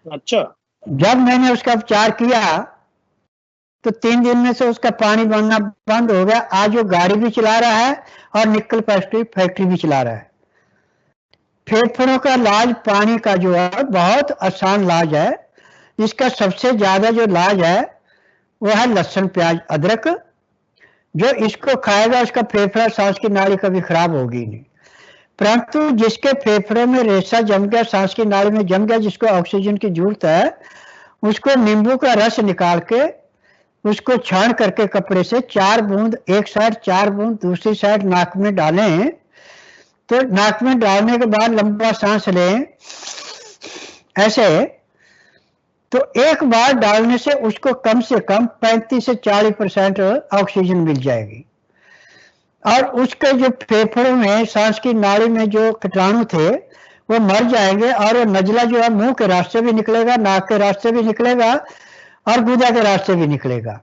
[SPEAKER 1] अच्छा।
[SPEAKER 3] जब मैंने उसका उपचार किया तो 3 दिन में से उसका पानी बनना बंद हो गया। आज वो गाड़ी भी चला रहा है और निकल फैक्ट्री भी चला रहा है। फेफड़ों का इलाज पानी का जो है बहुत आसान इलाज है। इसका सबसे ज्यादा जो इलाज है वो है लहसुन प्याज अदरक। जो इसको खाएगा उसका फेफड़ा सांस की नाली कभी खराब होगी नहीं। परंतु जिसके फेफड़े में रेशा जम गया, सांस की नाली में जम गया, जिसको ऑक्सीजन की जरूरत है, उसको नींबू का रस निकाल के उसको छान करके कपड़े से 4 बूंद एक साइड, 4 बूंद दूसरी साइड नाक में डालें। तो नाक में डालने के बाद लंबा सांस लें ऐसे, तो एक बार डालने से उसको कम से कम 35 से 40% ऑक्सीजन मिल जाएगी और उसके जो फेफड़ों में सांस की नाली में जो कीटाणु थे वो मर जाएंगे और वो नजला जो है मुंह के रास्ते भी निकलेगा, नाक के रास्ते भी निकलेगा और गुदा के रास्ते भी निकलेगा।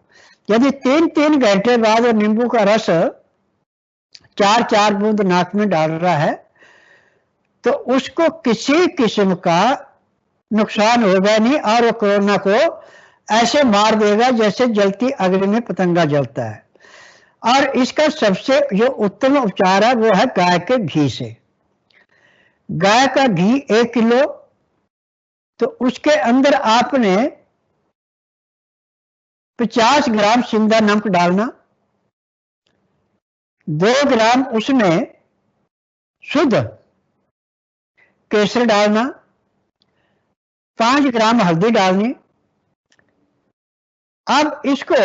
[SPEAKER 3] यदि 3-3 घंटे बाद वो नींबू का रस 4-4 बूंद नाक में डाल रहा है तो उसको किसी किस्म का नुकसान होगा नहीं और वो कोरोना को ऐसे मार देगा जैसे जलती अग्नि में पतंगा जलता है। और इसका सबसे जो उत्तम उपचार है वो है गाय के घी से। गाय का घी 1 किलो, तो उसके अंदर आपने 50 ग्राम सिंधा नमक डालना, 2 ग्राम उसमें शुद्ध केसर डालना, 5 ग्राम हल्दी डालनी। अब इसको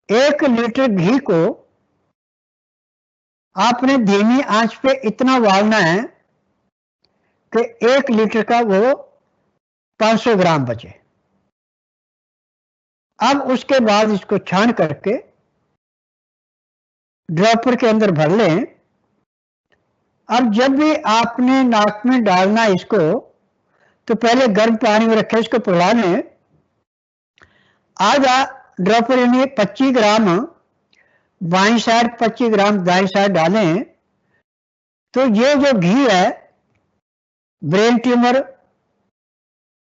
[SPEAKER 3] 1 लीटर घी को आपने धीमी आंच पे इतना उबालना है कि 1 लीटर का वो 500 ग्राम बचे। अब उसके बाद इसको छान करके ड्रॉपर के अंदर भर लें। अब जब भी आपने नाक में डालना इसको तो पहले गर्म पानी में रखें, इसको पिघला लें। आधा ड्रॉपर यानी 25 ग्राम बाईं साइड, 25 ग्राम दाईं साइड डालें। तो ये जो घी है, ब्रेन ट्यूमर,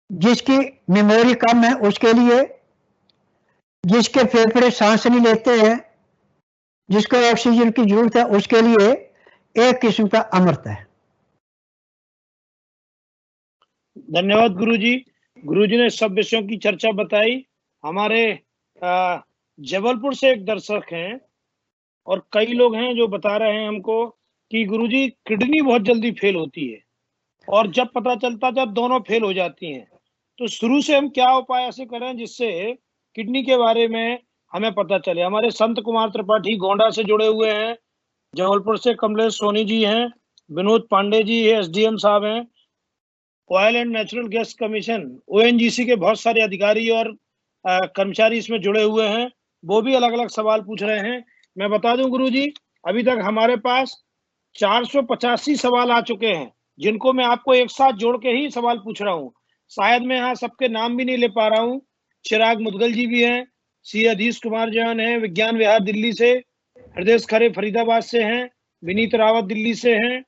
[SPEAKER 3] जिसकी मेमोरी कम है उसके लिए, जिसके फेफड़े सांस नहीं लेते हैं, जिसको ऑक्सीजन की जरूरत है, उसके लिए एक किस्म का अमृत है।
[SPEAKER 1] धन्यवाद गुरुजी। गुरुजी ने सब विषयों की चर्चा बताई। हमारे जबलपुर से एक दर्शक हैं और कई लोग हैं जो बता रहे हैं हमको कि गुरुजी किडनी बहुत जल्दी फेल होती है और जब पता चलता जब दोनों फेल हो जाती हैं, तो शुरू से हम क्या उपाय ऐसे करें जिससे किडनी के बारे में हमें पता चले। हमारे संत कुमार त्रिपाठी गोंडा से जुड़े हुए हैं, जबलपुर से कमलेश सोनी जी हैं, विनोद पांडे जी एसडीएम साहब हैं, oil and natural gas commission ONGC के बहुत सारे अधिकारी और कर्मचारी इसमें जुड़े हुए हैं, वो भी अलग अलग सवाल पूछ रहे हैं। मैं बता दूं गुरुजी, अभी तक हमारे पास 485 सवाल आ चुके हैं, जिनको मैं आपको एक साथ जोड़ के ही सवाल पूछ रहा हूँ। शायद मैं यहाँ सबके नाम भी नहीं ले पा रहा हूँ। चिराग मुदगल जी भी हैं, सी अधीश कुमार जैन हैं विज्ञान विहार दिल्ली से, हृदय खरे फरीदाबाद से हैं, विनीत रावत दिल्ली से हैं,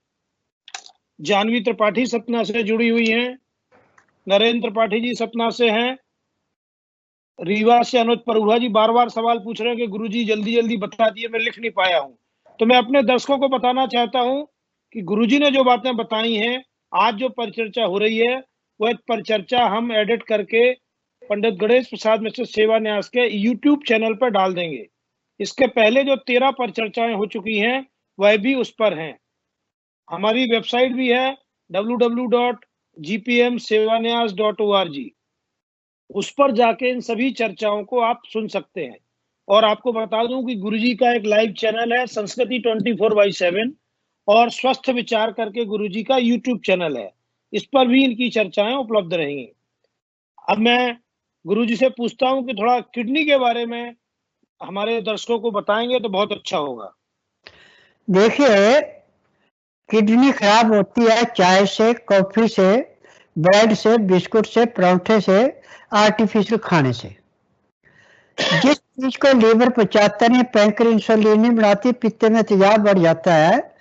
[SPEAKER 1] जानवी त्रिपाठी सतना से जुड़ी हुई हैं, नरेंद्र त्रिपाठी जी सतना से हैं, रीवा से अनुज परूढ़ा जी बार बार सवाल पूछ रहे हैं कि गुरुजी जल्दी जल्दी बता दिए, मैं लिख नहीं पाया हूं। तो मैं अपने दर्शकों को बताना चाहता हूं कि गुरुजी ने जो बातें बताई हैं, आज जो परिचर्चा हो रही है, वह परिचर्चा हम एडिट करके पंडित गणेश प्रसाद मिश्र सेवा न्यास के यूट्यूब चैनल पर डाल देंगे। इसके पहले जो 13 परिचर्चाएं हो चुकी हैं वह भी उस पर हैं। हमारी वेबसाइट भी है www.gpmsevanyas.org, उस पर जाके इन सभी चर्चाओं को आप सुन सकते हैं। और आपको बता दूं कि गुरुजी का एक लाइव चैनल है संस्कृति 24/7 और स्वस्थ विचार करके गुरुजी का यूट्यूब चैनल है, इस पर भी इनकी चर्चाएं उपलब्ध रहेंगी। अब मैं गुरुजी से पूछता हूं कि थोड़ा किडनी के बारे में हमारे दर्शकों को बताएंगे तो बहुत अच्छा होगा।
[SPEAKER 3] देखिए, किडनी खराब होती है चाय से, कॉफी से, ब्रेड से, बिस्कुट से, पराठे से, आर्टिफिशियल खाने से। जिस चीज को लीवर पचाता नहीं, पैंक्रियास इंसुलिन नहीं बनाती, पित्ते में तेजाब बढ़ जाता है,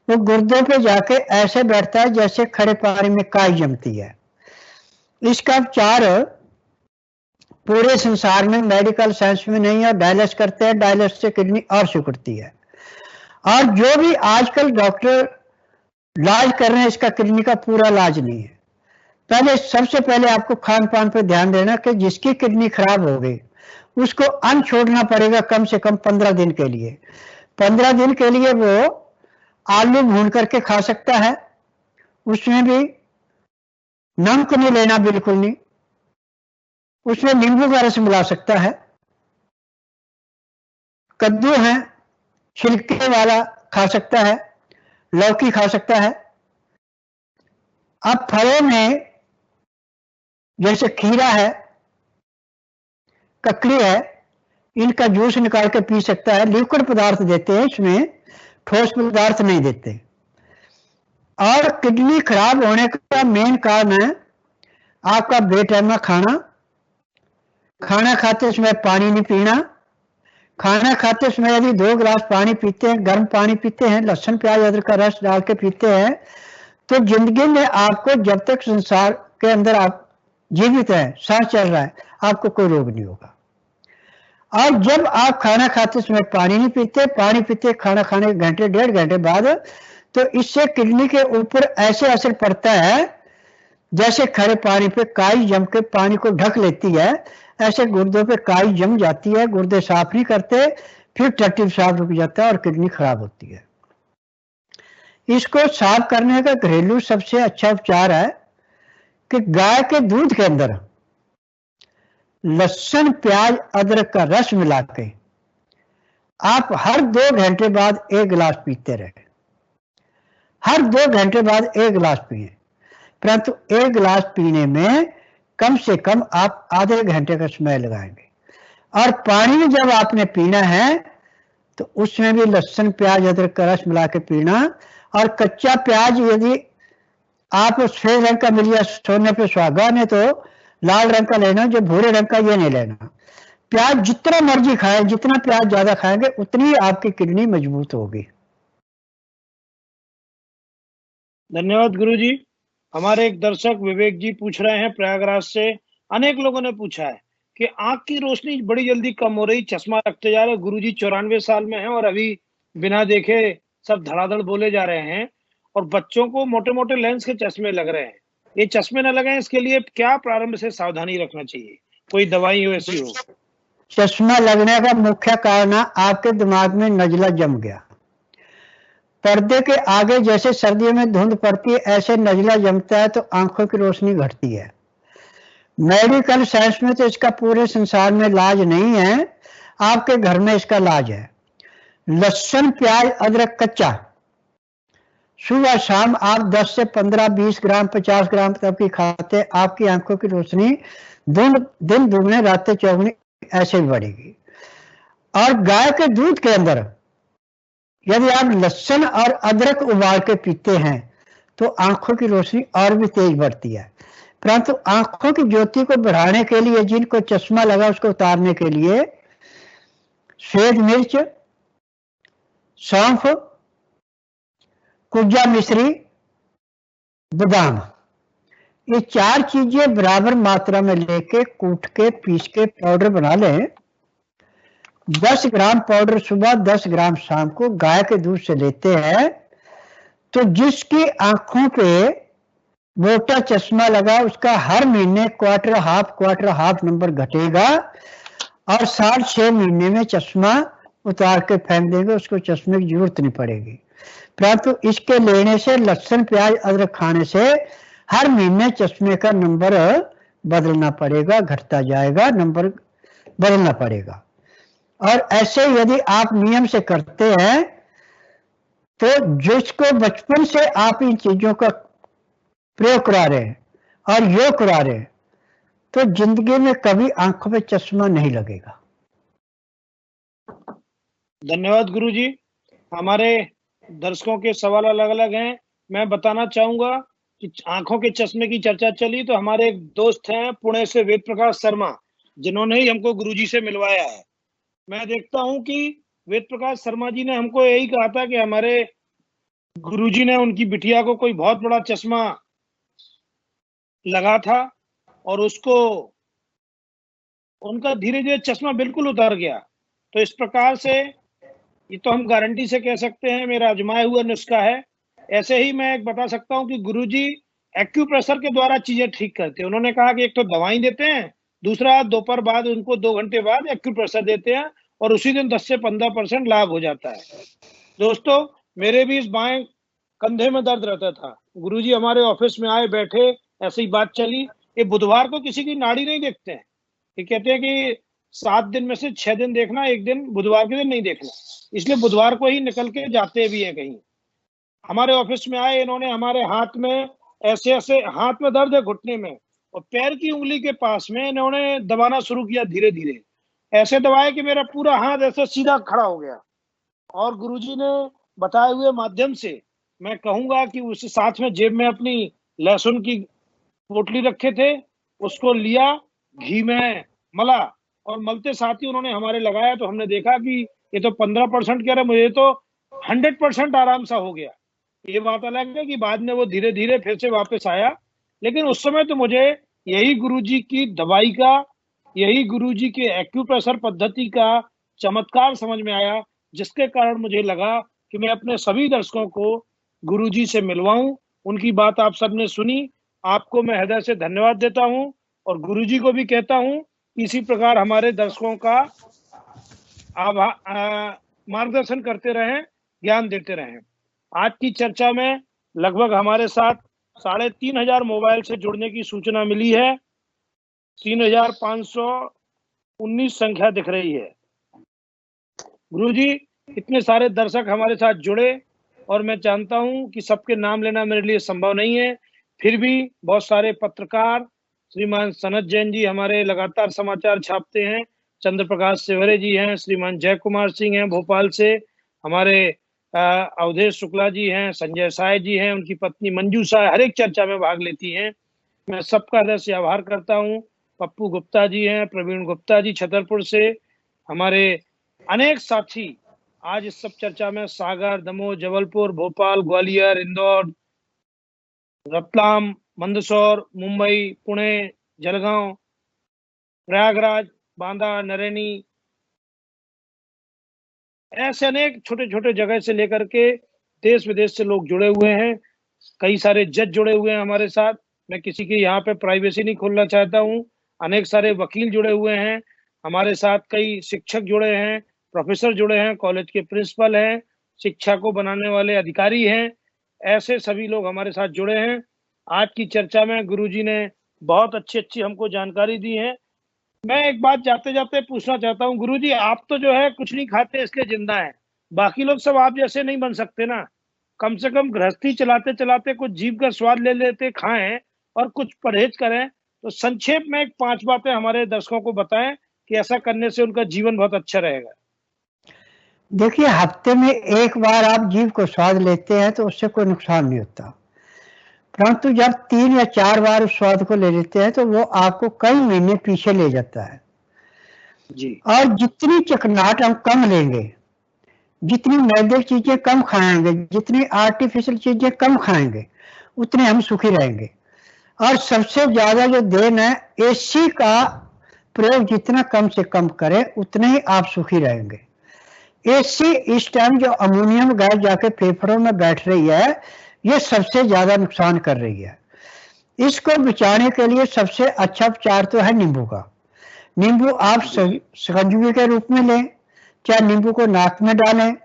[SPEAKER 3] वो गुर्दों पे जाके ऐसे बैठता है जैसे खड़े पानी में काई जमती है। इसका उपचार पूरे संसार में मेडिकल साइंस में नहीं है। डायलिसिस करते हैं, डायलिसिस से किडनी और सिकुड़ती है। और जो भी आजकल डॉक्टर इलाज कर रहे हैं, इसका किडनी का पूरा इलाज नहीं है। पहले सबसे पहले आपको खान पान पर ध्यान देना कि जिसकी किडनी खराब हो गई उसको अन्न छोड़ना पड़ेगा कम से कम 15 दिन के लिए। 15 दिन के लिए वो आलू भून करके खा सकता है, उसमें भी नमक नहीं लेना, बिल्कुल नहीं, उसमें नींबू का रस मिला सकता है। कद्दू है छिलके वाला खा सकता है, लौकी खा सकता है। अब फलों में जैसे खीरा है, ककड़ी है, इनका जूस निकाल के पी सकता है। लिक्विड पदार्थ देते हैं, इसमें ठोस पदार्थ नहीं देते। और किडनी खराब होने का मेन कारण है आपका बेटैमा खाना। खाना खाते समय पानी नहीं पीना। खाना खाते समय यदि 2 गिलास पानी पीते हैं, गर्म पानी पीते हैं, लहसुन प्याज अदरक का रस डाल के पीते हैं, तो जिंदगी में आपको जब तक संसार के अंदर आप जीवित हैं, सांस चल रहा है, आपको कोई रोग नहीं होगा। और जब आप खाना खाते समय पानी नहीं पीते, पानी पीते खाना खाने के घंटे 1.5 घंटे बाद, तो इससे किडनी के ऊपर ऐसे असर पड़ता है जैसे खड़े पानी पे काई जम के पानी को ढक लेती है, ऐसे गुर्दों पे काई जम जाती है, गुर्दे साफ नहीं करते, फिर टट्टी साफ रुक जाता है और किडनी खराब होती है। इसको साफ करने का घरेलू सबसे अच्छा उपचार है कि गाय के दूध के अंदर लहसुन प्याज अदरक का रस मिला के आप हर 2 घंटे बाद 1 गिलास पीते रहे। हर 2 घंटे बाद 1 गिलास पिए, परंतु 1 गिलास पीने में कम से कम आप आधे घंटे का समय लगाएंगे। और पानी में जब आपने पीना है तो उसमें भी लहसुन प्याज अदरक का रस मिला के पीना। और कच्चा प्याज यदि आप सफेद रंग का मिल गया सोने पे सुहागा ने तो लाल रंग का लेना, जो भूरे रंग का ये नहीं लेना। प्याज जितना मर्जी खाएं, जितना प्याज ज्यादा खाएंगे उतनी आपकी किडनी मजबूत होगी।
[SPEAKER 1] धन्यवाद गुरुजी। हमारे एक दर्शक विवेक जी पूछ रहे हैं प्रयागराज से, अनेक लोगों ने पूछा है कि आंख की रोशनी बड़ी जल्दी कम हो रही, चश्मा रखते जा रहे। गुरुजी 94 साल में हैं और अभी बिना देखे सब धड़ाधड़ बोले जा रहे हैं, और बच्चों को मोटे मोटे लेंस के चश्मे लग रहे हैं। ये चश्मे न लगे इसके लिए क्या प्रारंभ से सावधानी रखना चाहिए? कोई दवाई हो ऐसी हो?
[SPEAKER 3] चश्मा लगने का मुख्य कारण आपके दिमाग में नजला जम गया। पर्दे के आगे जैसे सर्दियों में धुंध पड़ती है ऐसे नजला जमता है तो आंखों की रोशनी घटती है। मेडिकल साइंस में तो इसका पूरे संसार में इलाज नहीं है, आपके घर में इसका इलाज है। लहसुन प्याज अदरक कच्चा सुबह शाम आप 10 से 15 20 ग्राम 50 ग्राम तक की खाते, आपकी आंखों की रोशनी दिन दुगने रातें चौगुनी ऐसे ही बढ़ेगी। और गाय के दूध के अंदर यदि आप लहसुन और अदरक उबाल के पीते हैं तो आंखों की रोशनी और भी तेज बढ़ती है। परंतु आंखों की ज्योति को बढ़ाने के लिए, जिनको चश्मा लगा उसको उतारने के लिए सफेद मिर्च, सौंफ, कुजा मिश्री, बादाम, ये 4 चीजें बराबर मात्रा में लेके कूट के पीस के पाउडर बना लें। 10 ग्राम पाउडर सुबह 10 ग्राम शाम को गाय के दूध से लेते हैं तो जिसकी आंखों पे मोटा चश्मा लगा उसका हर महीने क्वार्टर हाफ नंबर घटेगा और 6 महीने में चश्मा उतार के फेंक देंगे, उसको चश्मे की जरूरत नहीं पड़ेगी। परंतु इसके लेने से, लहसुन प्याज अदरक खाने से हर महीने चश्मे का नंबर बदलना पड़ेगा, घटता जाएगा, नंबर बदलना पड़ेगा। और ऐसे यदि आप नियम से करते हैं तो जिसको बचपन से आप इन चीजों का प्रयोग करा रहे हैं और योग करा रहे हैं तो जिंदगी में कभी आंखों पे चश्मा नहीं लगेगा।
[SPEAKER 1] धन्यवाद गुरुजी। हमारे दर्शकों के सवाल अलग अलग हैं। मैं बताना चाहूंगा कि आंखों के चश्मे की चर्चा चली तो हमारे एक दोस्त हैं पुणे से, वेद प्रकाश शर्मा, जिन्होंने ही हमको गुरुजी से मिलवाया है। मैं देखता हूं कि वेद प्रकाश शर्मा जी ने हमको यही कहा था कि हमारे गुरुजी ने उनकी बिटिया को कोई बहुत बड़ा चश्मा लगा था और उसको उनका धीरे धीरे चश्मा बिल्कुल उतर गया। तो इस प्रकार से ये तो हम गारंटी से कह सकते हैं मेरा आजमाया हुआ नुस्खा है। ऐसे ही मैं एक बता सकता हूं कि गुरुजी एक्यूप्रेशर के द्वारा चीजें ठीक करते हैं। उन्होंने कहा कि एक तो दवाई देते हैं, दूसरा दोपहर बाद उनको 2 घंटे बाद एक्यूप्रेशर देते हैं और उसी दिन 10 से 15% लाभ हो जाता है। दोस्तों, मेरे भी इस बाएं कंधे में दर्द रहता था। गुरुजी हमारे ऑफिस में आए, बैठे, ऐसी बात चली। ये बुधवार को किसी की नाड़ी नहीं देखते हैं। ये कहते हैं कि 7 दिन में से 6 दिन देखना, एक दिन बुधवार के दिन नहीं देखना, इसलिए बुधवार को ही निकल के जाते भी हैं कहीं। हमारे ऑफिस में आए, इन्होंने हमारे हाथ में ऐसे ऐसे, हाथ में दर्द है घुटने में, और पैर की उंगली के पास में इन्होंने दबाना शुरू किया धीरे धीरे। ऐसे दबाए कि मेरा पूरा हाथ ऐसे सीधा खड़ा हो गया। और गुरुजी ने बताए हुए माध्यम से मैं कहूंगा कि उस साथ में जेब में अपनी लहसुन की पोटली रखे थे, उसको लिया, घी में मला और मलते साथ ही उन्होंने हमारे लगाया तो हमने देखा कि ये तो 15% कह रहा, मुझे तो 100% आराम सा हो गया। ये बात अलग है कि बाद में वो धीरे धीरे फिर से वापस आया, लेकिन उस समय तो मुझे यही गुरुजी की दवाई का, यही गुरुजी के एक्यूप्रेशर पद्धति का चमत्कार समझ में आया, जिसके कारण मुझे लगा कि मैं अपने सभी दर्शकों को गुरुजी से मिलवाऊं। उनकी बात आप सबने सुनी, आपको मैं हृदय से धन्यवाद देता हूं और गुरुजी को भी कहता हूं कि इसी प्रकार हमारे दर्शकों का मार्गदर्शन करते रहें, ज्ञान देते रहें। आज की चर्चा में लगभग हमारे साथ 3500 मोबाइल से जुड़ने की सूचना मिली है। 3519 संख्या दिख रही है। गुरुजी, इतने सारे दर्शक हमारे साथ जुड़े और मैं जानता हूं कि सबके नाम लेना मेरे लिए संभव नहीं है, फिर भी बहुत सारे पत्रकार, श्रीमान सनत जैन जी हमारे लगातार समाचार छापते हैं, चंद्र प्रकाश सेवरे जी हैं, श्रीमान जय कुमार सिंह हैं भोपाल से, हमारे अवधेश शुक्ला जी हैं, संजय साय जी हैं, उनकी पत्नी मंजू साय हर एक चर्चा में भाग लेती हैं। मैं सबका हृदय से आभार करता हूँ। पप्पू गुप्ता जी हैं, प्रवीण गुप्ता जी छतरपुर से, हमारे अनेक साथी आज इस सब चर्चा में सागर, दमोह, जबलपुर, भोपाल, ग्वालियर, इंदौर, रतलाम, मंदसौर, मुंबई, पुणे, जलगांव, प्रयागराज, बांदा, नरैनी, ऐसे अनेक छोटे छोटे जगह से लेकर के देश विदेश से लोग जुड़े हुए हैं। कई सारे जज जुड़े हुए हैं हमारे साथ। मैं किसी की यहाँ पे प्राइवेसी नहीं खोलना चाहता हूँ। अनेक सारे वकील जुड़े हुए हैं हमारे साथ, कई शिक्षक जुड़े हैं, प्रोफेसर जुड़े हैं, कॉलेज के प्रिंसिपल हैं, शिक्षा को बनाने वाले अधिकारी हैं, ऐसे सभी लोग हमारे साथ जुड़े हैं। आज की चर्चा में गुरुजी ने बहुत अच्छी हमको जानकारी दी है। मैं एक बात जाते जाते पूछना चाहता हूँ, गुरुजी आप तो जो है कुछ नहीं खाते इसलिए जिंदा है, बाकी लोग सब आप जैसे नहीं बन सकते ना। कम से कम गृहस्थी चलाते चलाते कुछ जीभ का स्वाद ले लेते, खाएं और कुछ परहेज करें। तो संक्षेप में एक 5 बातें हमारे दर्शकों को बताएं कि ऐसा करने से उनका जीवन बहुत अच्छा रहेगा।
[SPEAKER 3] देखिए, हफ्ते में एक बार आप जीभ को स्वाद लेते हैं तो उससे कोई नुकसान नहीं होता, परंतु जब 3 या 4 बार उस स्वाद को ले लेते हैं तो वो आपको कई महीने पीछे ले जाता है
[SPEAKER 1] जी।
[SPEAKER 3] और जितनी चिकनाहट हम कम लेंगे, जितनी मैदे की चीजें कम खाएंगे, जितनी आर्टिफिशियल चीजें कम खाएंगे, उतने हम सुखी रहेंगे। और सबसे ज्यादा जो देन है, एसी का प्रयोग जितना कम से कम करें उतने ही आप सुखी रहेंगे। एसी इस टाइम जो अमोनियम गैस जाके फेफड़ों में बैठ रही है, ये सबसे ज्यादा नुकसान कर रही है। इसको बचाने के लिए सबसे अच्छा उपचार तो है नींबू का। नींबू आप शिकंजी के रूप में लें, चाहे नींबू को नाक में डालें,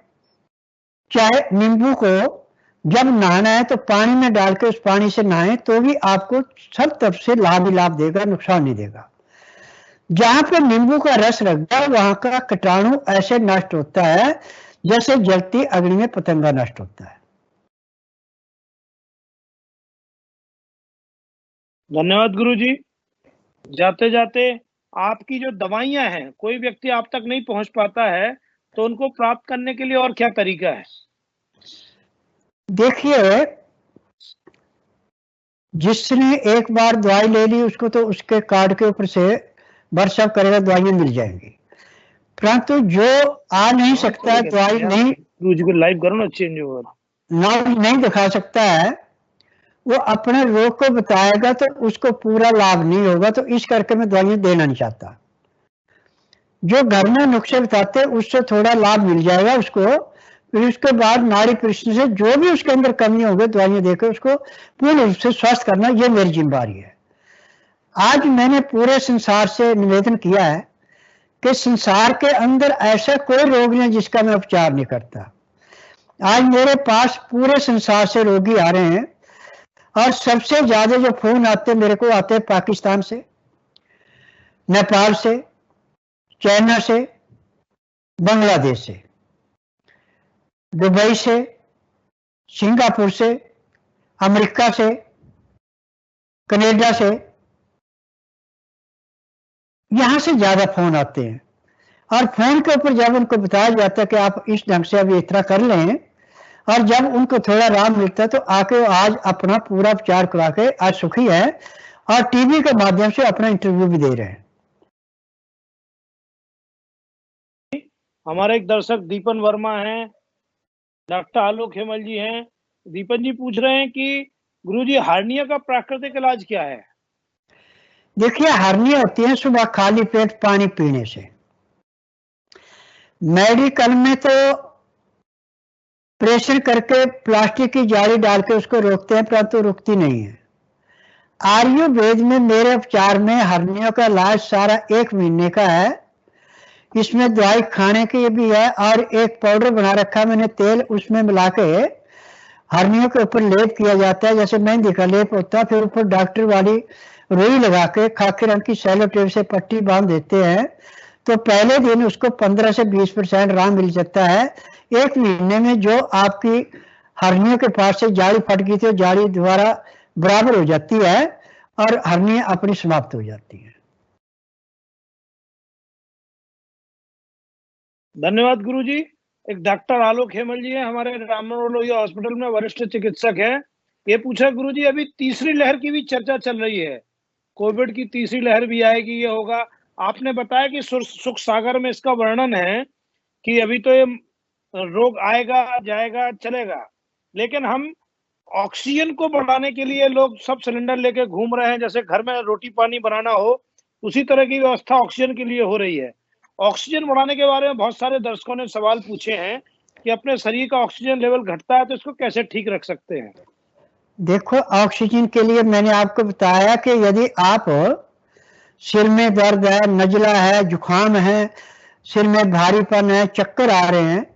[SPEAKER 3] चाहे नींबू को जब नहाना है तो पानी में डाल के उस पानी से नहाएं, तो भी आपको सब तरफ से लाभ ही लाभ देगा, नुकसान नहीं देगा। जहां पे नींबू का रस लग गया वहां का कीटाणु ऐसे नष्ट होता है जैसे जलती अग्नि में पतंगा नष्ट होता है।
[SPEAKER 1] धन्यवाद गुरुजी। जाते जाते आपकी जो दवाइयां हैं, कोई व्यक्ति आप तक नहीं पहुंच पाता है तो उनको प्राप्त करने के लिए और क्या तरीका है?
[SPEAKER 3] देखिए, जिसने एक बार दवाई ले ली उसको तो उसके कार्ड के ऊपर से व्हाट्सएप करेगा, दवाइयां मिल जाएंगी। परंतु जो आ नहीं सकता, दवाई नहीं,
[SPEAKER 1] गुरुजी को लाइव करो ना, चेंज होगा
[SPEAKER 3] ना, नहीं दिखा सकता है, वो अपने रोग को बताएगा तो उसको पूरा लाभ नहीं होगा। तो इस करके मैं दवाइयां देना नहीं चाहता। जो घर में नुस्खे बताते उससे थोड़ा लाभ मिल जाएगा उसको, फिर उसके बाद नाड़ी प्रश्न से जो भी उसके अंदर कमी होगी दवाइयां देकर उसको पूर्ण रूप से स्वस्थ करना, ये मेरी जिम्मेदारी है। आज मैंने पूरे संसार से निवेदन किया है कि संसार के अंदर ऐसा कोई रोग नहीं जिसका मैं उपचार नहीं करता। आज मेरे पास पूरे संसार से रोगी आ रहे हैं और सबसे ज्यादा जो फोन आते मेरे को आते हैं पाकिस्तान से, नेपाल से, चाइना से, बांग्लादेश से, दुबई से, सिंगापुर से, अमेरिका से, कनाडा से, यहां से ज्यादा फोन आते हैं। और फोन के ऊपर जब उनको बताया जाता है कि आप इस ढंग से अभी इतना कर लें, और जब उनको थोड़ा आराम मिलता है तो आके आज अपना पूरा उपचार करा के आज सुखी है और टीवी के माध्यम से अपना इंटरव्यू भी दे रहे हैं।
[SPEAKER 1] हमारे एक दर्शक दीपन वर्मा हैं, डॉक्टर आलोक हेमल जी हैं। दीपन जी पूछ रहे हैं कि गुरुजी हार्निया का प्राकृतिक इलाज क्या है?
[SPEAKER 3] देखिए, हार्निया होती है सुबह खाली पेट पानी पीने से। मेडिकल में तो प्रेशर करके प्लास्टिक की जाली डाल के उसको रोकते हैं, परंतु रुकती नहीं है। आयुर्वेद में मेरे उपचार में हार्निया का इलाज सारा 1 महीने का है। इसमें दवाई खाने की भी है और एक पाउडर बना रखा है मैंने, तेल उसमें मिला के हार्निया के ऊपर लेप किया जाता है, जैसे मेहंदी का लेप होता है। फिर ऊपर डॉक्टर वाली रुई लगा के खाकी रंग की सेलो टेप से पट्टी बांध देते हैं, तो पहले दिन उसको 15 से 20% आराम मिल जाता है। 1 महीने में जो आपकी हार्निया के पास से जाली फट गई थी, जाली दोबारा बराबर हो जाती है और हार्निया अपनी समाप्त हो जाती है।
[SPEAKER 1] धन्यवाद गुरुजी। एक डॉक्टर आलोक हेमल जी है, हमारे राम मनोहर लोहिया हॉस्पिटल में वरिष्ठ चिकित्सक है। ये पूछा गुरुजी, अभी तीसरी लहर की भी चर्चा चल रही है, कोविड की तीसरी लहर भी आएगी, ये होगा। आपने बताया कि सुख सागर में इसका वर्णन है कि अभी तो ये रोग आएगा जाएगा चलेगा, लेकिन हम ऑक्सीजन को बढ़ाने के लिए लोग सब सिलेंडर लेके घूम रहे हैं। जैसे घर में रोटी पानी बनाना हो, उसी तरह की व्यवस्था ऑक्सीजन के लिए हो रही है। ऑक्सीजन बढ़ाने के बारे में बहुत सारे दर्शकों ने सवाल पूछे हैं कि अपने शरीर का ऑक्सीजन लेवल घटता है तो इसको कैसे ठीक रख सकते हैं।
[SPEAKER 3] देखो, ऑक्सीजन के लिए मैंने आपको बताया कि यदि आप सिर में दर्द है, नजला है, जुकाम है, सिर में भारीपन है, चक्कर आ रहे हैं,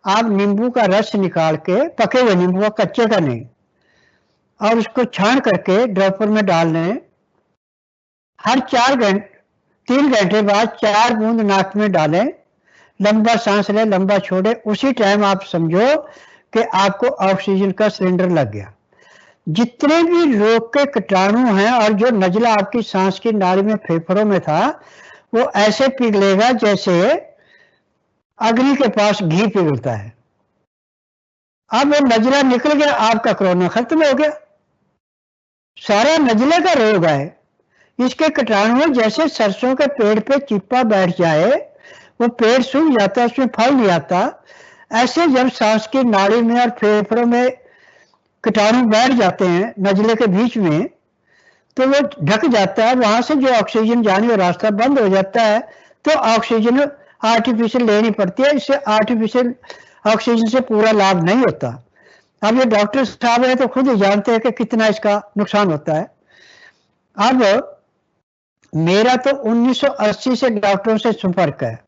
[SPEAKER 3] आप नींबू का रस निकाल के, पके हुए नींबू का, कच्चे का नहीं, और उसको छान करके ड्रॉपर में डाल लें। हर 3 घंटे बाद 4 बूंद नाक में डालें, लंबा सांस लें, लंबा छोड़े। उसी टाइम आप समझो कि आपको ऑक्सीजन का सिलेंडर लग गया। जितने भी रोग के कीटाणु हैं और जो नजला आपकी सांस की नाली में, फेफड़ों में था, वो ऐसे पिघलेगा जैसे अग्नि के पास घी पिघलता है। अब वो नजला निकल गया, आपका कोरोना खत्म हो गया। सारा नजले का रोग है। इसके कीटाणु जैसे सरसों के पेड़ पे चिप्पा बैठ जाए, वो पेड़ सूख जाता है, उसमें फल नहीं आता। ऐसे जब सांस की नाली में और फेफड़ों में कीटाणु बैठ जाते हैं नजले के बीच में, तो वो ढक जाता है, वहां से जो ऑक्सीजन जाने का रास्ता बंद हो जाता है, तो ऑक्सीजन आर्टिफिशियल लेनी पड़ती है। इससे आर्टिफिशियल ऑक्सीजन से पूरा लाभ नहीं होता। अब ये डॉक्टर साहब हैं तो खुद ही जानते हैं कि कितना इसका नुकसान होता है। अब मेरा तो 1980 से डॉक्टरों से संपर्क है।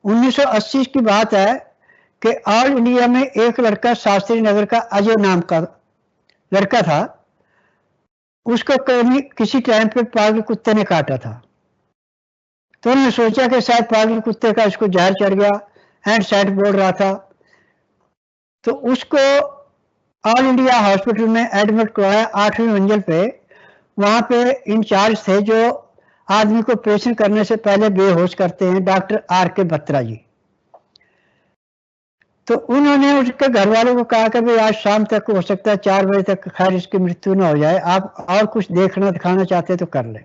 [SPEAKER 3] 1980 की बात है कि ऑल इंडिया में एक लड़का, शास्त्री नगर का अजय नाम का लड़का था, उसको किसी टाइम पे पागल कुत्ते ने काटा था। तो उन्होंने सोचा कि शायद पागल कुत्ते का इसको जहर चढ़ गया, एंड साइड बोल रहा था। तो उसको ऑल इंडिया हॉस्पिटल में एडमिट करवाया, 8वीं मंजिल पे। वहां पे इंचार्ज थे जो आदमी को ऑपरेशन करने से पहले बेहोश करते हैं, डॉक्टर R.K. बत्रा जी। तो उन्होंने उसके घर वालों को कहा कि भाई आज शाम तक हो सकता है, 4 बजे तक खैर इसकी मृत्यु न हो जाए, आप और कुछ देखना दिखाना चाहते तो कर ले।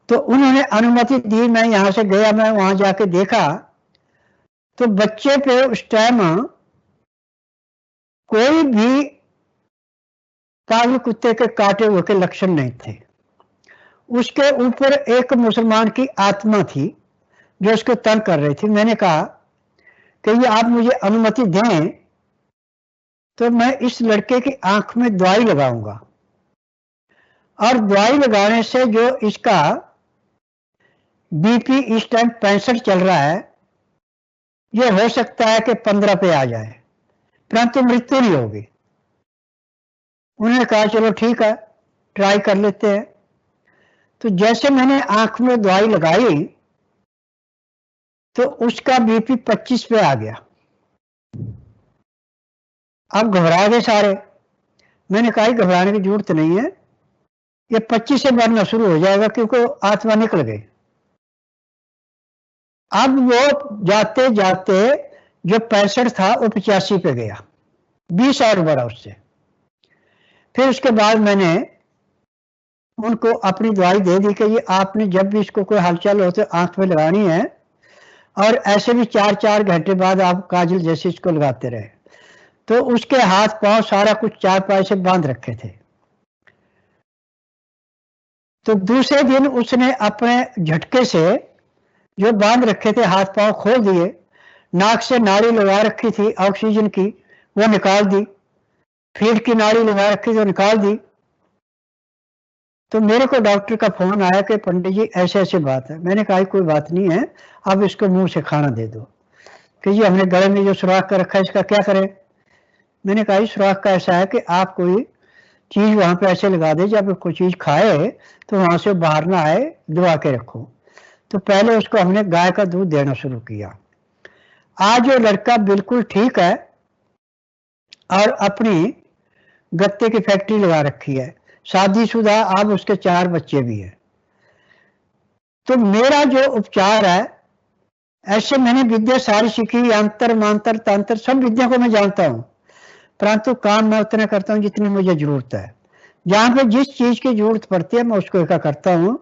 [SPEAKER 3] तो उन्होंने अनुमति दी। मैं यहां से गया, मैं वहां जाके देखा तो बच्चे पे उस टाइम कोई भी पागल कुत्ते के काटे हुए के लक्षण नहीं थे। उसके ऊपर एक मुसलमान की आत्मा थी जो उसको तंग कर रही थी। मैंने कहा कि ये आप मुझे अनुमति दें तो मैं इस लड़के की आंख में दवाई लगाऊंगा, और दवाई लगाने से जो इसका बीपी इस टाइम 65 चल रहा है, ये हो सकता है कि 15 पे आ जाए, परंतु मृत्यु नहीं होगी। उन्होंने कहा चलो ठीक है, ट्राई कर लेते हैं। तो जैसे मैंने आंख में दवाई लगाई तो उसका बीपी 25 पे आ गया। अब घबरा गए सारे। मैंने कहा घबराने की जरूरत नहीं है, ये 25 से बढ़ना शुरू हो जाएगा क्योंकि आत्मा निकल गई। अब वो जाते जाते जो 65 था वो 85 पे गया, 20 और बढ़ा उससे। फिर उसके बाद मैंने उनको अपनी दवाई दे दी कि ये आपने जब भी इसको कोई हलचल हो तो आंख में लगानी है, और ऐसे भी 4-4 घंटे बाद आप काजल जैसे इसको लगाते रहे। तो उसके हाथ पांव सारा कुछ चारपाई से बांध रखे थे। तो दूसरे दिन उसने अपने झटके से जो बांध रखे थे हाथ पांव खोल दिए, नाक से नाड़ी लगा रखी थी ऑक्सीजन की, वो निकाल दी, फीड की नाड़ी लगा रखी थी वो निकाल दी। तो मेरे को डॉक्टर का फोन आया कि पंडित जी ऐसे ऐसे बात है। मैंने कहा कोई बात नहीं है, अब इसको मुंह से खाना दे दो। कि जी हमने गले में जो सुराख कर रखा है इसका क्या करें। मैंने कहा सुराख का ऐसा है कि आप कोई चीज वहां पे ऐसे लगा दे, जब कोई चीज खाए तो वहां से बाहर ना आए, दबा के रखो। तो पहले उसको हमने गाय का दूध देना शुरू किया। आज वो लड़का बिल्कुल ठीक है और अपनी गत्ते की फैक्ट्री लगा रखी है, शादीशुदा, अब उसके 4 बच्चे भी हैं। तो मेरा जो उपचार है ऐसे मैंने विद्या सारी सीखी, अंतर मांतर तंत्र सब विद्या को मैं जानता हूँ, परंतु काम मैं उतना करता हूँ जितनी मुझे जरूरत है। जहाँ पे जिस चीज की जरूरत पड़ती है मैं उसको एका करता हूँ,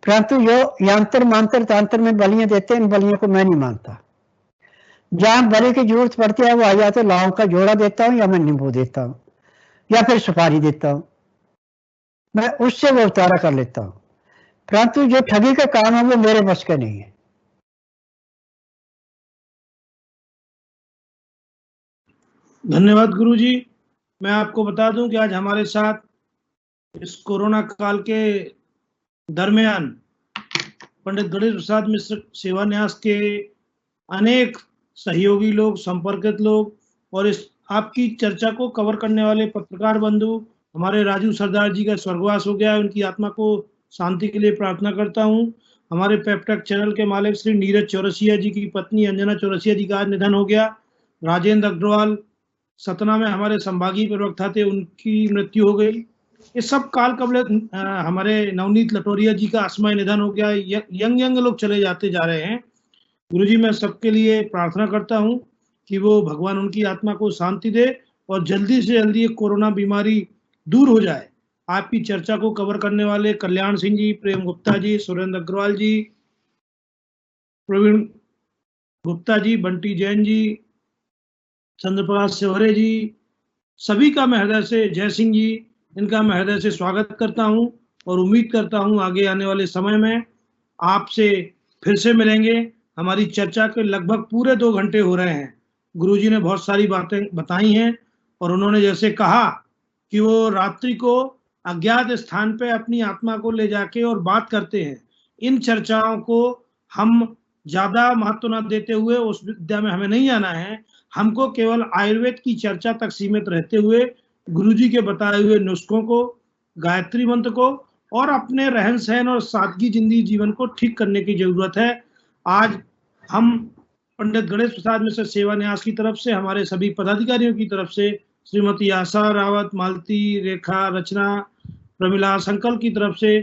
[SPEAKER 3] परंतु जो यंत्र मंत्र तंत्र में बलियां देते हैं, इन बलियों को मैं नहीं मानता। जहाँ बलि की जरूरत पड़ती है वो आ जाते लाव का जोड़ा देता हूँ, या मैं नींबू देता हूँ, या फिर सुपारी देता हूँ, मैं उससे वो उतारा कर लेता हूँ। परंतु जो ठगी का काम है वो मेरे बस का नहीं है।
[SPEAKER 1] धन्यवाद गुरुजी। मैं आपको बता दूं कि आज हमारे साथ इस कोरोना काल के दरमियान पंडित गणेश प्रसाद मिश्र सेवान्यास के अनेक सहयोगी लोग, संपर्कित लोग और इस आपकी चर्चा को कवर करने वाले पत्रकार बंधु, हमारे राजू सरदार जी का स्वर्गवास हो गया, उनकी आत्मा को शांति के लिए प्रार्थना करता हूं। हमारे पेप्टेक चैनल के मालिक श्री नीरज चौरसिया जी की पत्नी अंजना चौरसिया जी का आज निधन हो गया। राजेंद्र अग्रवाल सतना में हमारे संभागीय प्रवक्ता थे, उनकी मृत्यु हो गई। ये सब काल कबले हमारे नवनीत लटोरिया जी का असमय निधन हो गया। यंग लोग चले जाते जा रहे हैं। गुरुजी, मैं सबके लिए प्रार्थना करता हूं कि वो भगवान उनकी आत्मा को शांति दे और जल्दी से जल्दी ये कोरोना बीमारी दूर हो जाए। आपकी चर्चा को कवर करने वाले कल्याण सिंह जी, प्रेम गुप्ता जी, सुरेंद्र अग्रवाल जी, प्रवीण गुप्ता जी, बंटी जैन जी, चंद्रप्रकाश सेवरे जी, सभी का मैं हृदय से, जय सिंह जी, इनका मैं हृदय से स्वागत करता हूं और उम्मीद करता हूं आगे आने वाले समय में आपसे फिर से मिलेंगे। हमारी चर्चा के लगभग पूरे 2 घंटे हो रहे हैं। गुरुजी ने बहुत सारी बातें बताई हैं और उन्होंने जैसे कहा कि वो रात्रि को अज्ञात स्थान पे अपनी आत्मा को ले जाके और बात करते हैं। इन चर्चाओं को हम ज्यादा महत्व न देते हुए उस विद्या में हमें नहीं आना है। हमको केवल आयुर्वेद की चर्चा तक सीमित रहते हुए गुरुजी के बताए हुए नुस्खों को, गायत्री मंत्र को और अपने रहन सहन और सादगी जिंदगी जीवन को ठीक करने की जरूरत है। आज हम पंडित गणेश प्रसाद मिश्र सेवान्यास की तरफ से, हमारे सभी पदाधिकारियों की तरफ से, श्रीमती आशा रावत, मालती, रेखा, रचना, प्रमिला, संकल्प की तरफ से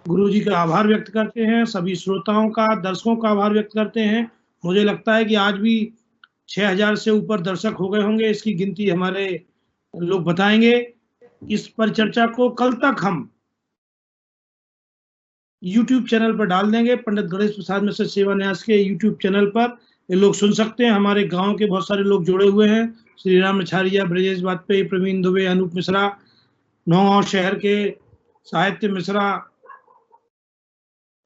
[SPEAKER 1] गुरुजी का आभार व्यक्त करते हैं। सभी श्रोताओं का, दर्शकों का आभार व्यक्त करते हैं। मुझे लगता है कि आज भी 6000 से ऊपर दर्शक हो गए होंगे, इसकी गिनती हमारे लोग बताएंगे। इस पर चर्चा को कल तक हम YouTube चैनल पर डाल देंगे। पंडित गणेश प्रसाद मिश्र सेवान्यास के YouTube चैनल पर ये लोग सुन सकते हैं। हमारे गांव के बहुत सारे लोग जुड़े हुए हैं, श्री राम मछारिया, ब्रजेश वाजपेयी, प्रवीण दुबे, अनूप मिश्रा, नौगांव शहर के साहित्य मिश्रा,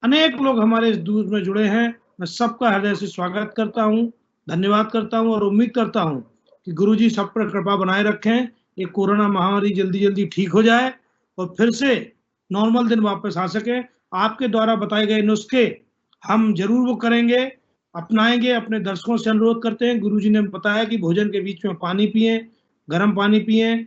[SPEAKER 1] अनेक लोग हमारे इस दूर में जुड़े हैं। मैं सबका हृदय से स्वागत करता हूं, धन्यवाद करता हूं और उम्मीद करता हूं कि गुरुजी सब पर कृपा बनाए रखें। ये कोरोना महामारी जल्दी जल्दी ठीक हो जाए और फिर से नॉर्मल दिन वापस आ सके। आपके द्वारा बताए गए नुस्खे हम जरूर वो करेंगे, अपनाएंगे। अपने दर्शकों से अनुरोध करते हैं, गुरुजी ने बताया कि भोजन के बीच में पानी पिएं, गर्म पानी पिएं,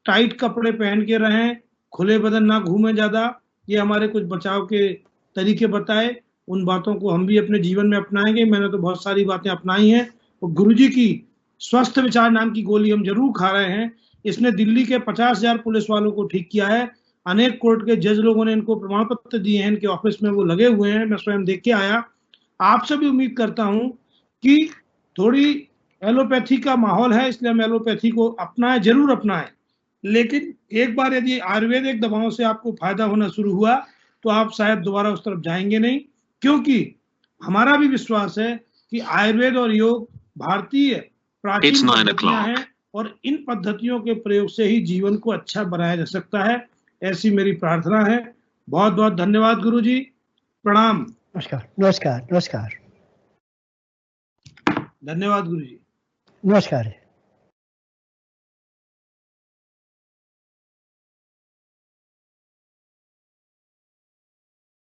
[SPEAKER 1] टाइट कपड़े पहन के रहें, खुले बदन ना घूमें ज्यादा। ये हमारे कुछ बचाव के तरीके बताए, उन बातों को हम भी अपने जीवन में अपनाएंगे। मैंने तो बहुत सारी बातें अपनाई हैं और गुरुजी की स्वस्थ विचार नाम की गोली हम जरूर खा रहे हैं। इसने दिल्ली के 50,000 पुलिस वालों को ठीक किया है। अनेक कोर्ट के जज लोगों ने इनको प्रमाण पत्र दिए हैं, इनके ऑफिस में वो लगे हुए हैं, मैं स्वयं देख के आया। आपसे भी उम्मीद करता हूं कि थोड़ी एलोपैथी का माहौल है, इसलिए हम एलोपैथी को अपनाएं, जरूर अपनाएं। लेकिन एक बार यदि आयुर्वेदिक दवाओं से आपको फायदा होना शुरू हुआ तो आप शायद दोबारा उस तरफ जाएंगे नहीं, क्योंकि हमारा भी विश्वास है कि आयुर्वेद और योग भारतीय प्राचीन पद्धतियां हैं और इन पद्धतियों के प्रयोग से ही जीवन को अच्छा बनाया जा सकता है। ऐसी मेरी प्रार्थना है। बहुत बहुत धन्यवाद गुरुजी, प्रणाम।
[SPEAKER 3] नमस्कार नमस्कार नमस्कार।
[SPEAKER 1] धन्यवाद गुरुजी,
[SPEAKER 3] नमस्कार।